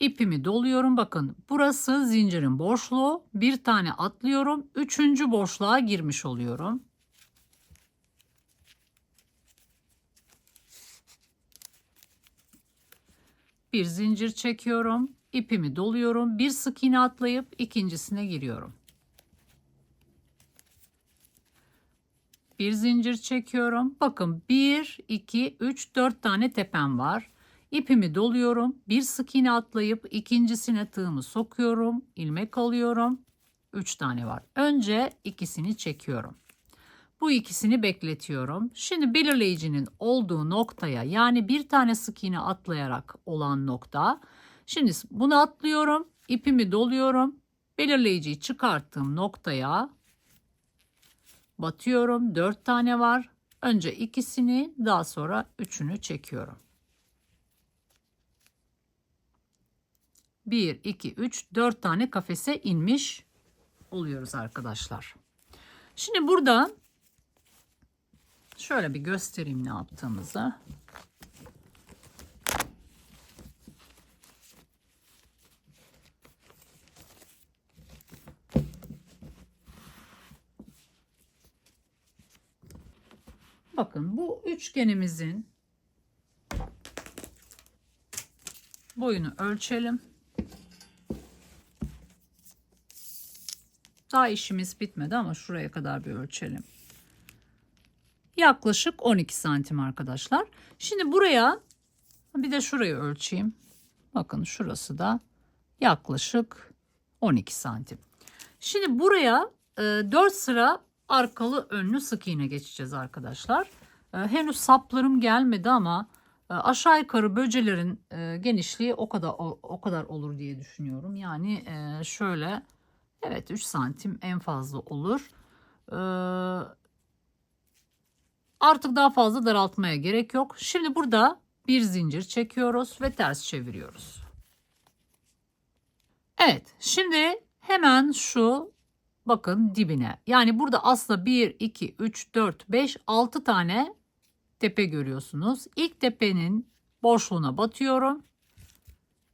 İpimi doluyorum. Bakın burası zincirin boşluğu. Bir tane atlıyorum. Üçüncü boşluğa girmiş oluyorum. Bir zincir çekiyorum. İpimi doluyorum. Bir sık iğne atlayıp ikincisine giriyorum. Bir zincir çekiyorum. Bakın 1, 2, 3, 4 tane tepem var. İpimi doluyorum. Bir sık iğne atlayıp ikincisine tığımı sokuyorum. İlmek alıyorum. 3 tane var. Önce ikisini çekiyorum. Bu ikisini bekletiyorum. Şimdi belirleyicinin olduğu noktaya, yani bir tane sık iğne atlayarak olan nokta. Şimdi bunu atlıyorum. İpimi doluyorum. Belirleyiciyi çıkarttığım noktaya batıyorum. 4 tane var. Önce ikisini, daha sonra üçünü çekiyorum. 1, 2, 3, 4 tane kafese inmiş oluyoruz arkadaşlar. Şimdi burada şöyle bir göstereyim ne yaptığımızı. Bakın bu üçgenimizin boyunu ölçelim. Daha işimiz bitmedi ama şuraya kadar bir ölçelim. Yaklaşık 12 santim arkadaşlar. Şimdi buraya bir de şurayı ölçeyim. Bakın şurası da yaklaşık 12 santim. Şimdi buraya 4 sıra arkalı önlü sık iğne geçeceğiz arkadaşlar. Henüz saplarım gelmedi ama aşağı yukarı böcelerin genişliği o kadar olur diye düşünüyorum. Yani şöyle, evet, 3 santim en fazla olur. Artık daha fazla daraltmaya gerek yok. Şimdi burada bir zincir çekiyoruz ve ters çeviriyoruz. Evet, şimdi hemen şu, bakın dibine. Yani burada aslında 1, 2, 3, 4, 5, 6 tane tepe görüyorsunuz. İlk tepenin boşluğuna batıyorum.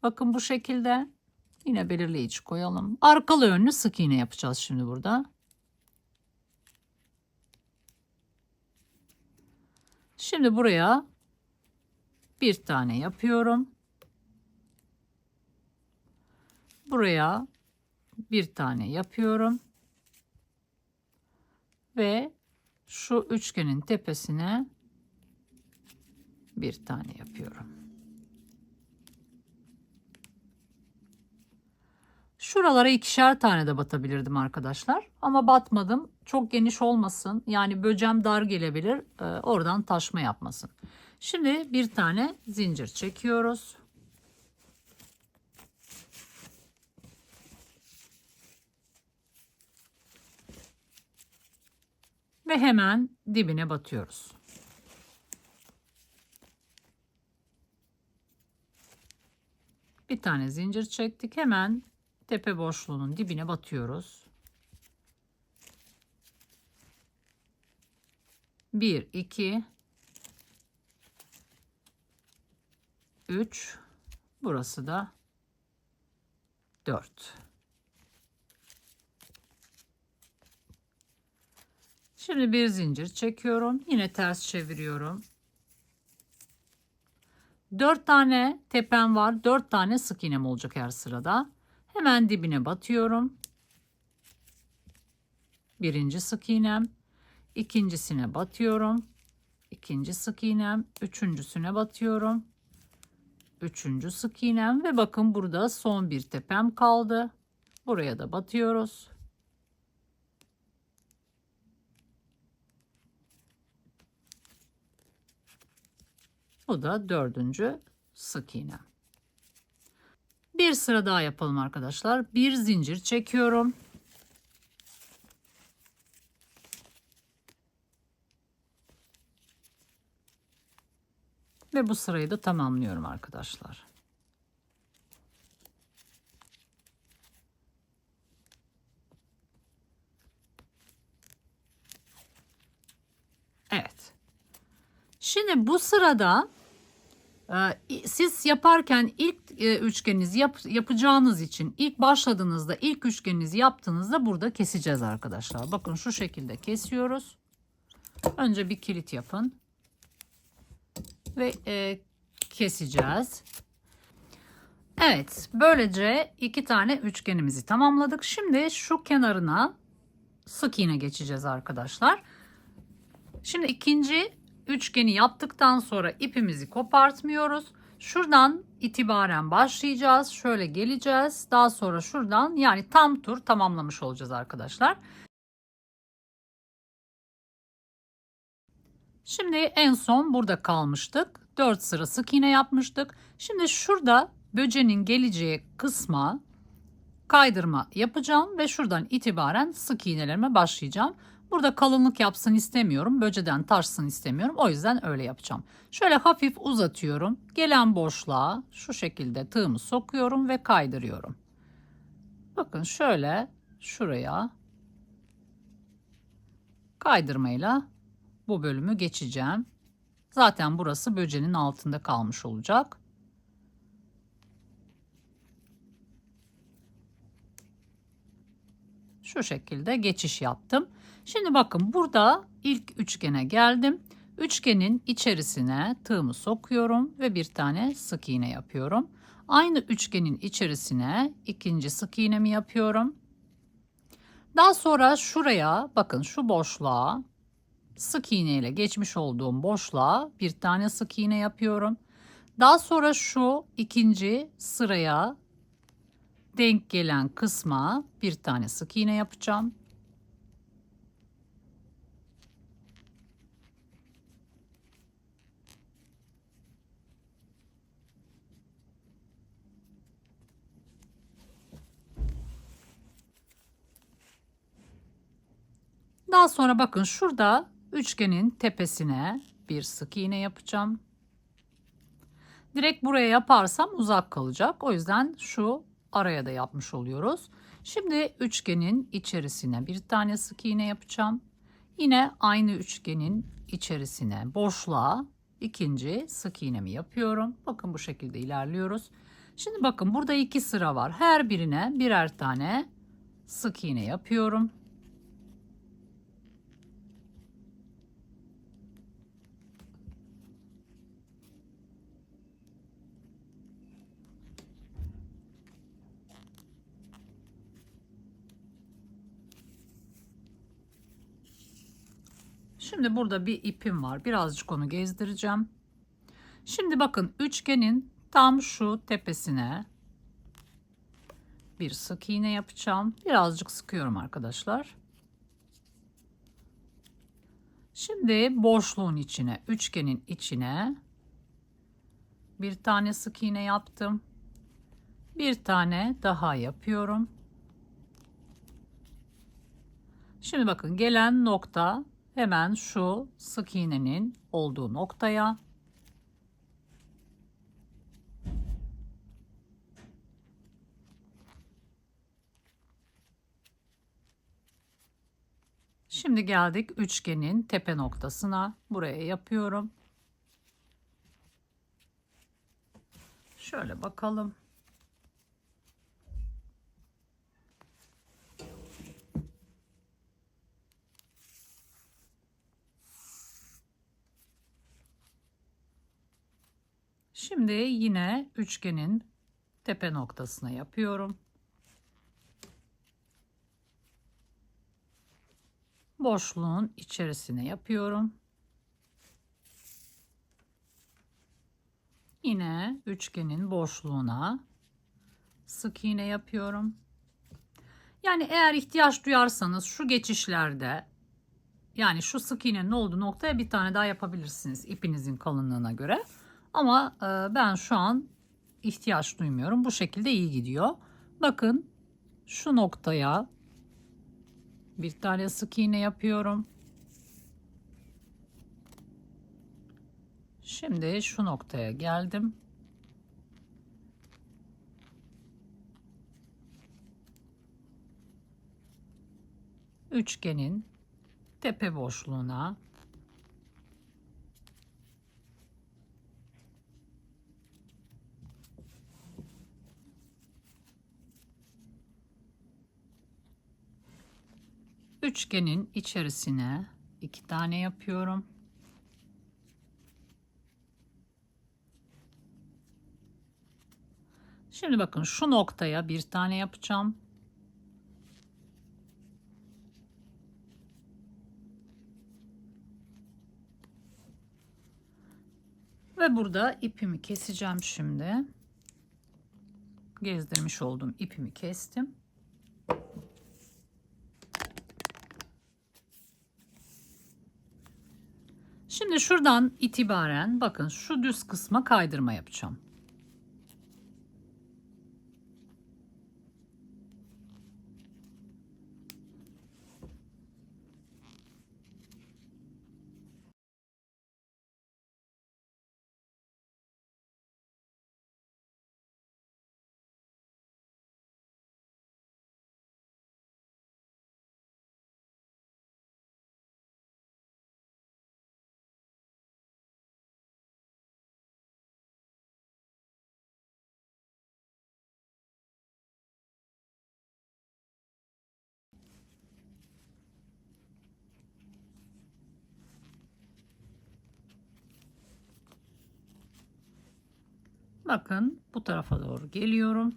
Bakın bu şekilde. Yine belirleyici koyalım. Arkalı önlü sık iğne yapacağız şimdi burada. Şimdi buraya bir tane yapıyorum. Buraya bir tane yapıyorum. Ve şu üçgenin tepesine bir tane yapıyorum. Şuralara ikişer tane de batabilirdim arkadaşlar. Ama batmadım. Çok geniş olmasın. Yani böcem dar gelebilir. Oradan taşma yapmasın. Şimdi bir tane zincir çekiyoruz. Ve hemen dibine batıyoruz. Bir tane zincir çektik. Hemen tepe boşluğunun dibine batıyoruz. 1, 2, 3, burası da 4. Şimdi bir zincir çekiyorum. Yine ters çeviriyorum. 4 tane tepem var. 4 tane sık iğnem olacak her sırada. Hemen dibine batıyorum. Birinci sık iğnem. İkincisine batıyorum. İkinci sık iğnem. Üçüncüsüne batıyorum. Üçüncü sık iğnem ve bakın burada son bir tepem kaldı. Buraya da batıyoruz. Bu da dördüncü sık iğne. Bir sıra daha yapalım arkadaşlar. Bir zincir çekiyorum. Ve bu sırayı da tamamlıyorum arkadaşlar. Evet. Şimdi bu sırada siz yaparken ilk üçgeninizi yapacağınız için ilk başladığınızda ilk üçgeninizi yaptığınızda burada keseceğiz arkadaşlar. Bakın şu şekilde kesiyoruz. Önce bir kilit yapın ve keseceğiz. Evet, böylece 2 tane üçgenimizi tamamladık. Şimdi şu kenarına sık iğne geçeceğiz arkadaşlar. Şimdi ikinci üçgeni yaptıktan sonra ipimizi kopartmıyoruz. Şuradan itibaren başlayacağız. Şöyle geleceğiz. Daha sonra şuradan, yani tam tur tamamlamış olacağız arkadaşlar. Şimdi en son burada kalmıştık. 4 sıra sık iğne yapmıştık. Şimdi şurada böceğin geleceği kısma kaydırma yapacağım ve şuradan itibaren sık iğnelerime başlayacağım. Burada kalınlık yapsın istemiyorum. Böceden taşsın istemiyorum. O yüzden öyle yapacağım. Şöyle hafif uzatıyorum. Gelen boşluğa şu şekilde tığımı sokuyorum ve kaydırıyorum. Bakın şöyle şuraya kaydırmayla bu bölümü geçeceğim. Zaten burası böceğin altında kalmış olacak. Şu şekilde geçiş yaptım. Şimdi bakın burada ilk üçgene geldim. Üçgenin içerisine tığımı sokuyorum ve bir tane sık iğne yapıyorum. Aynı üçgenin içerisine ikinci sık iğnemi yapıyorum. Daha sonra şuraya bakın, şu boşluğa sık iğne ile geçmiş olduğum boşluğa bir tane sık iğne yapıyorum. Daha sonra şu ikinci sıraya denk gelen kısma bir tane sık iğne yapacağım. Daha sonra bakın şurada üçgenin tepesine bir sık iğne yapacağım. Direkt buraya yaparsam uzak kalacak. O yüzden şu araya da yapmış oluyoruz. Şimdi üçgenin içerisine bir tane sık iğne yapacağım. Yine aynı üçgenin içerisine boşluğa ikinci sık iğnemi yapıyorum. Bakın bu şekilde ilerliyoruz. Şimdi bakın burada 2 sıra var. Her birine birer tane sık iğne yapıyorum. Şimdi burada bir ipim var. Birazcık onu gezdireceğim. Şimdi bakın üçgenin tam şu tepesine bir sık iğne yapacağım. Birazcık sıkıyorum arkadaşlar. Şimdi boşluğun içine, üçgenin içine bir tane sık iğne yaptım. Bir tane daha yapıyorum. Şimdi bakın gelen nokta hemen şu sık iğnenin olduğu noktaya. Şimdi geldik üçgenin tepe noktasına. Buraya yapıyorum. Şöyle bakalım. Şimdi yine üçgenin tepe noktasına yapıyorum. Boşluğun içerisine yapıyorum. Yine üçgenin boşluğuna sık iğne yapıyorum. Yani eğer ihtiyaç duyarsanız şu geçişlerde, yani şu sık iğnenin olduğu noktaya bir tane daha yapabilirsiniz ipinizin kalınlığına göre. Ama ben şu an ihtiyaç duymuyorum. Bu şekilde iyi gidiyor. Bakın şu noktaya bir tane sık iğne yapıyorum. Şimdi şu noktaya geldim. Üçgenin tepe boşluğuna üçgenin içerisine 2 tane yapıyorum. Şimdi bakın şu noktaya bir tane yapacağım. Ve burada ipimi keseceğim şimdi. Gezdirmiş olduğum ipimi kestim. Şimdi şuradan itibaren bakın şu düz kısma kaydırma yapacağım. Bakın bu tarafa doğru geliyorum.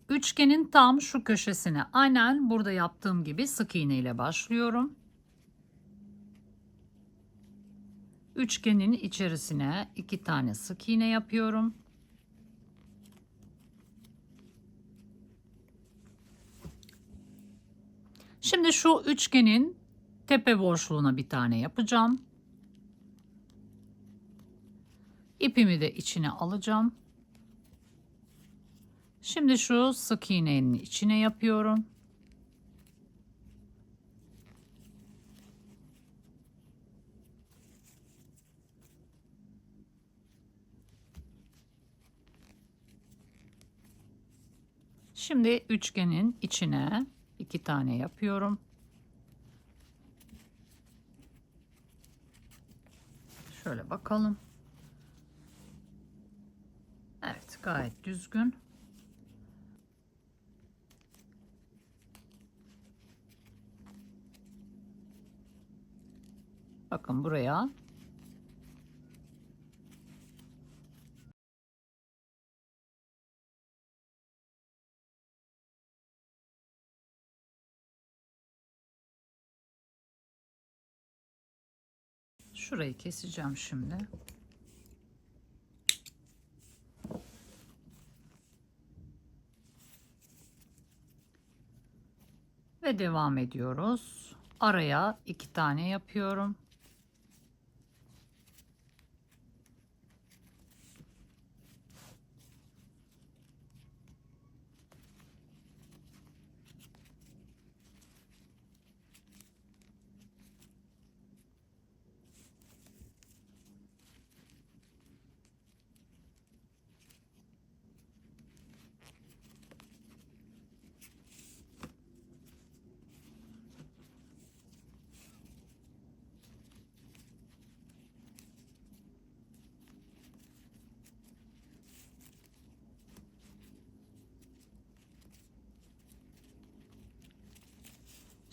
Üçgenin tam şu köşesine aynen burada yaptığım gibi sık iğne ile başlıyorum. Üçgenin içerisine 2 tane sık iğne yapıyorum. Şimdi şu üçgenin tepe boşluğuna bir tane yapacağım. İpimi de içine alacağım. Şimdi şu sık iğnenin içine yapıyorum. Şimdi üçgenin içine 2 tane yapıyorum. Şöyle bakalım. Evet, gayet düzgün. Bakın buraya şurayı keseceğim şimdi. Ve devam ediyoruz. Araya 2 tane yapıyorum.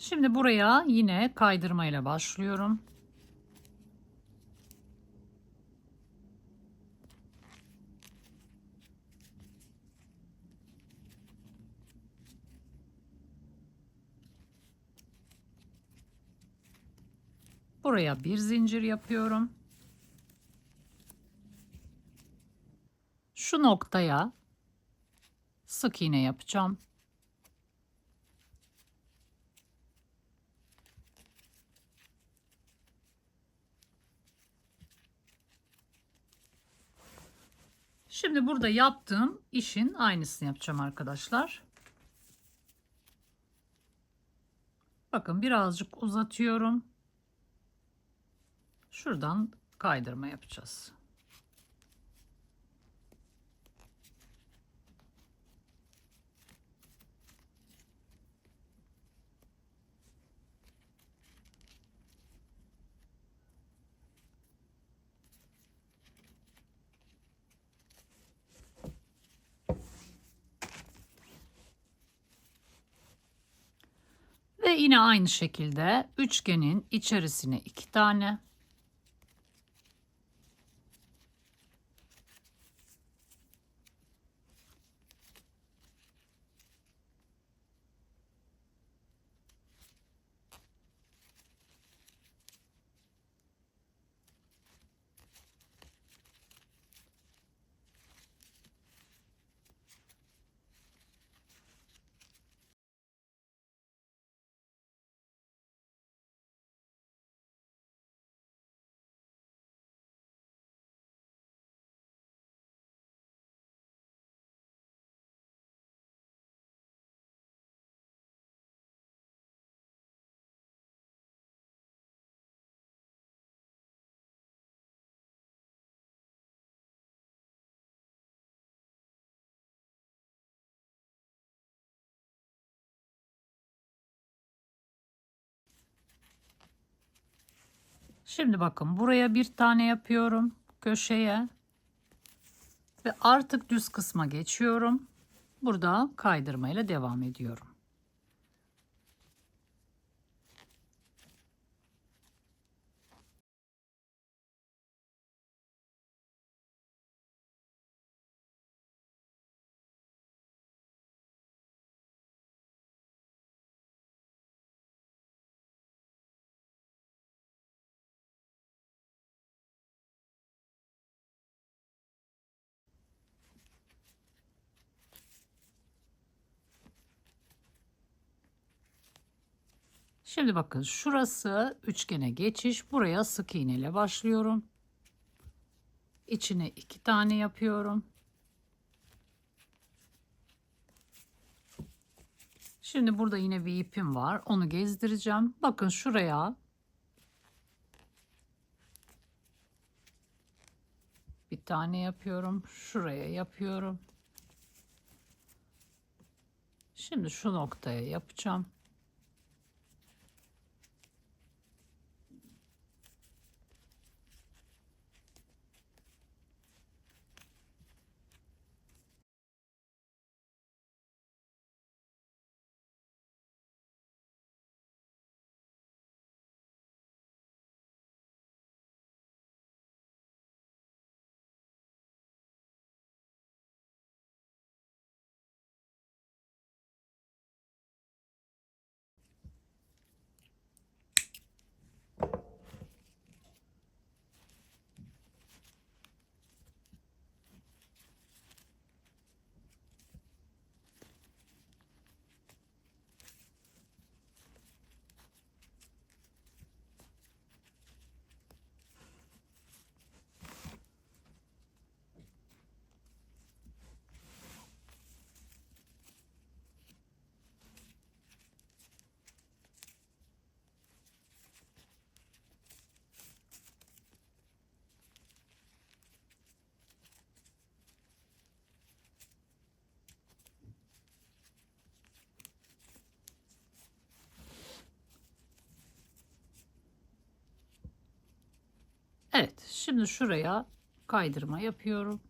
Şimdi buraya yine kaydırma ile başlıyorum. Buraya bir zincir yapıyorum. Şu noktaya sık iğne yapacağım. Şimdi burada yaptığım işin aynısını yapacağım arkadaşlar. Bakın birazcık uzatıyorum. Şuradan kaydırma yapacağız. Ve yine aynı şekilde üçgenin içerisine 2 tane. Şimdi bakın buraya bir tane yapıyorum köşeye ve artık düz kısma geçiyorum. Burada kaydırmayla devam ediyorum. Şimdi bakın şurası üçgene geçiş. Buraya sık iğne ile başlıyorum. İçine 2 tane yapıyorum. Şimdi burada yine bir ipim var. Onu gezdireceğim. Bakın şuraya bir tane yapıyorum. Şuraya yapıyorum. Şimdi şu noktaya yapacağım. Evet, şimdi şuraya kaydırma yapıyorum.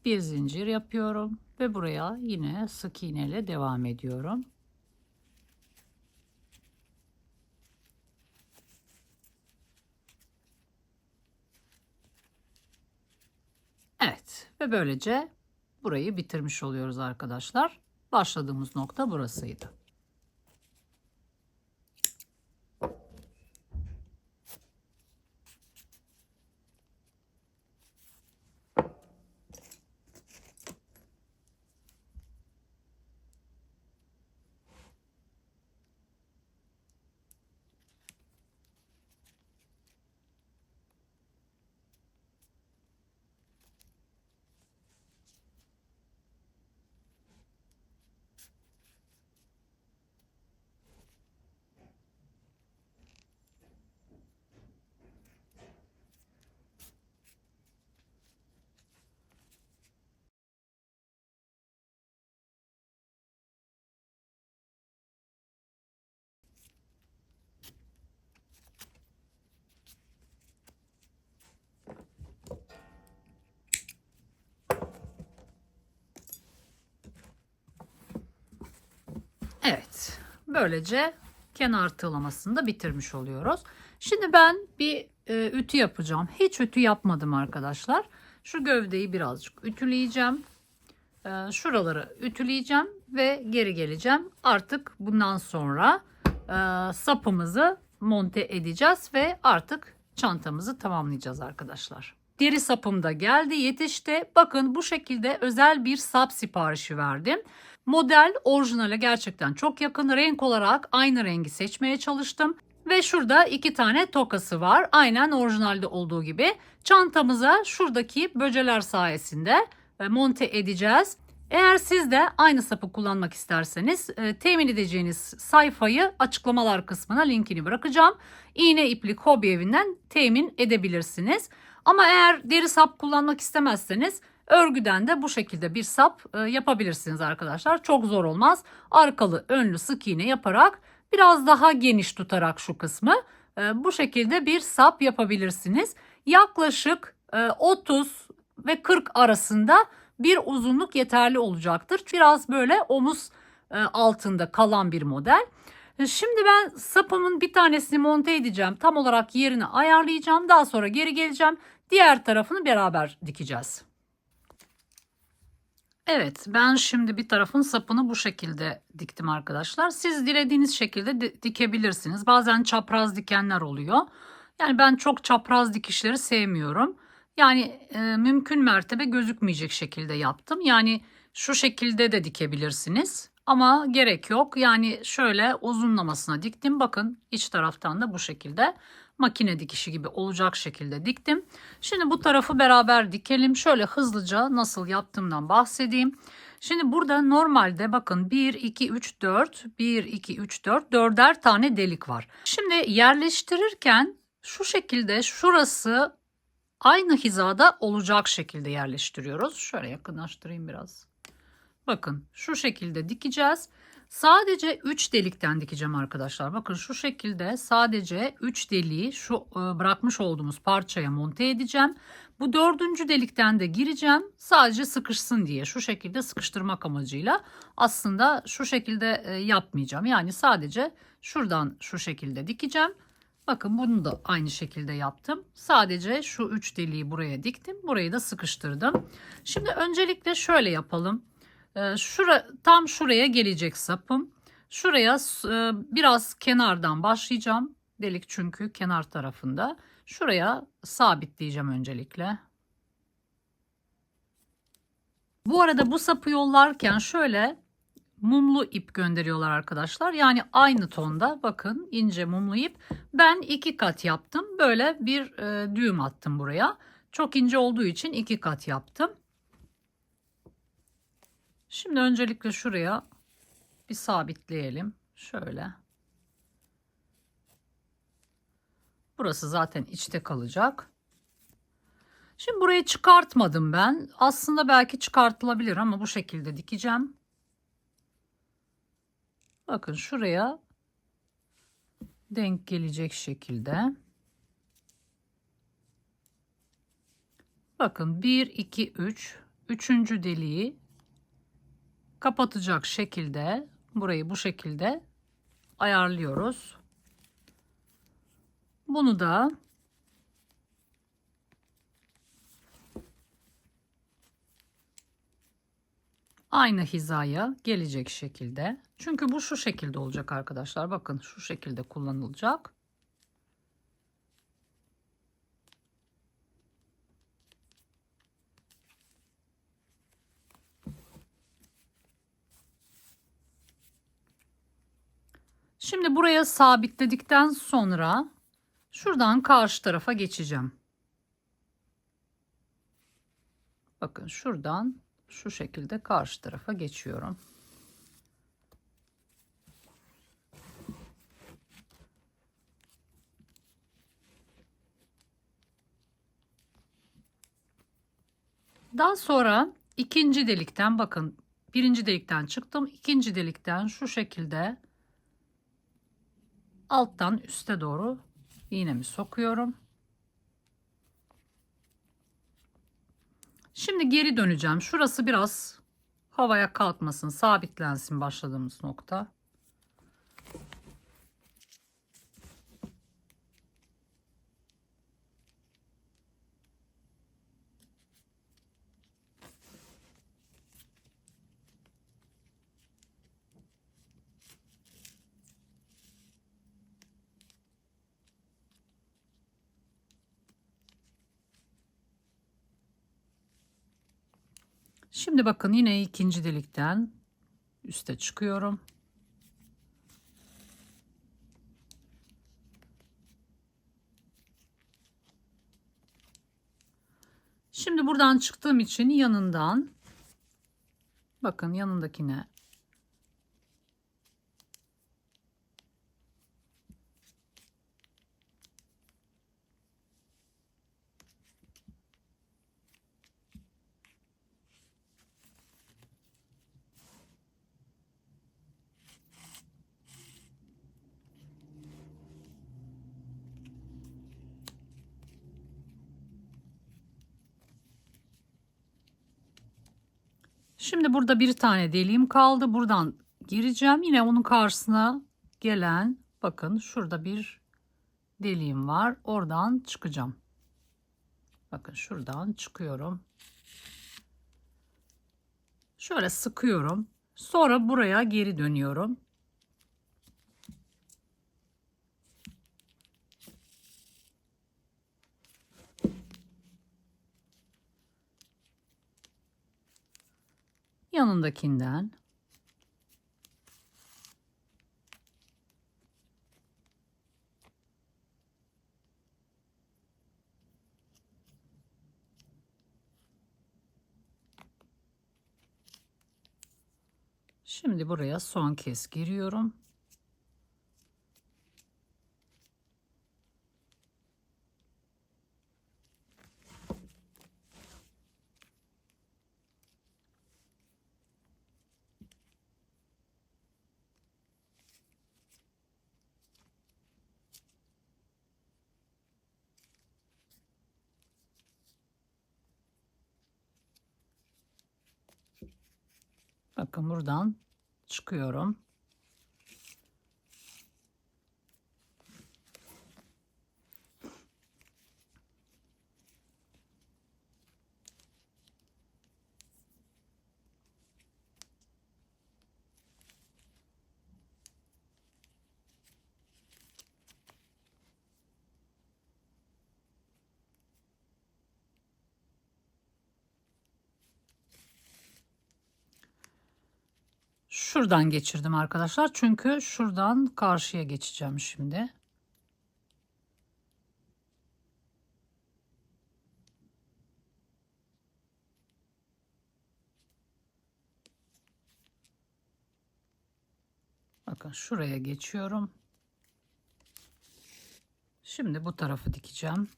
Bir zincir yapıyorum ve buraya yine sık iğne ile devam ediyorum. Ve böylece burayı bitirmiş oluyoruz arkadaşlar. Başladığımız nokta burasıydı. Evet, böylece kenar tığlamasını da bitirmiş oluyoruz. Şimdi ben bir ütü yapacağım. Hiç ütü yapmadım arkadaşlar. Şu gövdeyi birazcık ütüleyeceğim. Şuraları ütüleyeceğim ve geri geleceğim. Artık bundan sonra sapımızı monte edeceğiz ve artık çantamızı tamamlayacağız arkadaşlar. Deri sapım da geldi, yetişti. Bakın bu şekilde özel bir sap siparişi verdim. Model orijinale gerçekten çok yakın. Renk olarak aynı rengi seçmeye çalıştım. Ve şurada 2 tane tokası var. Aynen orijinalde olduğu gibi. Çantamıza şuradaki böceler sayesinde monte edeceğiz. Eğer siz de aynı sapı kullanmak isterseniz temin edeceğiniz sayfayı açıklamalar kısmına linkini bırakacağım. İğne iplik hobi evinden temin edebilirsiniz. Ama eğer deri sap kullanmak istemezseniz örgüden de bu şekilde bir sap yapabilirsiniz arkadaşlar. Çok zor olmaz. Arkalı önlü sık iğne yaparak biraz daha geniş tutarak şu kısmı bu şekilde bir sap yapabilirsiniz. Yaklaşık 30 ve 40 arasında bir uzunluk yeterli olacaktır. Biraz böyle omuz altında kalan bir model. Şimdi ben sapımın bir tanesini monte edeceğim. Tam olarak yerini ayarlayacağım. Daha sonra geri geleceğim. Diğer tarafını beraber dikeceğiz. Evet, ben şimdi bir tarafın sapını bu şekilde diktim arkadaşlar. Siz dilediğiniz şekilde dikebilirsiniz. Bazen çapraz dikenler oluyor. Yani ben çok çapraz dikişleri sevmiyorum. Yani mümkün mertebe gözükmeyecek şekilde yaptım. Yani şu şekilde de dikebilirsiniz. Ama gerek yok. Yani şöyle uzunlamasına diktim. Bakın iç taraftan da bu şekilde makine dikişi gibi olacak şekilde diktim. Şimdi bu tarafı beraber dikelim. Şöyle hızlıca nasıl yaptığımdan bahsedeyim. Şimdi burada normalde bakın 1, 2, 3, 4, 1, 2, 3, 4, 4'er tane delik var. Şimdi yerleştirirken şu şekilde şurası aynı hizada olacak şekilde yerleştiriyoruz. Şöyle yakınlaştırayım biraz. Bakın şu şekilde dikeceğiz. Sadece 3 delikten dikeceğim arkadaşlar. Bakın şu şekilde sadece 3 deliği şu bırakmış olduğumuz parçaya monte edeceğim. Bu 4. delikten de gireceğim. Sadece sıkışsın diye şu şekilde sıkıştırmak amacıyla aslında şu şekilde yapmayacağım. Yani sadece şuradan şu şekilde dikeceğim. Bakın bunu da aynı şekilde yaptım. Sadece şu 3 deliği buraya diktim. Burayı da sıkıştırdım. Şimdi öncelikle şöyle yapalım. Tam şuraya gelecek sapım. Şuraya biraz kenardan başlayacağım. Delik çünkü kenar tarafında. Şuraya sabitleyeceğim öncelikle. Bu arada bu sapı yollarken şöyle mumlu ip gönderiyorlar arkadaşlar. Yani aynı tonda bakın ince mumlu ip. Ben 2 kat yaptım. Böyle bir düğüm attım buraya. Çok ince olduğu için 2 kat yaptım. Şimdi öncelikle şuraya bir sabitleyelim. Şöyle. Burası zaten içte kalacak. Şimdi burayı çıkartmadım ben. Aslında belki çıkartılabilir ama bu şekilde dikeceğim. Bakın şuraya denk gelecek şekilde. Bakın 1, 2, 3. Üçüncü deliği kapatacak şekilde burayı bu şekilde ayarlıyoruz. Bunu da Aynı hizaya gelecek şekilde. Çünkü bu şu şekilde olacak arkadaşlar. Bakın şu şekilde kullanılacak. Şimdi buraya sabitledikten sonra şuradan karşı tarafa geçeceğim. Bakın şuradan şu şekilde karşı tarafa geçiyorum. Daha sonra ikinci delikten bakın, birinci delikten çıktım. İkinci delikten şu şekilde alttan üste doğru iğnemi sokuyorum. Şimdi geri döneceğim. Şurası biraz havaya kalkmasın, sabitlensin başladığımız nokta. Şimdi bakın yine ikinci delikten üste çıkıyorum. Şimdi buradan çıktığım için yanından, bakın yanındakine şimdi burada bir tane deliğim kaldı. Buradan gireceğim. Yine onun karşısına gelen, bakın şurada bir deliğim var. Oradan çıkacağım. Bakın şuradan çıkıyorum. Şöyle sıkıyorum. Sonra buraya geri dönüyorum. Yanındakinden şimdi buraya son kez giriyorum. Bakın buradan çıkıyorum. Şuradan geçirdim arkadaşlar. Çünkü şuradan karşıya geçeceğim şimdi. Bakın şuraya geçiyorum. Şimdi bu tarafı dikeceğim.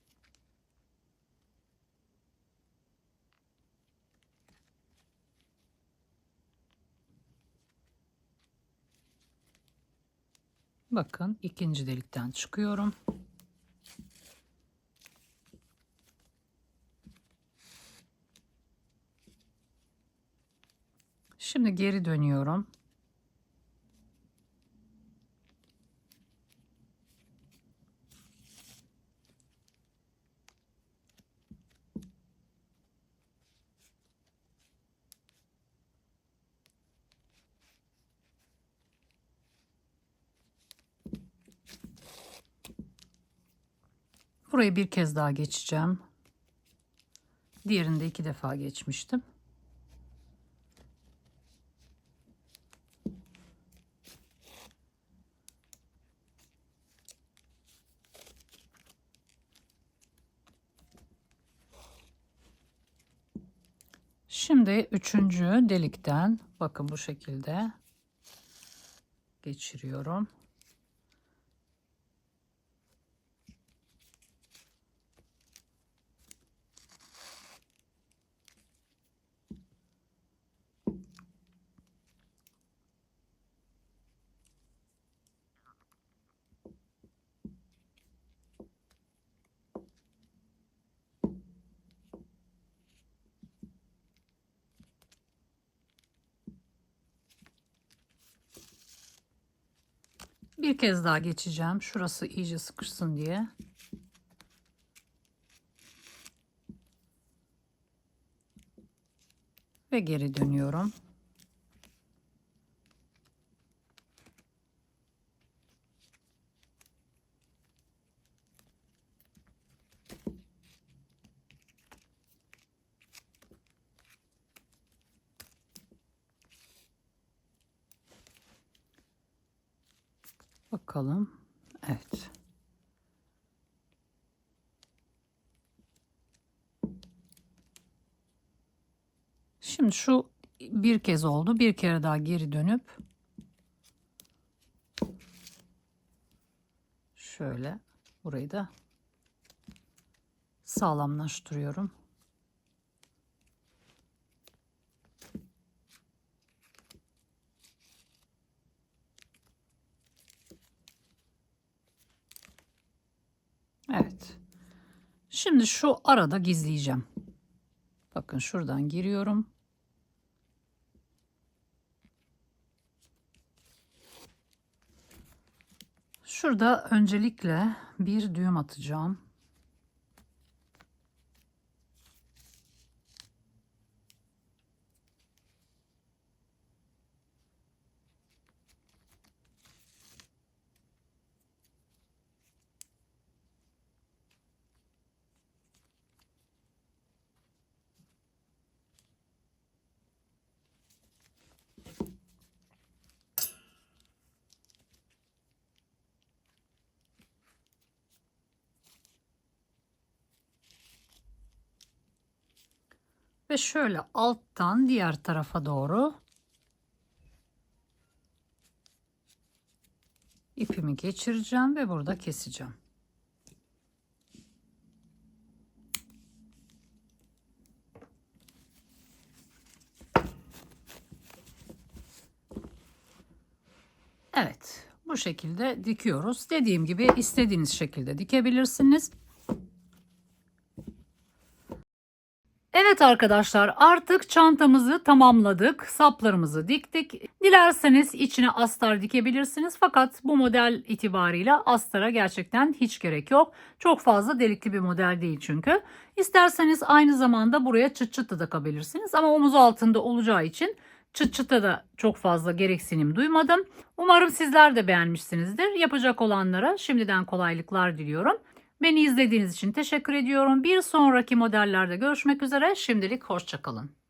Bakın ikinci delikten çıkıyorum. Şimdi geri dönüyorum. Burayı bir kez daha geçeceğim. Diğerinde 2 defa geçmiştim. Şimdi 3. delikten bakın bu şekilde geçiriyorum. Bir kez daha geçeceğim. Şurası iyice sıkışsın diye. Ve geri dönüyorum. Bakalım. Evet. Şimdi şu bir kez oldu. Bir kere daha geri dönüp şöyle burayı da sağlamlaştırıyorum. Evet. Şimdi şu arada gizleyeceğim. Bakın şuradan giriyorum. Şurada öncelikle bir düğüm atacağım. Ve şöyle alttan diğer tarafa doğru ipimi geçireceğim ve burada keseceğim. Evet, bu şekilde dikiyoruz. Dediğim gibi istediğiniz şekilde dikebilirsiniz. Evet arkadaşlar, artık çantamızı tamamladık. Saplarımızı diktik. Dilerseniz içine astar dikebilirsiniz. Fakat bu model itibariyle astara gerçekten hiç gerek yok. Çok fazla delikli bir model değil çünkü. İsterseniz aynı zamanda buraya çıt çıt da takabilirsiniz. Ama omuz altında olacağı için çıt çıta da çok fazla gereksinim duymadım. Umarım sizler de beğenmişsinizdir. Yapacak olanlara şimdiden kolaylıklar diliyorum. Beni izlediğiniz için teşekkür ediyorum. Bir sonraki modellerde görüşmek üzere. Şimdilik hoşça kalın.